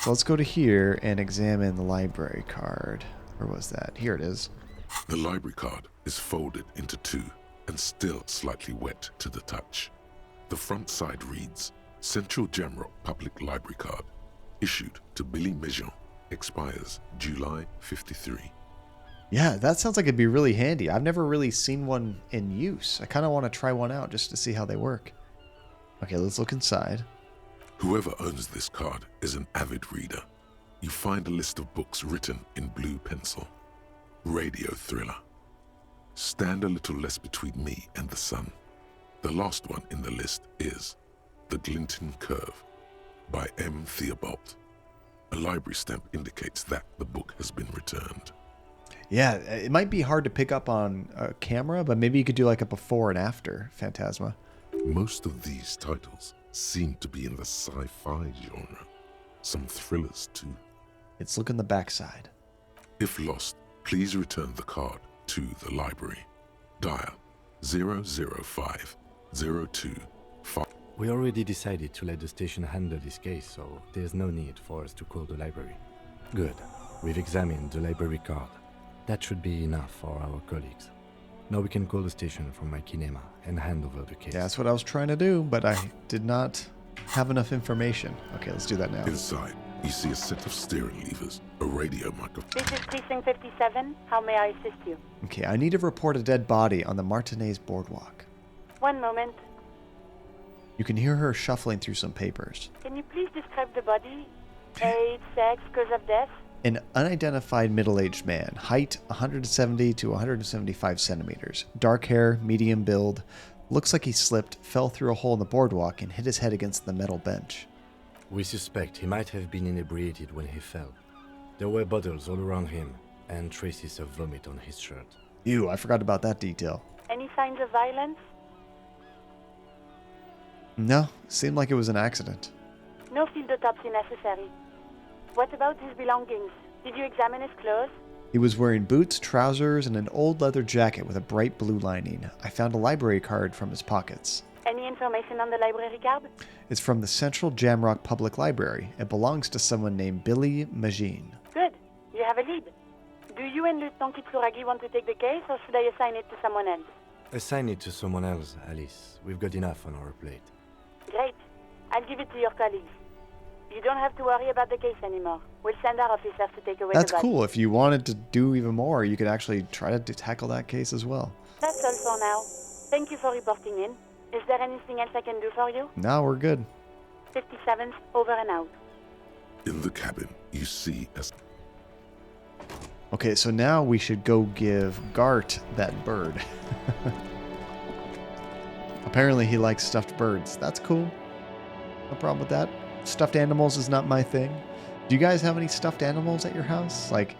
let's go to here and examine the library card. Where was that? Here it is. The library card is folded into two and still slightly wet to the touch. The front side reads, Central Jamrock Public Library Card, issued to Billy Mejean, expires July 53. Yeah, that sounds like it'd be really handy. I've never really seen one in use. I kind of want to try one out just to see how they work. Okay, let's look inside. Whoever owns this card is an avid reader. You find a list of books written in blue pencil. Radio thriller. Stand a little less between me and the sun. The last one in the list is The Glinting Curve by M. Theobald. A library stamp indicates that the book has been returned. Yeah, it might be hard to pick up on a camera, but maybe you could do like a before and after Phantasma. Most of these titles seem to be in the sci-fi genre. Some thrillers too. Let's look on the backside. If lost, please return the card to the library. Dial 005 025. We already decided to let the station handle this case, so there's no need for us to call the library. Good. We've examined the library card. That should be enough for our colleagues. Now we can call the station from my kinema and hand over the case. Yeah, that's what I was trying to do, but I did not have enough information. Okay, let's do that now. Inside, you see a set of steering levers, a radio microphone. This is Precinct 57. How may I assist you? Okay, I need to report a dead body on the Martinez boardwalk. One moment. You can hear her shuffling through some papers. Can you please describe the body? Age, sex, cause of death? An unidentified middle-aged man, height 170 to 175 centimeters, dark hair, medium build, looks like he slipped, fell through a hole in the boardwalk, and hit his head against the metal bench. We suspect he might have been inebriated when he fell. There were bottles all around him, and traces of vomit on his shirt. Ew, I forgot about that detail. Any signs of violence? No, seemed like it was an accident. No field autopsy necessary. What about his belongings? Did you examine his clothes? He was wearing boots, trousers, and an old leather jacket with a bright blue lining. I found a library card from his pockets. Any information information on the library card? It's from the Central Jamrock Public Library. It belongs to someone named Billy Magine. Good. You have a lead. Do you and Lieutenant Kitsuragi want to take the case, or should I assign it to someone else? Assign it to someone else, Alice. We've got enough on our plate. Great. I'll give it to your colleagues. You don't have to worry about the case anymore. We'll send our officers to take away That's the body. cool. If you wanted to do even more, you could actually try to tackle that case as well. That's all for now. Thank you for reporting in. Is there anything else I can do for you? No, we're good. 57th, over and out. In the cabin, you see as Okay, so now we should go give Gart that bird. Apparently he likes stuffed birds. That's cool. No problem with that. Stuffed animals is not my thing. Do you guys have any stuffed animals at your house? Like,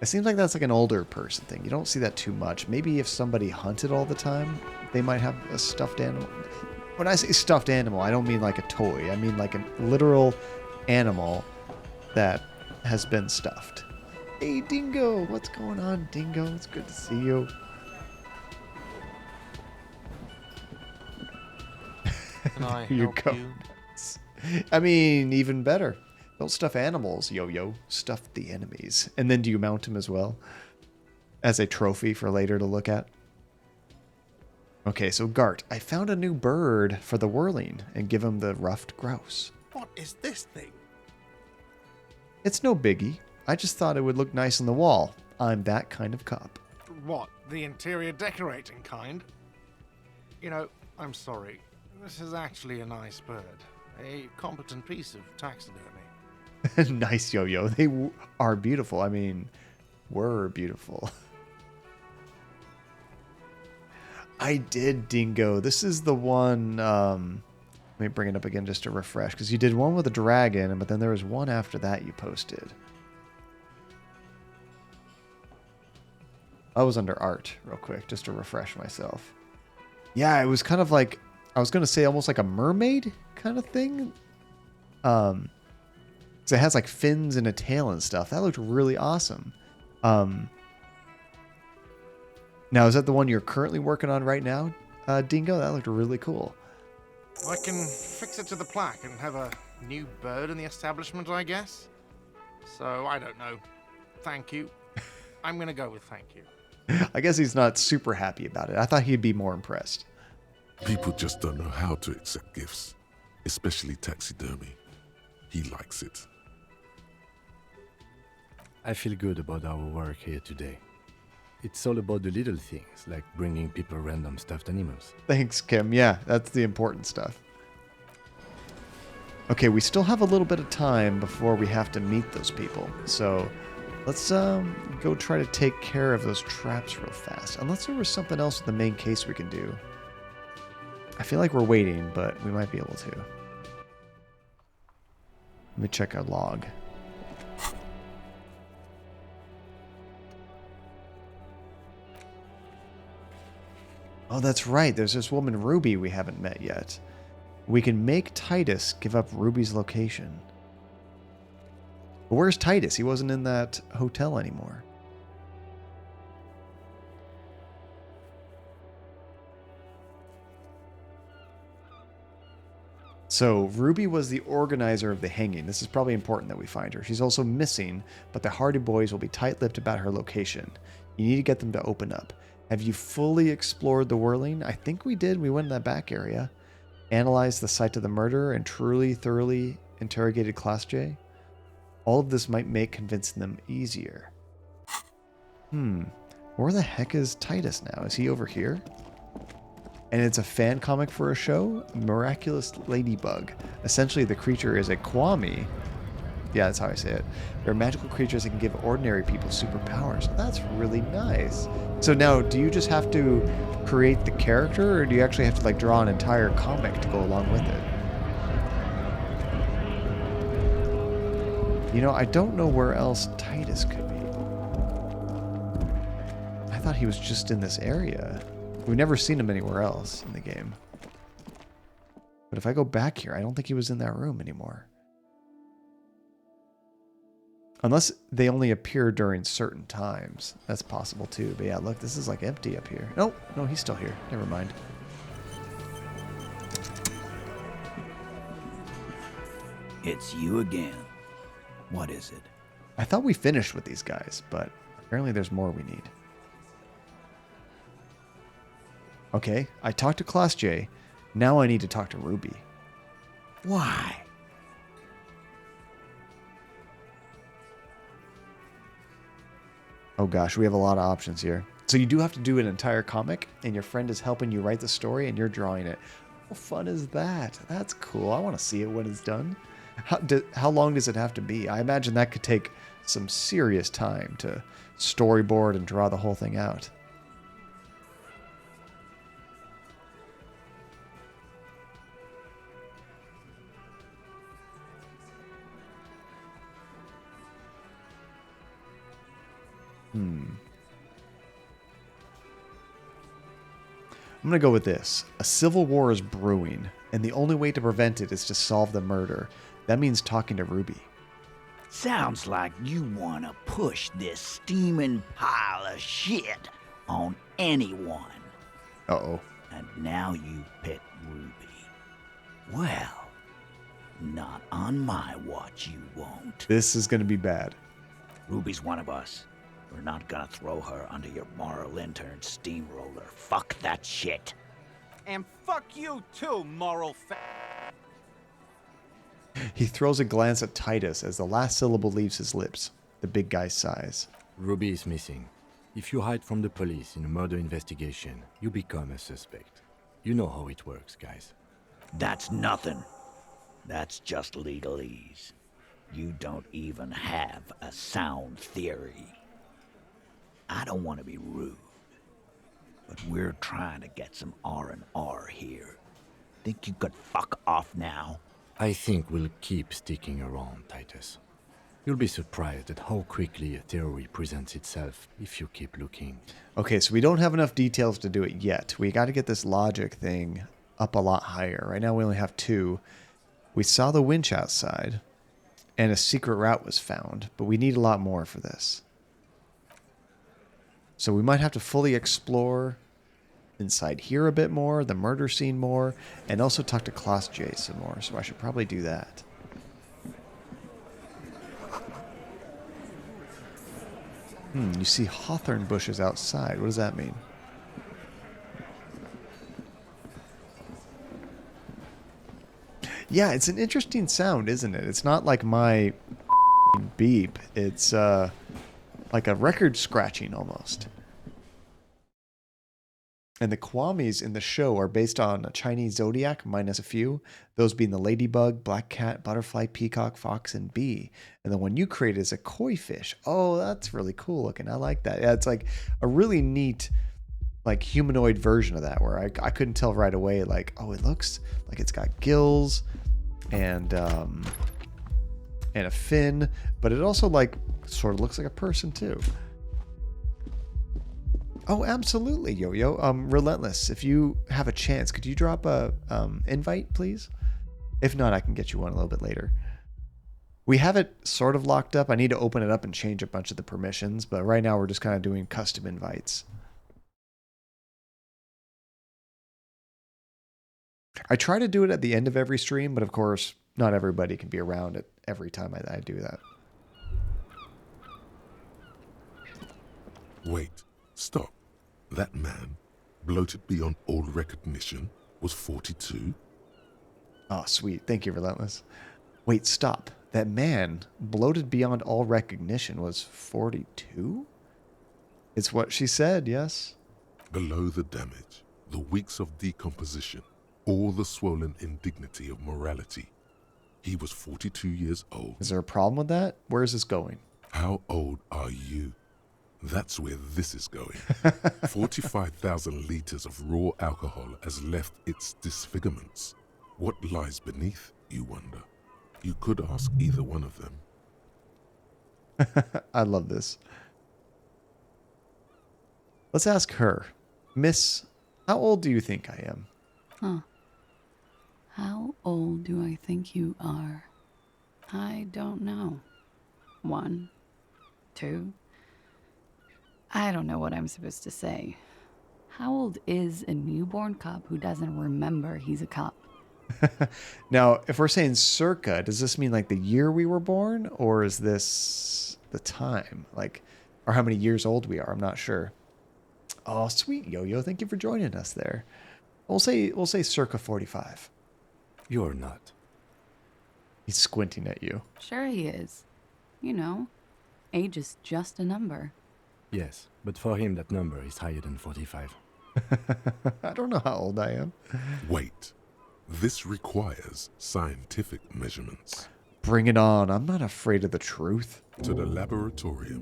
it seems like that's like an older person thing. You don't see that too much. Maybe if somebody hunted all the time, they might have a stuffed animal. When I say stuffed animal, I don't mean like a toy. I mean like a literal animal that has been stuffed. Hey, Dingo! What's going on, Dingo? It's good to see you. Can I You help go. you? I mean, even better. Don't stuff animals, yo-yo. Stuff the enemies. And then do you mount them as well? As a trophy for later to look at? Okay, so Gart, I found a new bird for the whirling and give him the ruffed grouse. What is this thing? It's no biggie. I just thought it would look nice on the wall. I'm that kind of cop. What, the interior decorating kind? You know, I'm sorry. This is actually a nice bird. A competent piece of taxidermy. Nice, yo-yo. They are beautiful. I mean, were beautiful. I did, Dingo. This is the one... let me bring it up again just to refresh. Because you did one with a dragon, but then there was one after that you posted. I was under art, real quick, just to refresh myself. Yeah, it was kind of like... I was going to say almost like a mermaid kind of thing. So it has like fins and a tail and stuff. That looked really awesome. Now, is that the one you're currently working on right now, Dingo? That looked really cool. I can fix it to the plaque and have a new bird in the establishment, I guess. So, I don't know. Thank you. I'm going to go with thank you. I guess he's not super happy about it. I thought he'd be more impressed. people just don't know how to accept gifts, especially taxidermy. He likes it. I feel good about our work here today. It's all about the little things, like bringing people random stuffed animals. Thanks, Kim. Yeah, that's the important stuff. Okay, we still have a little bit of time before we have to meet those people. So let's go try to take care of those traps real fast. Unless there was something else with the main case we can do. I feel like we're waiting, but we might be able to. Let me check our log. Oh, that's right. There's this woman, Ruby, we haven't met yet. We can make Titus give up Ruby's location. But where's Titus? He wasn't in that hotel anymore. So, Ruby was the organizer of the hanging. This is probably important that we find her. She's also missing, but the Hardy Boys will be tight-lipped about her location. You need to get them to open up. Have you fully explored the whirling? I think we did. We went in that back area. Analyzed the site of the murder and thoroughly interrogated Class J. All of this might make convincing them easier. Where the heck is Titus now? Is he over here? And it's a fan comic for a show? Miraculous Ladybug. Essentially, the creature is a Kwami. Yeah, that's how I say it. They're magical creatures that can give ordinary people superpowers. That's really nice. So now, do you just have to create the character, or do you actually have to like draw an entire comic to go along with it? You know, I don't know where else Titus could be. I thought he was just in this area. We've never seen him anywhere else in the game. But if I go back here, I don't think he was in that room anymore. Unless they only appear during certain times. That's possible too. But yeah, look, this is like empty up here. Nope, no, he's still here. Never mind. It's you again. What is it? I thought we finished with these guys, but apparently there's more we need. Okay, I talked to Class J. Now I need to talk to Ruby. Why? Oh gosh, we have a lot of options here. So you do have to do an entire comic, and your friend is helping you write the story, and you're drawing it. How fun is that? That's cool. I want to see it when it's done. How long does it have to be? I imagine that could take some serious time to storyboard and draw the whole thing out. I'm going to go with this. A civil war is brewing, and the only way to prevent it is to solve the murder. That means talking to Ruby. Sounds like you want to push this steaming pile of shit on anyone. Uh-oh. And now you pick Ruby. Well, not on my watch you won't. This is going to be bad. Ruby's one of us. We're not gonna throw her under your moral intern steamroller. Fuck that shit. And fuck you too, moral He throws a glance at Titus as the last syllable leaves his lips. The big guy sighs. Ruby is missing. If you hide from the police in a murder investigation, you become a suspect. You know how it works, guys. That's nothing. That's just legalese. You don't even have a sound theory. I don't want to be rude, but we're trying to get some R&R here. Think you could fuck off now? I think we'll keep sticking around, Titus. You'll be surprised at how quickly a theory presents itself if you keep looking. Okay, so we don't have enough details to do it yet. We got to get this logic thing up a lot higher. Right now we only have 2. We saw the winch outside, and a secret route was found, but we need a lot more for this. So we might have to fully explore inside here a bit more, the murder scene more, and also talk to Class J some more, so I should probably do that. You see hawthorn bushes outside. What does that mean? Yeah, it's an interesting sound, isn't it? It's not like my beep. It's like a record scratching almost. And the Kwamis in the show are based on a Chinese zodiac minus a few, those being the ladybug, black cat, butterfly, peacock, fox, and bee. And the one you created is a koi fish. Oh, that's really cool looking. I like that. Yeah, it's like a really neat like humanoid version of that where I couldn't tell right away like, oh, it looks like it's got gills and a fin, but it also like sort of looks like a person too. Oh, absolutely, Yo-Yo. Relentless, if you have a chance, could you drop a invite, please? If not, I can get you one a little bit later. We have it sort of locked up. I need to open it up and change a bunch of the permissions, but right now we're just kind of doing custom invites. I try to do it at the end of every stream, but of course, not everybody can be around at every time I do that. Wait, stop. That man, bloated beyond all recognition, was 42? Oh, sweet. Thank you, Relentless. Wait, stop. That man, bloated beyond all recognition, was 42? It's what she said, yes. Below the damage, the weeks of decomposition, all the swollen indignity of morality. He was 42 years old. Is there a problem with that? Where is this going? How old are you? That's where this is going. 45,000 liters of raw alcohol has left its disfigurements. What lies beneath, you wonder? You could ask either one of them. I love this. Let's ask her. Miss, how old do you think I am? Huh. How old do I think you are? I don't know. 1, 2. I don't know what I'm supposed to say. How old is a newborn cop who doesn't remember he's a cop? Now, if we're saying circa, does this mean like the year we were born, or is this the time? Like, or how many years old we are? I'm not sure. Oh, sweet Yo-Yo, thank you for joining us there. We'll say circa 45. You're not. He's squinting at you. Sure he is. You know, age is just a number. Yes, but for him that number is higher than 45. I don't know how old I am. Wait. This requires scientific measurements. Bring it on. I'm not afraid of the truth. To the laboratorium.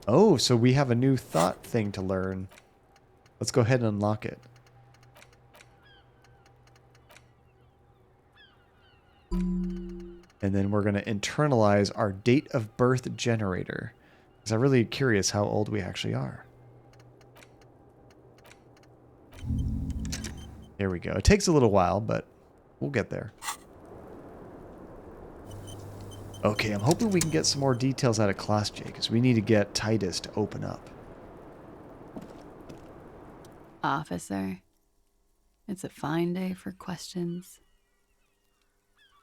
Oh, so we have a new thought thing to learn. Let's go ahead and unlock it. And then we're going to internalize our date of birth generator. Because I'm really curious how old we actually are. Here we go. It takes a little while, but we'll get there. Okay, I'm hoping we can get some more details out of Class J, because we need to get Titus to open up. Officer, it's a fine day for questions.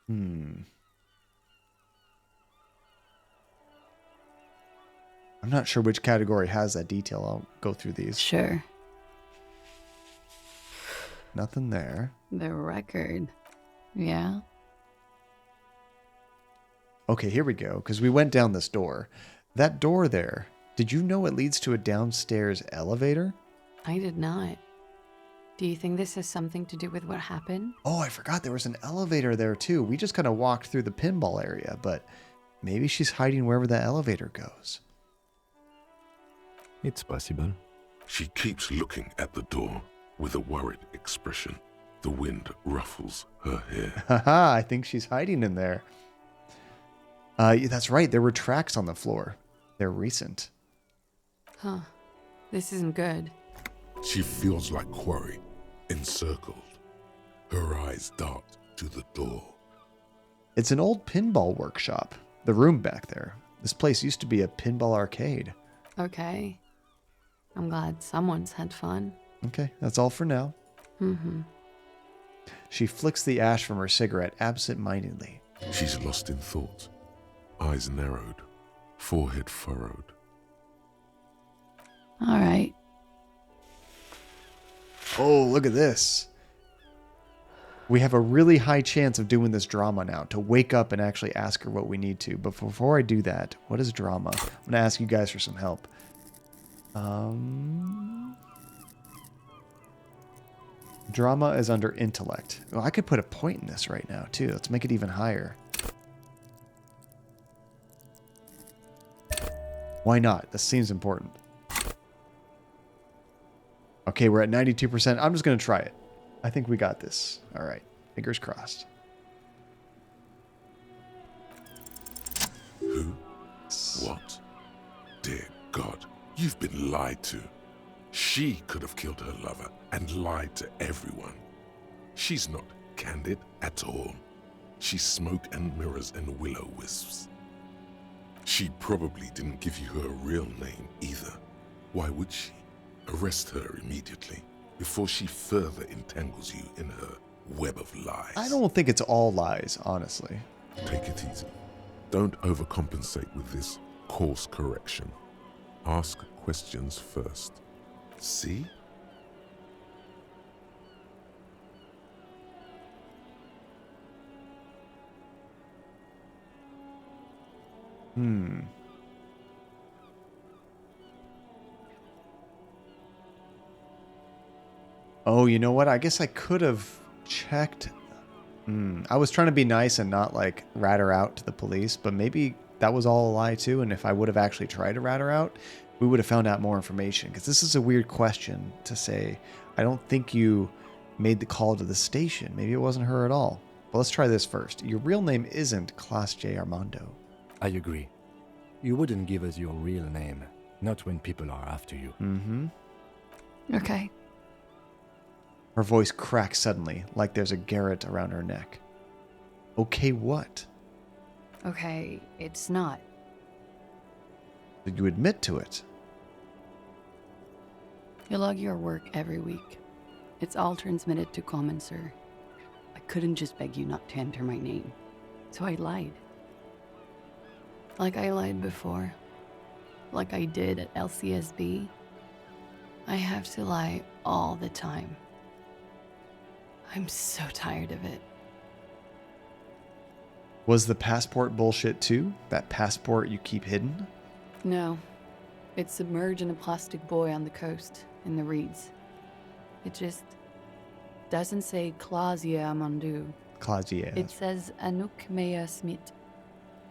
I'm not sure which category has that detail. I'll go through these. Sure. Nothing there. The record. Yeah? Okay, here we go, because we went down this door. That door there, did you know it leads to a downstairs elevator? I did not. Do you think this has something to do with what happened? Oh, I forgot there was an elevator there too. We just kind of walked through the pinball area, but maybe she's hiding wherever the elevator goes. It's possible. She keeps looking at the door with a worried expression. The wind ruffles her hair. Haha, I think she's hiding in there. That's right. There were tracks on the floor. They're recent. Huh. This isn't good. She feels like quarry, encircled. Her eyes dart to the door. It's an old pinball workshop. The room back there. This place used to be a pinball arcade. Okay. I'm glad someone's had fun. Okay, that's all for now. Mm-hmm. She flicks the ash from her cigarette absent-mindedly. She's lost in thought. Eyes narrowed. Forehead furrowed. All right. Oh, look at this. We have a really high chance of doing this drama now, to wake up and actually ask her what we need to. But before I do that, what is drama? I'm going to ask you guys for some help. Drama is under intellect. Oh, I could put a point in this right now, too. Let's make it even higher. Why not? This seems important. Okay, we're at 92%. I'm just going to try it. I think we got this. All right. Fingers crossed. Who? What? Dear God, you've been lied to. She could have killed her lover and lied to everyone. She's not candid at all. She's smoke and mirrors and will-o-wisps. She probably didn't give you her real name either. Why would she? Arrest her immediately before she further entangles you in her web of lies. I don't think it's all lies, honestly. Take it easy. Don't overcompensate with this course correction. Ask questions first. See? Oh, you know what? I guess I could have checked. I was trying to be nice and not like rat her out to the police, but maybe that was all a lie too. And if I would have actually tried to rat her out, we would have found out more information. Because this is a weird question to say. I don't think you made the call to the station. Maybe it wasn't her at all. But let's try this first. Your real name isn't Class J Armando. I agree. You wouldn't give us your real name, not when people are after you. Okay. Her voice cracks suddenly, like there's a garrote around her neck. Okay, what? Okay, it's not. Did you admit to it? You log your work every week. It's all transmitted to common, sir. I couldn't just beg you not to enter my name. So I lied. Like I lied before. Like I did at LCSB. I have to lie all the time. I'm so tired of it. Was the passport bullshit too? That passport you keep hidden? No. It's submerged in a plastic buoy on the coast, in the reeds. It just doesn't say Clausia Amandu. Claudia. It says Anouk Mea Smith.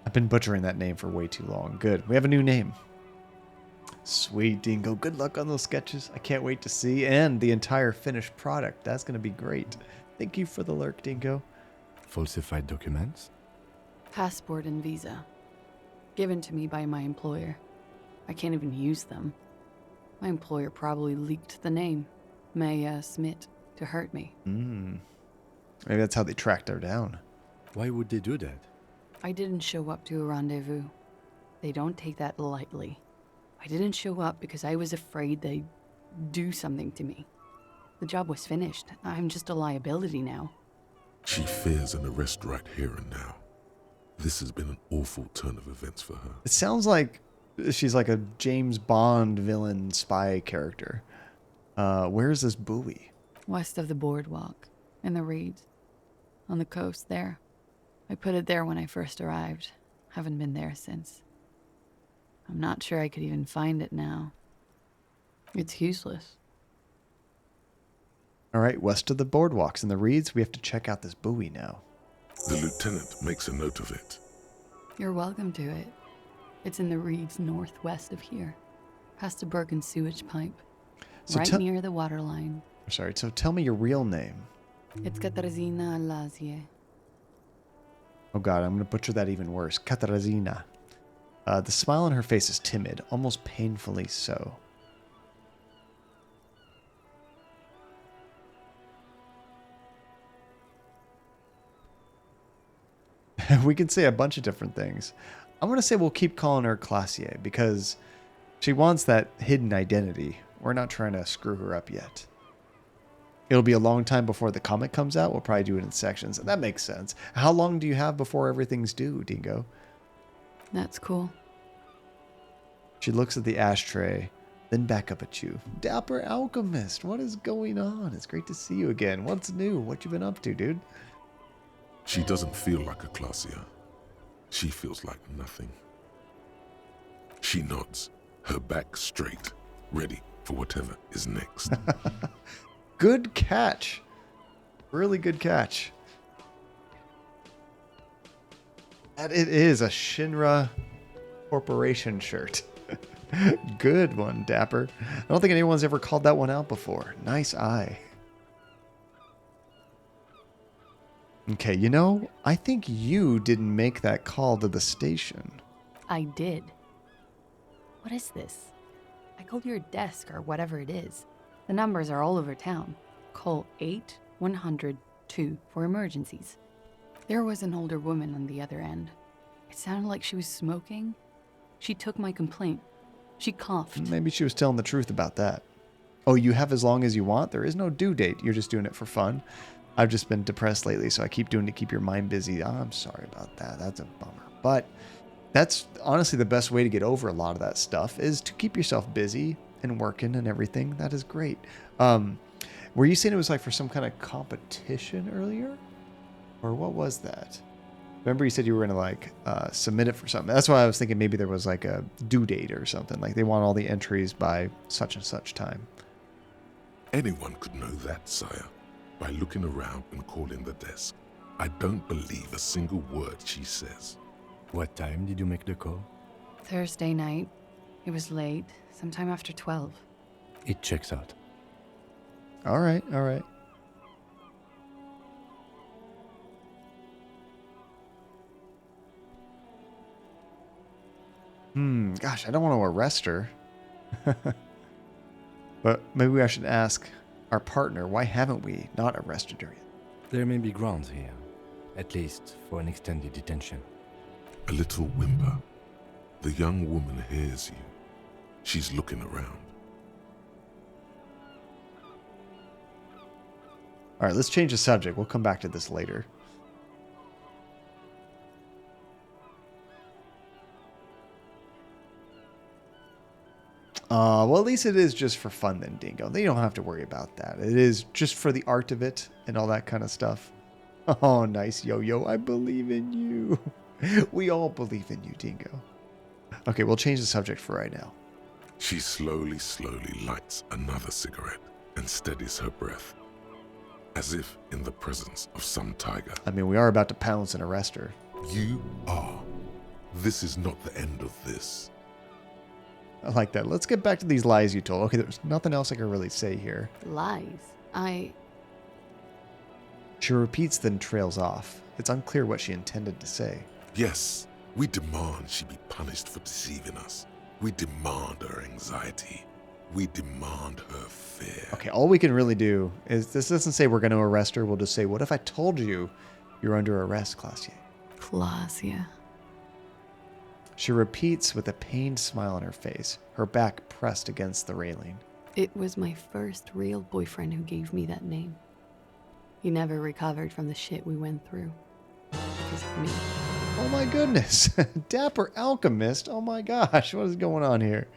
I've been butchering that name for way too long. Good. We have a new name. Sweet, Dingo. Good luck on those sketches. I can't wait to see. And the entire finished product. That's going to be great. Thank you for the lurk, Dingo. Falsified documents? Passport and visa. Given to me by my employer. I can't even use them. My employer probably leaked the name, Maya Smith, to hurt me. Maybe that's how they tracked her down. Why would they do that? I didn't show up to a rendezvous. They don't take that lightly. I didn't show up because I was afraid they'd do something to me. The job was finished. I'm just a liability now. She fears an arrest right here and now. This has been an awful turn of events for her. It sounds like she's like a James Bond villain spy character. Where's this buoy? West of the boardwalk, in the reeds, on the coast there. I put it there when I first arrived. Haven't been there since. I'm not sure I could even find it now. It's useless. All right, west of the boardwalks in the reeds, we have to check out this buoy now. The lieutenant makes a note of it. You're welcome to it. It's in the reeds northwest of here, past a broken sewage pipe, So right near the water line. Sorry, so tell me your real name. It's Katarzyna Lazie. Oh god, I'm going to butcher that even worse. Katarzyna. The smile on her face is timid, almost painfully so. We can say a bunch of different things. I'm going to say we'll keep calling her Classier because she wants that hidden identity. We're not trying to screw her up yet. It'll be a long time before the comic comes out. We'll probably do it in sections. That makes sense. How long do you have before everything's due, Dingo? That's cool. She looks at the ashtray, then back up at you. Dapper Alchemist, what is going on? It's great to see you again. What's new? What you been up to, dude? She doesn't feel like a Clausia. She feels like nothing. She nods, her back straight, ready for whatever is next. Good catch. Really good catch. And it is a Shinra Corporation shirt. Good one, Dapper. I don't think anyone's ever called that one out before. Nice eye. Okay, you know, I think you didn't make that call to the station. I did. What is this? I called your desk or whatever it is. The numbers are all over town. Call 8-100-2 for emergencies. There was an older woman on the other end. It sounded like she was smoking. She took my complaint. She coughed. Maybe she was telling the truth about that. Oh, you have as long as you want? There is no due date. You're just doing it for fun. I've just been depressed lately, so I keep doing it to keep your mind busy. I'm sorry about that. That's a bummer. But that's honestly the best way to get over a lot of that stuff is to keep yourself busy and working and everything. That is great. Were you saying it was like for some kind of competition earlier? Or what was that? Remember you said you were going to like submit it for something. That's why I was thinking maybe there was like a due date or something. Like they want all the entries by such and such time. Anyone could know that, sire, by looking around and calling the desk. I don't believe a single word she says. What time did you make the call? Thursday night. It was late, sometime after 12. It checks out. All right, all right. Gosh, I don't want to arrest her. But maybe I should ask our partner, why haven't we not arrested her yet? There may be grounds here, at least for an extended detention. A little whimper. The young woman hears you. She's looking around. All right, let's change the subject. We'll come back to this later. Well, at least it is just for fun then, Dingo. You don't have to worry about that. It is just for the art of it and all that kind of stuff. Oh, nice, Yo-Yo. I believe in you. We all believe in you, Dingo. Okay, we'll change the subject for right now. She slowly lights another cigarette and steadies her breath, as if in the presence of some tiger. I mean, we are about to pounce and arrest her. You are. This is not the end of this. I like that. Let's get back to these lies you told. Okay, there's nothing else I can really say here. Lies? She repeats, then trails off. It's unclear what she intended to say. Yes, we demand she be punished for deceiving us. We demand her anxiety. We demand her fear. Okay, all we can really do is, this doesn't say we're going to arrest her. We'll just say, what if I told you you're under arrest, Clausia? Clausia. She repeats with a pained smile on her face, her back pressed against the railing. It was my first real boyfriend who gave me that name. He never recovered from the shit we went through. Because of me. Oh my goodness. Dapper Alchemist. Oh my gosh. What is going on here?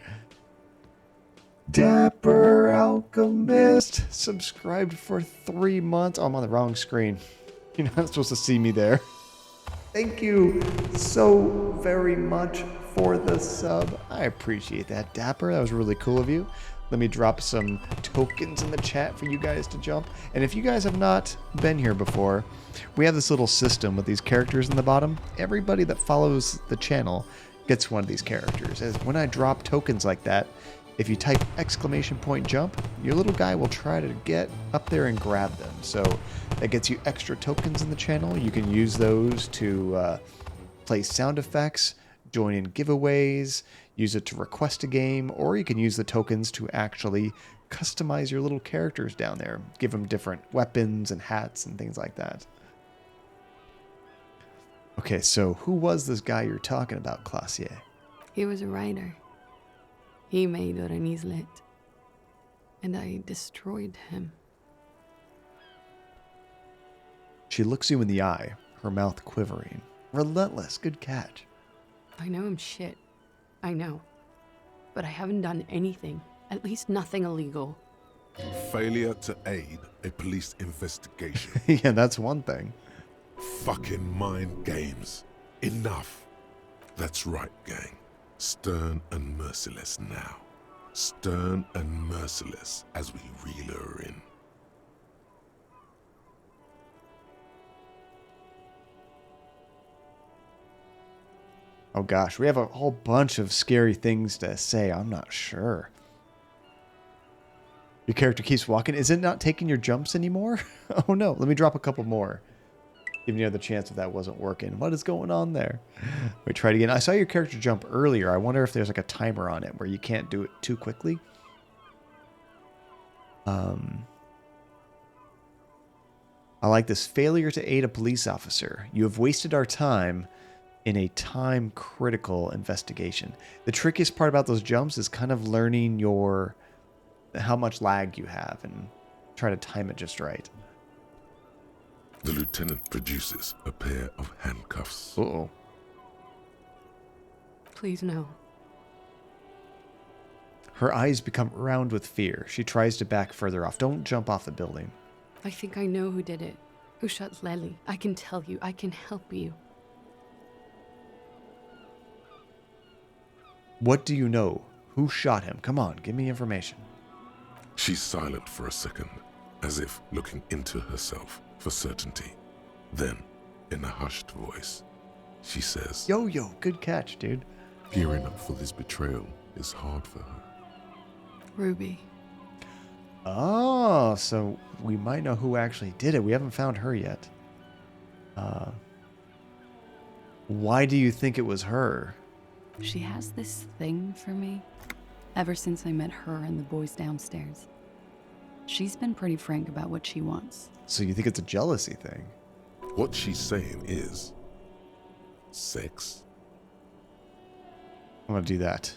Dapper Alchemist. Subscribed for 3 months. Oh, I'm on the wrong screen. You're not supposed to see me there. Thank you so very much for the sub. I appreciate that, Dapper. That was really cool of you. Let me drop some tokens in the chat for you guys to jump. And if you guys have not been here before, we have this little system with these characters in the bottom. Everybody that follows the channel gets one of these characters. As when I drop tokens like that, if you type !jump, your little guy will try to get up there and grab them. So that gets you extra tokens in the channel. You can use those to play sound effects, join in giveaways, use it to request a game, or you can use the tokens to actually customize your little characters down there. Give them different weapons and hats and things like that. Okay, so who was this guy you're talking about, Clausier? He was a writer. He made Orenislet. And I destroyed him. She looks you in the eye, her mouth quivering. Relentless, good catch. I know I'm shit. I know. But I haven't done anything. At least nothing illegal. Failure to aid a police investigation. Yeah, that's one thing. Fucking mind games. Enough. That's right, gang. Stern and merciless now. Stern and merciless as we reel her in. Oh gosh, we have a whole bunch of scary things to say. I'm not sure. Your character keeps walking. Is it not taking your jumps anymore? Oh no, let me drop a couple more. Giving you the chance if that wasn't working. What is going on there? We try it again. I saw your character jump earlier. I wonder if there's like a timer on it where you can't do it too quickly. I like this. Failure to aid a police officer. You have wasted our time in a time-critical investigation. The trickiest part about those jumps is kind of learning how much lag you have and try to time it just right. The lieutenant produces a pair of handcuffs. Uh-oh. Please no. Her eyes become round with fear. She tries to back further off. Don't jump off the building. I think I know who did it. Who shot Lely. I can tell you. I can help you. What do you know? Who shot him? Come on, give me information. She's silent for a second, as if looking into herself for certainty. Then, in a hushed voice, she says, Yo, good catch, dude. Gearing up for this betrayal is hard for her. Ruby. Oh, so we might know who actually did it. We haven't found her yet. Why do you think it was her? She has this thing for me. Ever since I met her and the boys downstairs. She's been pretty frank about what she wants. So you think it's a jealousy thing? What she's saying is sex. I'm gonna do that.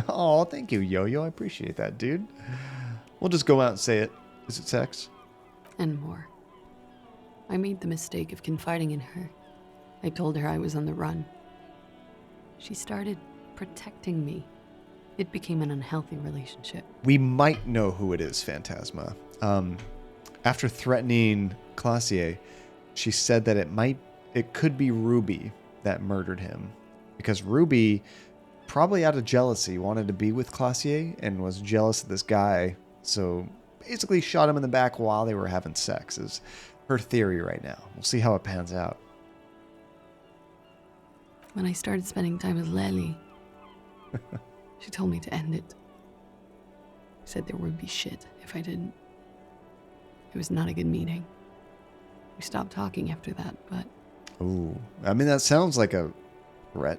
Oh, thank you, Yo-Yo. I appreciate that, dude. We'll just go out and say it. Is it sex? And more. I made the mistake of confiding in her. I told her I was on the run. She started protecting me. It became an unhealthy relationship. We might know who it is, Phantasma. After threatening Classier, she said that it could be Ruby that murdered him. Because Ruby, probably out of jealousy, wanted to be with Classier and was jealous of this guy. So basically shot him in the back while they were having sex is her theory right now. We'll see how it pans out. When I started spending time with Lely, she told me to end it. Said there would be shit if I didn't. It was not a good meeting. We stopped talking after that, but... Ooh, I mean, that sounds like a threat.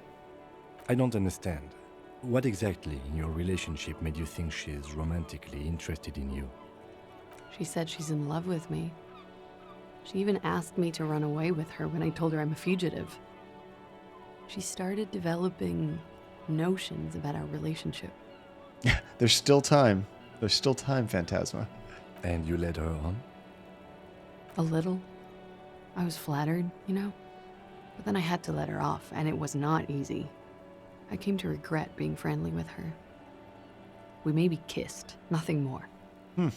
I don't understand. What exactly in your relationship made you think she's romantically interested in you? She said she's in love with me. She even asked me to run away with her when I told her I'm a fugitive. She started developing notions about our relationship. There's still time. There's still time, Phantasma. And you led her on? A little. I was flattered, you know? But then I had to let her off, and it was not easy. I came to regret being friendly with her. We maybe kissed, nothing more. Well,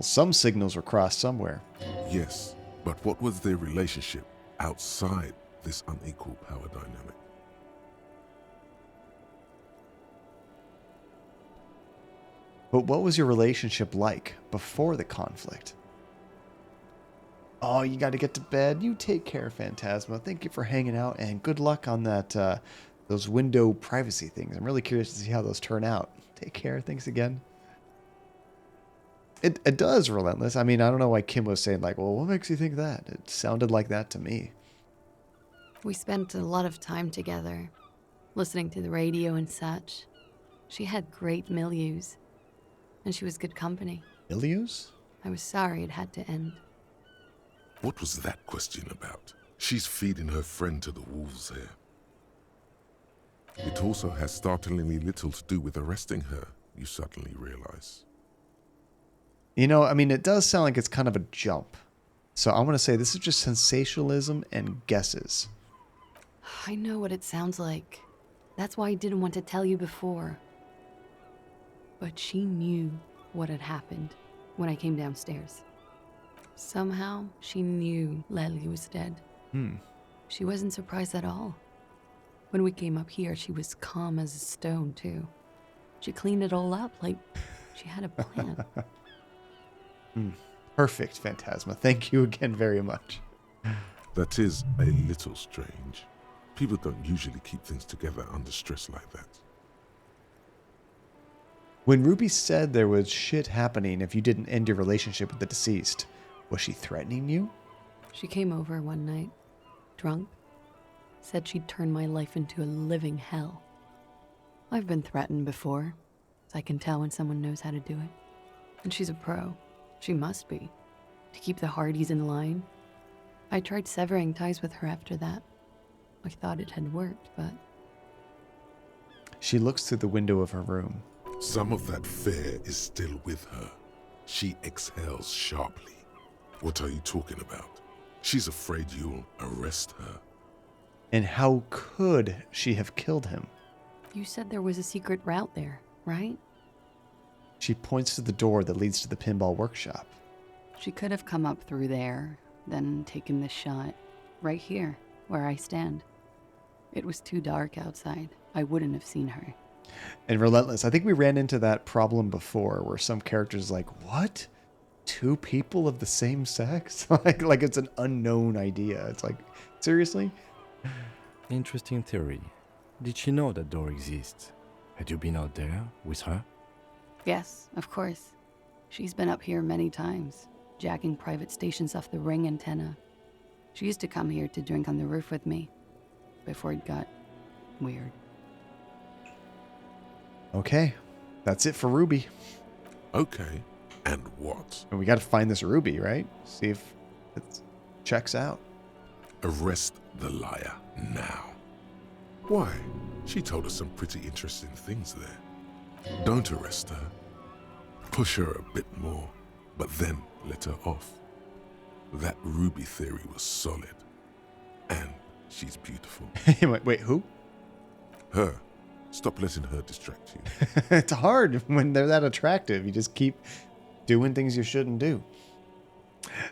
some signals were crossed somewhere. Yes, but what was their relationship outside this unequal power dynamic? But what was your relationship like before the conflict? Oh, you got to get to bed. You take care, Phantasma. Thank you for hanging out, and good luck on that those window privacy things. I'm really curious to see how those turn out. Take care. Thanks again. It does, Relentless. I mean, I don't know why Kim was saying, like, well, what makes you think that? It sounded like that to me. We spent a lot of time together, listening to the radio and such. She had great milieus, and she was good company. Milieus? I was sorry it had to end. What was that question about? She's feeding her friend to the wolves here. It also has startlingly little to do with arresting her, you suddenly realize. You know, I mean, it does sound like it's kind of a jump. So I'm going to say this is just sensationalism and guesses. I know what it sounds like. That's why I didn't want to tell you before. But she knew what had happened when I came downstairs. Somehow, she knew Lely was dead. She wasn't surprised at all. When we came up here, she was calm as a stone, too. She cleaned it all up like she had a plan. Perfect, Phantasma. Thank you again very much. That is a little strange. People don't usually keep things together under stress like that. When Ruby said there was shit happening if you didn't end your relationship with the deceased, was she threatening you? She came over one night, drunk, said she'd turn my life into a living hell. I've been threatened before, so I can tell when someone knows how to do it. And she's a pro. She must be, to keep the Hardys in line. I tried severing ties with her after that. I thought it had worked, but... She looks through the window of her room. Some of that fear is still with her. She exhales sharply. What are you talking about? She's afraid you'll arrest her. And how could she have killed him? You said there was a secret route there, right? She points to the door that leads to the pinball workshop. She could have come up through there, then taken this shot, right here, where I stand. It was too dark outside. I wouldn't have seen her. And Relentless, I think we ran into that problem before, where some characters like, what? 2 people of the same sex? like it's an unknown idea. It's like, seriously? Interesting theory. Did she know that door exists? Had you been out there with her? Yes, of course. She's been up here many times, jacking private stations off the ring antenna. She used to come here to drink on the roof with me, before it got weird. Okay, that's it for Ruby. Okay, and what? And we got to find this Ruby, right? See if it checks out. Arrest the liar now. Why? She told us some pretty interesting things there. Don't arrest her. Push her a bit more, but then let her off. That Ruby theory was solid. And she's beautiful. Wait, who? Her. Stop letting her distract you. It's hard when they're that attractive. You just keep doing things you shouldn't do.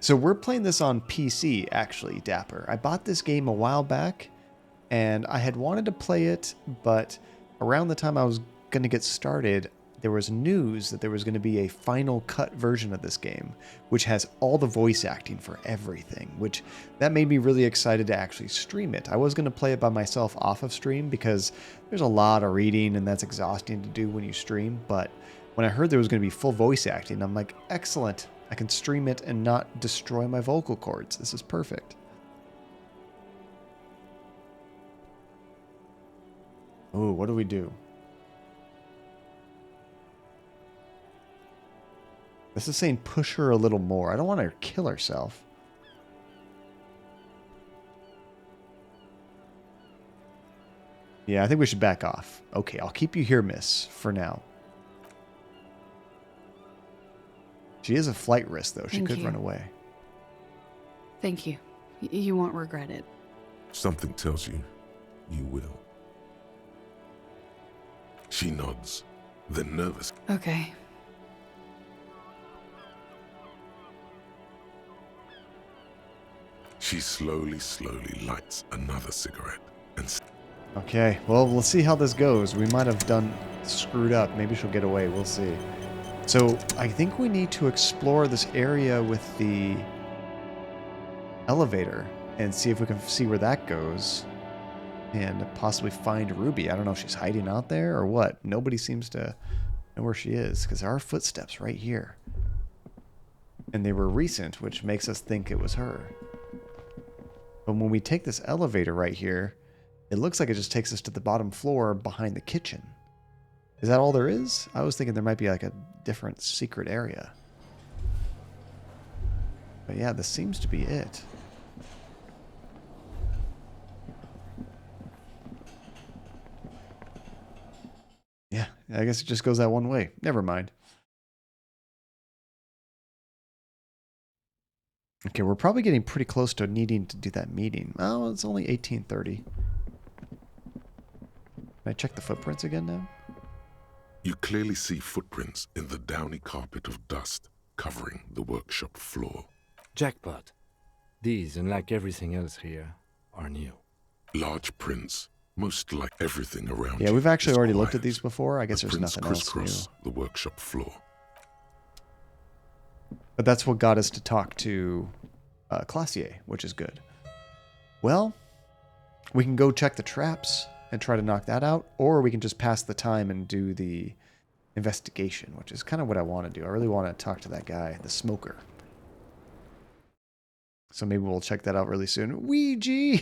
So we're playing this on PC, actually, Dapper. I bought this game a while back, and I had wanted to play it, but around the time I was going to get started, there was news that there was going to be a final cut version of this game, which has all the voice acting for everything, which that made me really excited to actually stream it. I was going to play it by myself off of stream because there's a lot of reading and that's exhausting to do when you stream, but when I heard there was going to be full voice acting, I'm like, excellent. I can stream it and not destroy my vocal cords. This is perfect. Oh, what do we do? This is saying push her a little more. I don't want her to kill herself. Yeah, I think we should back off. Okay, I'll keep you here, miss, for now. She is a flight risk, though. She could run away. Thank you. You won't regret it. Something tells you, you will. She nods, then nervous. Okay. She slowly lights another cigarette and... Okay, well, let's see how this goes. We might have done screwed up. Maybe she'll get away. We'll see. So, I think we need to explore this area with the elevator and see if we can see where that goes and possibly find Ruby. I don't know if she's hiding out there or what. Nobody seems to know where she is because there are footsteps right here. And they were recent, which makes us think it was her. But when we take this elevator right here, it looks like it just takes us to the bottom floor behind the kitchen. Is that all there is? I was thinking there might be like a different secret area. But yeah, this seems to be it. Yeah, I guess it just goes that one way. Never mind. Okay, we're probably getting pretty close to needing to do that meeting. Oh, it's only 18:30. Can I check the footprints again now? You clearly see footprints in the downy carpet of dust covering the workshop floor. Jackpot. These, unlike everything else here, are new. Large prints, most like everything around Yeah, you. we've actually is already quiet. looked at these before. I guess The there's prints nothing else new. crisscross the workshop floor. But that's what got us to talk to Classier, which is good. Well, we can go check the traps and try to knock that out, or we can just pass the time and do the investigation, which is kind of what I want to do. I really want to talk to that guy, the smoker. So maybe we'll check that out really soon. Ouija!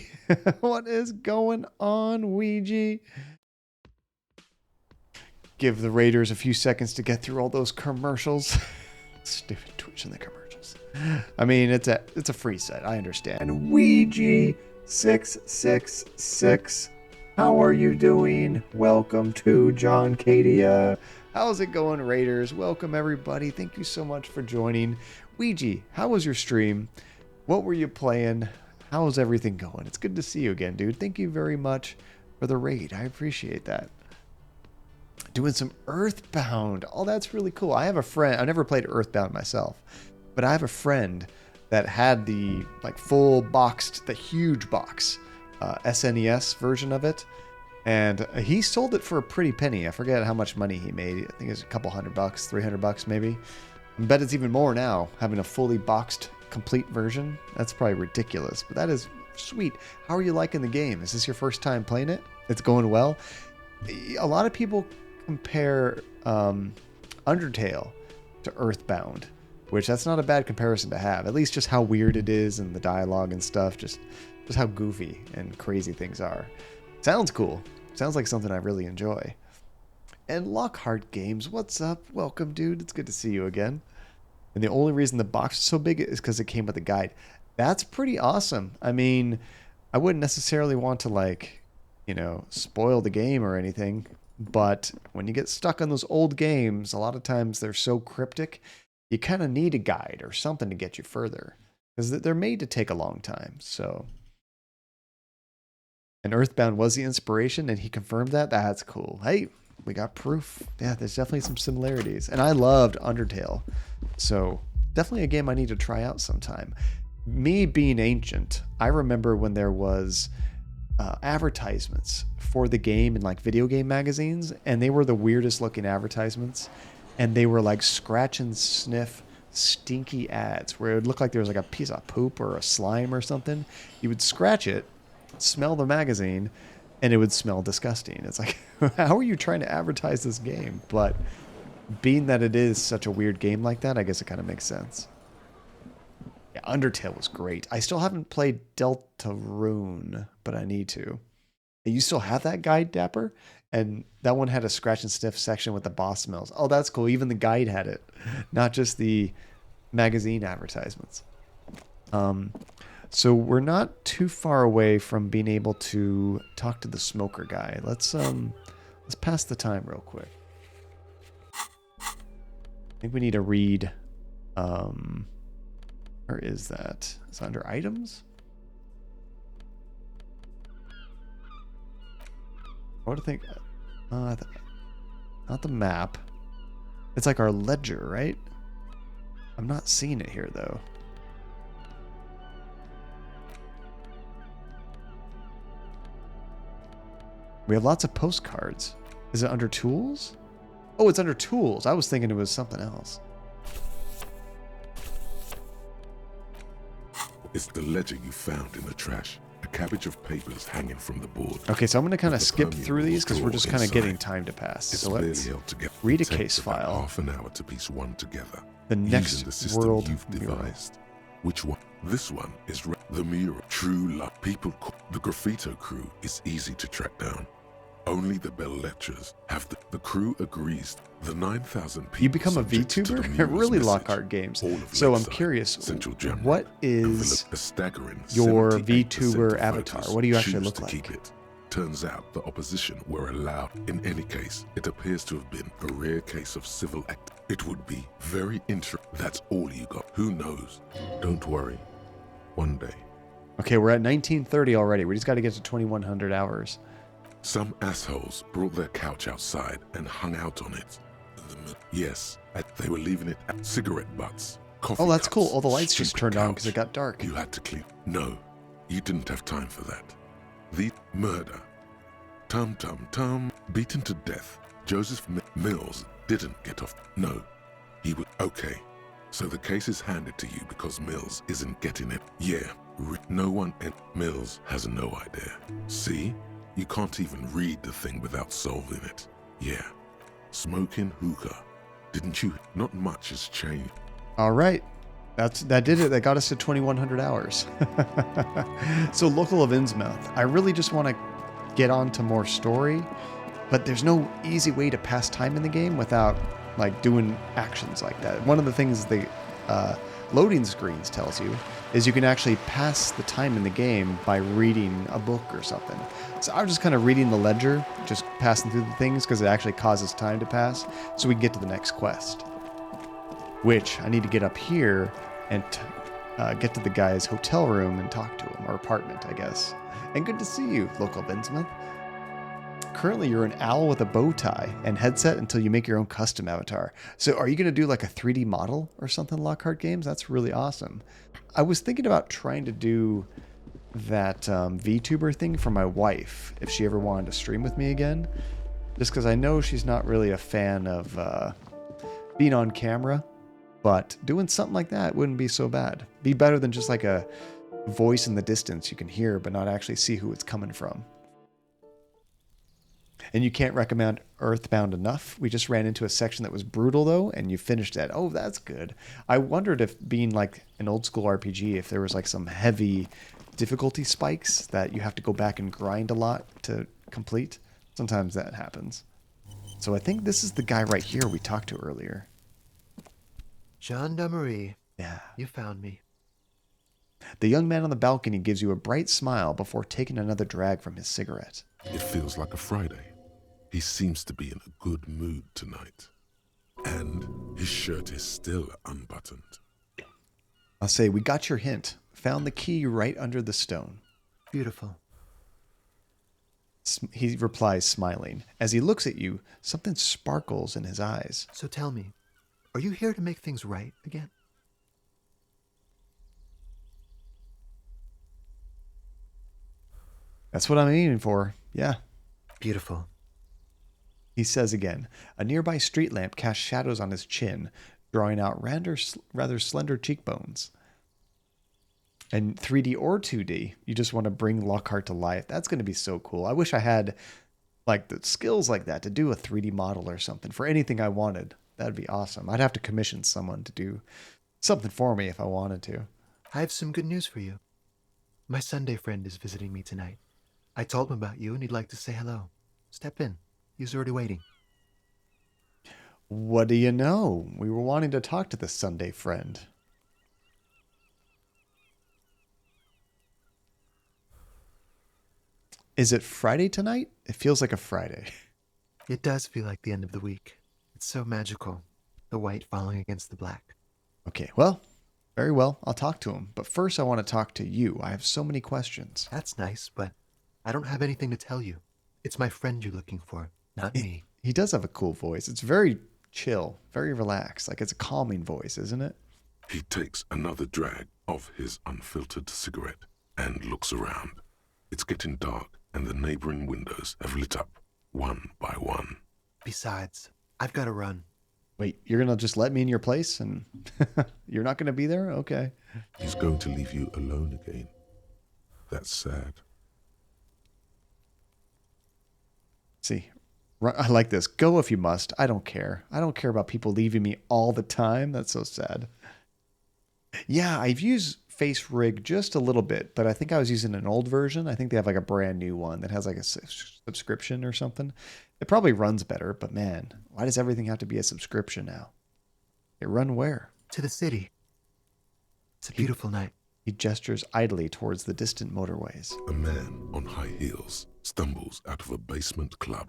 What is going on, Ouija? Give the Raiders a few seconds to get through all those commercials. Stupid Twitch and the commercials. I mean, it's a free set. I understand. And Ouija 666. How are you doing? Welcome to John Cadia. How's it going, Raiders? Welcome, everybody. Thank you so much for joining. Ouija, how was your stream? What were you playing? How's everything going? It's good to see you again, dude. Thank you very much for the raid. I appreciate that. Doing some Earthbound. Oh, that's really cool. I have a friend. I've never played Earthbound myself, but I have a friend that had the full boxed, the huge box SNES version of it, and he sold it for a pretty penny. I forget how much money he made. I think it was a couple $100, $300 maybe. I bet it's even more now, having a fully boxed complete version. That's probably ridiculous, but that is sweet. How are you liking the game? Is this your first time playing it? It's going well. A lot of people compare Undertale to Earthbound, which that's not a bad comparison to have. At least just how weird it is and the dialogue and stuff, just how goofy and crazy things are. Sounds cool. Sounds like something I really enjoy. And Lockhart Games, what's up? Welcome, dude. It's good to see you again. And the only reason the box is so big is because it came with a guide. That's pretty awesome. I mean, I wouldn't necessarily want to spoil the game or anything, but when you get stuck on those old games, a lot of times they're so cryptic, you kind of need a guide or something to get you further. because they're made to take a long time. So, and Earthbound was the inspiration, and he confirmed that. That's cool. Hey, we got proof. Yeah, there's definitely some similarities, and I loved Undertale, so definitely a game I need to try out sometime. Me being ancient, I remember when there was advertisements for the game in like video game magazines, and they were the weirdest looking advertisements, and they were like scratch and sniff stinky ads where it would look like there was like a piece of poop or a slime or something. You would scratch it, smell the magazine, and it would smell disgusting. It's like, how are you trying to advertise this game? But being that it is such a weird game like that, I guess it kind of makes sense. Yeah, Undertale was great. I still haven't played Deltarune, but I need to. You still have that guide, Dapper? And that one had a scratch and sniff section with the boss smells. Oh, that's cool. Even the guide had it, not just the magazine advertisements. So we're not too far away from being able to talk to the smoker guy. Let's pass the time real quick. I think we need to read. Where is that? Is it under items? I would think. Not the map. It's like our ledger, right? I'm not seeing it here though. We have lots of postcards. Is it under tools? Oh, it's under tools. I was thinking it was something else. It's the ledger you found in the trash. A cabbage of papers hanging from the board. Okay, so I'm going to kind of skip through these because we're just kind of getting time to pass. It's So let's barely held together. read a It takes case about file. half an hour to piece one together. The next using the system world you've mural. devised. Which one? This one is the mural. True love. People call the graffito crew is easy to track down. Only the bell lectures have the crew agrees. The 9,000 people. You become a subject to the VTuber? mural's Really, message. Lockhart Games. All of So I'm Lakeside, curious, Central Jamrock, what is a staggering your 78% VTuber of avatar? voters What do you actually choose look to like? keep it. Turns out the opposition were allowed. In any case, it appears to have been a rare case of civil act. It would be very interesting. That's all you got. Who knows? Don't worry. One day. Okay, we're at 1930 already. We just got to get to 2100 hours. Some assholes brought their couch outside and hung out on it. Yes, they were leaving it at cigarette butts. Coffee Oh, that's cups, cool. All the lights just stupid turned on couch. because it got dark. You had to clean. No, you didn't have time for that. The murder. Tum tum tum. Beaten to death. Joseph Mills didn't get off. No, he was okay. So the case is handed to you because Mills isn't getting it. Yeah, no one and Mills has no idea. See? You can't even read the thing without solving it. Yeah. Smoking hookah. Didn't you? Not much has changed. All right. That did it. That got us to 2100 hours. So local of Innsmouth. I really just want to get on to more story, but there's no easy way to pass time in the game without like doing actions like that. One of the things the loading screens tells you is you can actually pass the time in the game by reading a book or something. So I'm just kind of reading the ledger, just passing through the things because it actually causes time to pass so we can get to the next quest. Which I need to get up here and get to the guy's hotel room and talk to him, or apartment, I guess. And good to see you, local Vinsmith. Currently, you're an owl with a bow tie and headset until you make your own custom avatar. So are you going to do like a 3D model or something, Lockhart Games? That's really awesome. I was thinking about trying to do that VTuber thing for my wife if she ever wanted to stream with me again. Just because I know she's not really a fan of being on camera. But doing something like that wouldn't be so bad. Be better than just like a voice in the distance you can hear but not actually see who it's coming from. And you can't recommend Earthbound enough. We just ran into a section that was brutal though, and you finished that. Oh, that's good. I wondered if being like an old school RPG, if there was like some heavy difficulty spikes that you have to go back and grind a lot to complete. Sometimes that happens. So I think this is the guy right here we talked to earlier. Gendarmerie. Yeah. You found me. The young man on the balcony gives you a bright smile before taking another drag from his cigarette. It feels like a Friday. He seems to be in a good mood tonight. And his shirt is still unbuttoned. I'll say, we got your hint. Found the key right under the stone. Beautiful. He replies, smiling. As he looks at you, something sparkles in his eyes. So tell me, are you here to make things right again? That's what I'm aiming for. Yeah. Beautiful. He says again. A nearby street lamp casts shadows on his chin, drawing out rather slender cheekbones. And 3D or 2D, you just want to bring Lockhart to life. That's going to be so cool. I wish I had like the skills like that to do a 3D model or something for anything I wanted. That'd be awesome. I'd have to commission someone to do something for me if I wanted to. I have some good news for you. My Sunday friend is visiting me tonight. I told him about you and he'd like to say hello. Step in. He's already waiting. What do you know? We were wanting to talk to the Sunday friend. Is it Friday tonight? It feels like a Friday. It does feel like the end of the week. It's so magical. The white falling against the black. Okay, well, very well. I'll talk to him. But first I want to talk to you. I have so many questions. That's nice, but I don't have anything to tell you. It's my friend you're looking for, not me. He does have a cool voice. It's very chill, very relaxed. Like it's a calming voice, isn't it? He takes another drag of his unfiltered cigarette and looks around. It's getting dark, and the neighboring windows have lit up, one by one. Besides, I've got to run. Wait, you're going to just let me in your place and you're not going to be there? Okay. He's going to leave you alone again. That's sad. See, I like this. Go if you must. I don't care. I don't care about people leaving me all the time. That's so sad. Yeah, I've used Face Rig just a little bit, but I think I was using an old version. I think they have like a brand new one that has like a subscription or something. It probably runs better, but man, why does everything have to be a subscription now? It run where? To the city. It's a beautiful night. He gestures idly towards the distant motorways. A man on high heels stumbles out of a basement club,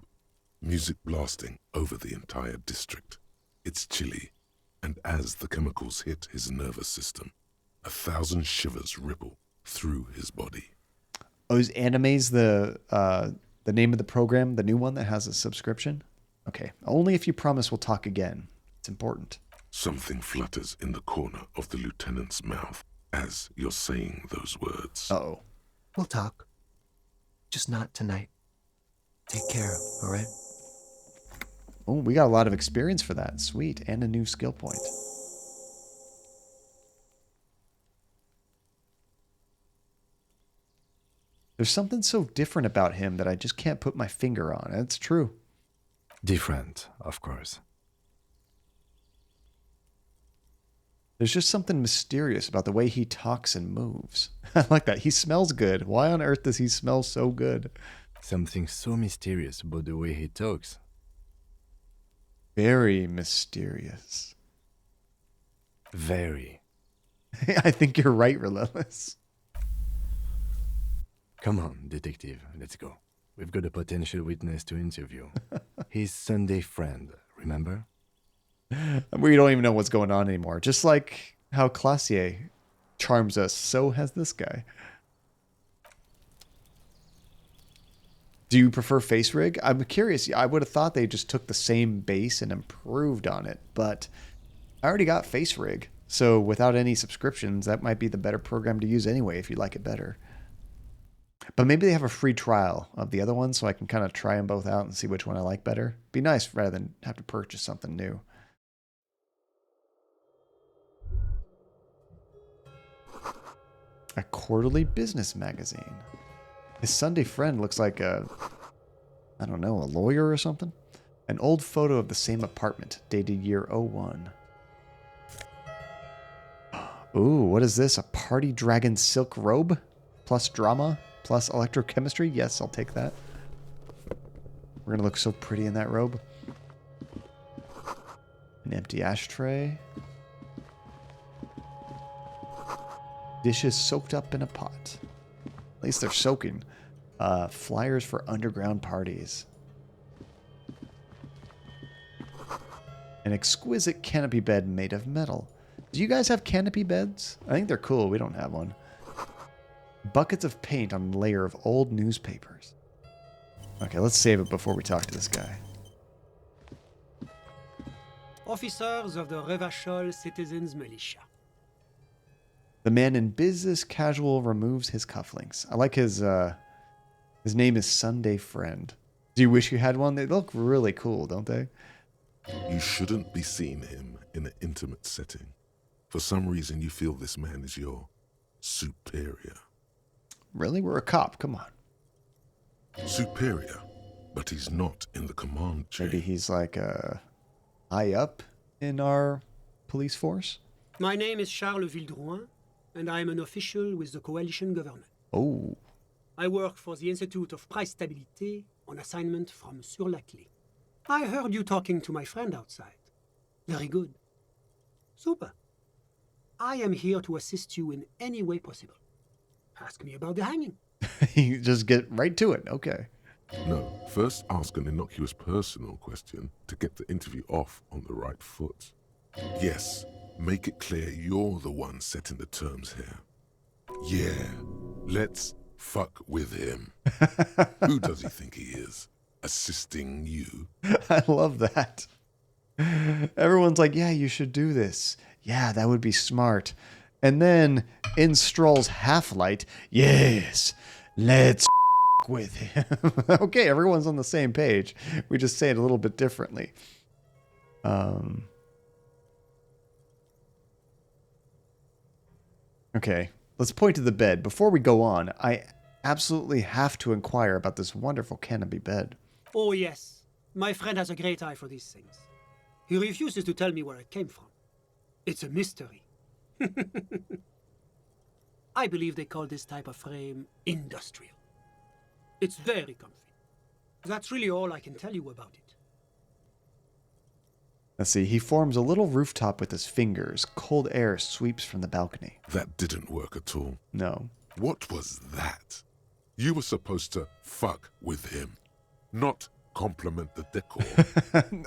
music blasting over the entire district. It's chilly, and as the chemicals hit his nervous system, 1,000 shivers ripple through his body. Oh, is Anime's the name of the program, the new one that has a subscription? Okay, only if you promise we'll talk again. It's important. Something flutters in the corner of the lieutenant's mouth as you're saying those words. Uh-oh. We'll talk. Just not tonight. Take care, all right? Oh, we got a lot of experience for that. Sweet. And a new skill point. There's something so different about him that I just can't put my finger on. It's true. Different, of course. There's just something mysterious about the way he talks and moves. I like that. He smells good. Why on earth does he smell so good? Something so mysterious about the way he talks. Very mysterious. Very. I think you're right, Relentless. Come on, detective, let's go. We've got a potential witness to interview. His Sunday friend, remember? We don't even know what's going on anymore. Just like how Classier charms us, so has this guy. Do you prefer Face Rig? I'm curious. I would have thought they just took the same base and improved on it, but I already got Face Rig. So without any subscriptions, that might be the better program to use anyway if you like it better. But maybe they have a free trial of the other one so I can kind of try them both out and see which one I like better. Be nice rather than have to purchase something new. A quarterly business magazine. His Sunday friend looks like a, I don't know, a lawyer or something. An old photo of the same apartment, dated year 01. Ooh, what is this? A party dragon silk robe? Plus drama? Plus electrochemistry? Yes, I'll take that. We're going to look so pretty in that robe. An empty ashtray. Dishes soaked up in a pot. At least they're soaking. Flyers for underground parties. An exquisite canopy bed made of metal. Do you guys have canopy beds? I think they're cool. We don't have one. Buckets of paint on a layer of old newspapers. Okay, let's save it before we talk to this guy. Officers of the Revachol Citizens Militia. The man in business casual removes his cufflinks. I like his name is Sunday Friend. Do you wish you had one? They look really cool, don't they? You shouldn't be seeing him in an intimate setting. For some reason, you feel this man is your superior. Really? We're a cop. Come on. Superior, but he's not in the command chain. Maybe he's like high up in our police force? My name is Charles Vildrouin, and I am an official with the coalition government. Oh. I work for the Institute of Price Stabilité on assignment from Sur-la-Clé. I heard you talking to my friend outside. Very good. Super. I am here to assist you in any way possible. Ask me about the hanging. You just get right to it. Okay. No, first ask an innocuous personal question to get the interview off on the right foot. Yes, make it clear you're the one setting the terms here. Yeah, let's fuck with him. Who does he think he is? Assisting you? I love that. Everyone's like, yeah, you should do this. Yeah, that would be smart. And then in strolls Half-Light. Yes, let's with him. Okay, everyone's on the same page. We just say it a little bit differently. Okay, let's point to the bed. Before we go on, I absolutely have to inquire about this wonderful canopy bed. Oh, yes. My friend has a great eye for these things. He refuses to tell me where it came from. It's a mystery. I believe they call this type of frame industrial. It's very comfy. That's really all I can tell you about it. Let's see, he forms a little rooftop with his fingers. Cold air sweeps from the balcony. That didn't work at all. No. What was that? You were supposed to fuck with him, not compliment the decor.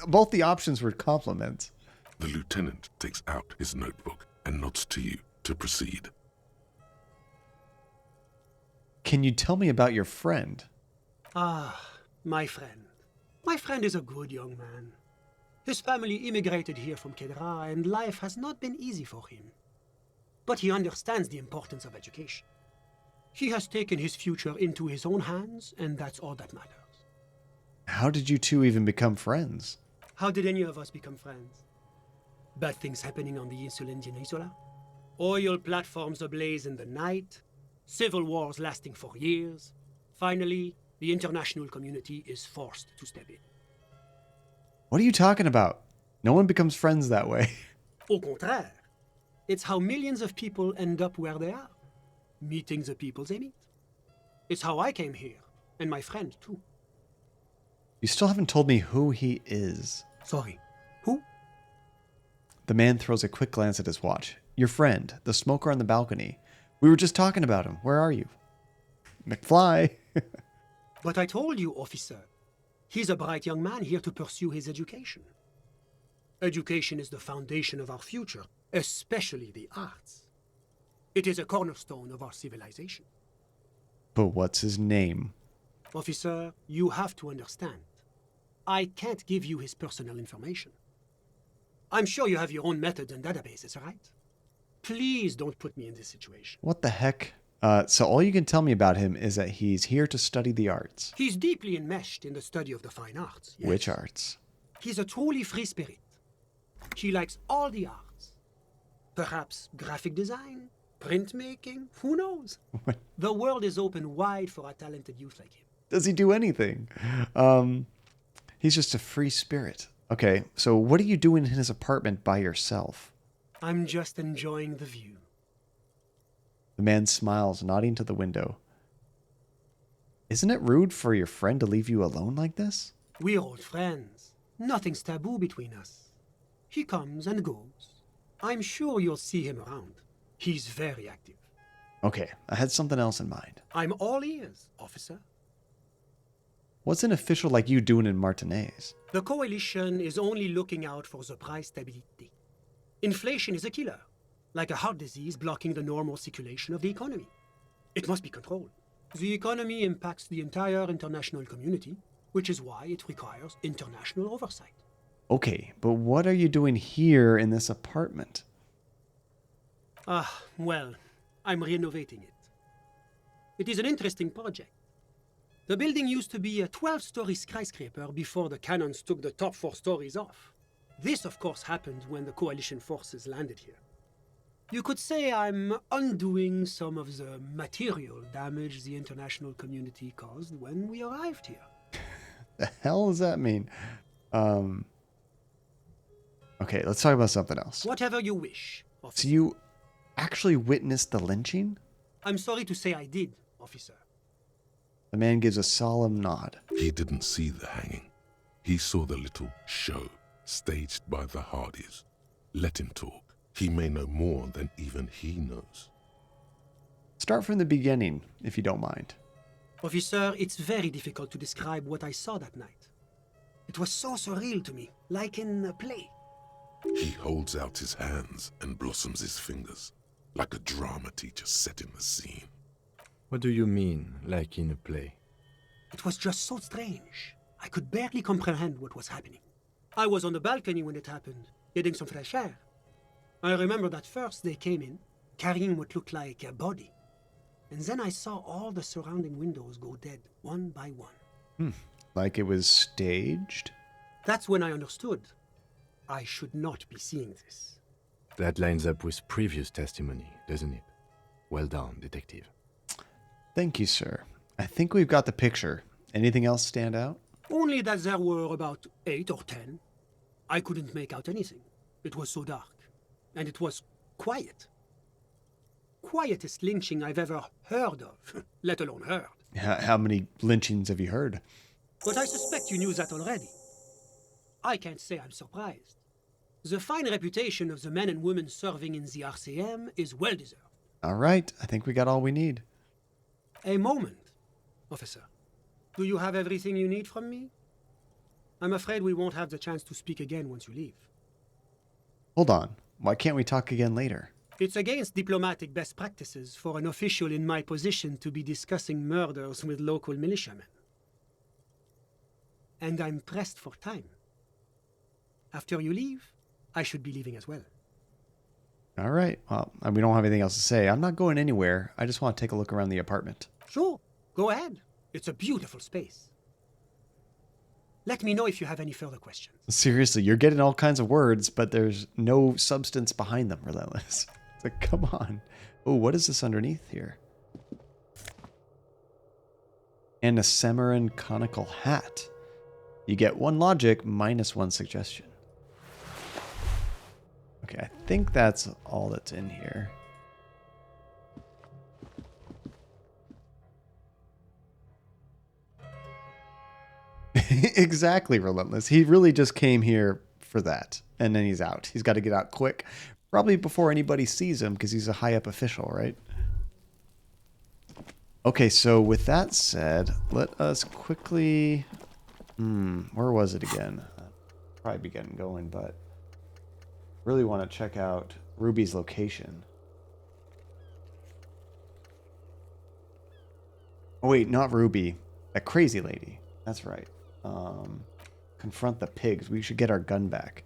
Both the options were compliments. The lieutenant takes out his notebook and nods to you to proceed. Can you tell me about your friend? Ah, my friend. My friend is a good young man. His family immigrated here from Kedra, and life has not been easy for him. But he understands the importance of education. He has taken his future into his own hands, and that's all that matters. How did you two even become friends? How did any of us become friends? Bad things happening on the Insulindian Isola? Oil platforms ablaze in the night? Civil wars lasting for years? Finally, the international community is forced to step in. What are you talking about? No one becomes friends that way. Au contraire. It's how millions of people end up where they are. Meeting the people they meet. It's how I came here, and my friend too. You still haven't told me who he is. Sorry, who? The man throws a quick glance at his watch. Your friend, the smoker on the balcony. We were just talking about him. Where are you? McFly. But I told you, officer. He's a bright young man here to pursue his education. Education is the foundation of our future, especially the arts. It is a cornerstone of our civilization. But what's his name? Officer, you have to understand. I can't give you his personal information. I'm sure you have your own methods and databases, right? Please don't put me in this situation. What the heck? So all you can tell me about him is that he's here to study the arts. He's deeply enmeshed in the study of the fine arts. Yes. Which arts? He's a truly free spirit. He likes all the arts. Perhaps graphic design, printmaking, who knows? The world is open wide for a talented youth like him. Does he do anything? He's just a free spirit. Okay, so what are you doing in his apartment by yourself? I'm just enjoying the view. The man smiles, nodding to the window. Isn't it rude for your friend to leave you alone like this? We're old friends. Nothing's taboo between us. He comes and goes. I'm sure you'll see him around. He's very active. Okay, I had something else in mind. I'm all ears, officer. What's an official like you doing in Martinez? The coalition is only looking out for the price stability. Inflation is a killer, like a heart disease blocking the normal circulation of the economy. It must be controlled. The economy impacts the entire international community, which is why it requires international oversight. Okay, but what are you doing here in this apartment? Well, I'm renovating it. It is an interesting project. The building used to be a 12-story skyscraper before the cannons took the top 4 stories off. This, of course, happened when the coalition forces landed here. You could say I'm undoing some of the material damage the international community caused when we arrived here. The hell does that mean? Okay, let's talk about something else. Whatever you wish, officer. So you actually witnessed the lynching? I'm sorry to say I did, officer. The man gives a solemn nod. He didn't see the hanging. He saw the little show staged by the Hardys. Let him talk. He may know more than even he knows. Start from the beginning, if you don't mind. Officer, it's very difficult to describe what I saw that night. It was so surreal to me, like in a play. He holds out his hands and blossoms his fingers, like a drama teacher setting the scene. What do you mean, like in a play? It was just so strange. I could barely comprehend what was happening. I was on the balcony when it happened, getting some fresh air. I remember that first they came in, carrying what looked like a body. And then I saw all the surrounding windows go dead, one by one. Like it was staged? That's when I understood. I should not be seeing this. That lines up with previous testimony, doesn't it? Well done, detective. Thank you, sir. I think we've got the picture. Anything else stand out? Only that there were about 8 or 10. I couldn't make out anything. It was so dark. And it was quiet. Quietest lynching I've ever heard of, let alone heard. How many lynchings have you heard? But I suspect you knew that already. I can't say I'm surprised. The fine reputation of the men and women serving in the RCM is well deserved. All right, I think we got all we need. A moment, officer. Do you have everything you need from me? I'm afraid we won't have the chance to speak again once you leave. Hold on. Why can't we talk again later? It's against diplomatic best practices for an official in my position to be discussing murders with local militiamen. And I'm pressed for time. After you leave, I should be leaving as well. All right. Well, we don't have anything else to say. I'm not going anywhere. I just want to take a look around the apartment. Sure. Go ahead. It's a beautiful space. Let me know if you have any further questions. Seriously, you're getting all kinds of words, but there's no substance behind them, Relentless. It's like, come on. Oh, what is this underneath here? And a Cimarron conical hat. You get 1 logic minus 1 suggestion. Okay, I think that's all that's in here. Exactly, Relentless. He really just came here for that. And then he's out. He's got to get out quick. Probably before anybody sees him because he's a high up official, right? Okay, so with that said, let us quickly... where was it again? Probably be getting going, but... really want to check out Ruby's location. Oh wait, not Ruby. That crazy lady. That's right. Confront the pigs. We should get our gun back.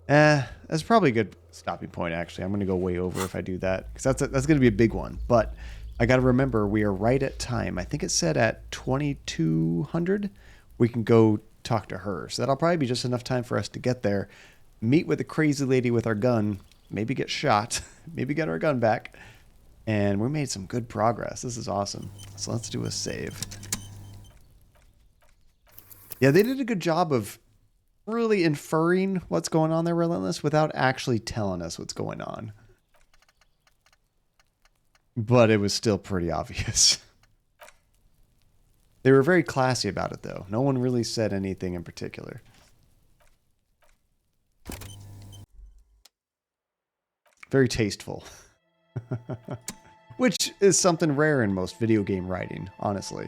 That's probably a good stopping point, actually. I'm going to go way over if I do that, because that's going to be a big one. But I got to remember, we are right at time. I think it said at 2200 we can go talk to her. So that'll probably be just enough time for us to get there, meet with the crazy lady with our gun, maybe get shot, maybe get our gun back. And we made some good progress. This is awesome. So let's do a save. Yeah, they did a good job of really inferring what's going on there, Relentless, without actually telling us what's going on. But it was still pretty obvious. They were very classy about it, though. No one really said anything in particular. Very tasteful. Which is something rare in most video game writing, honestly.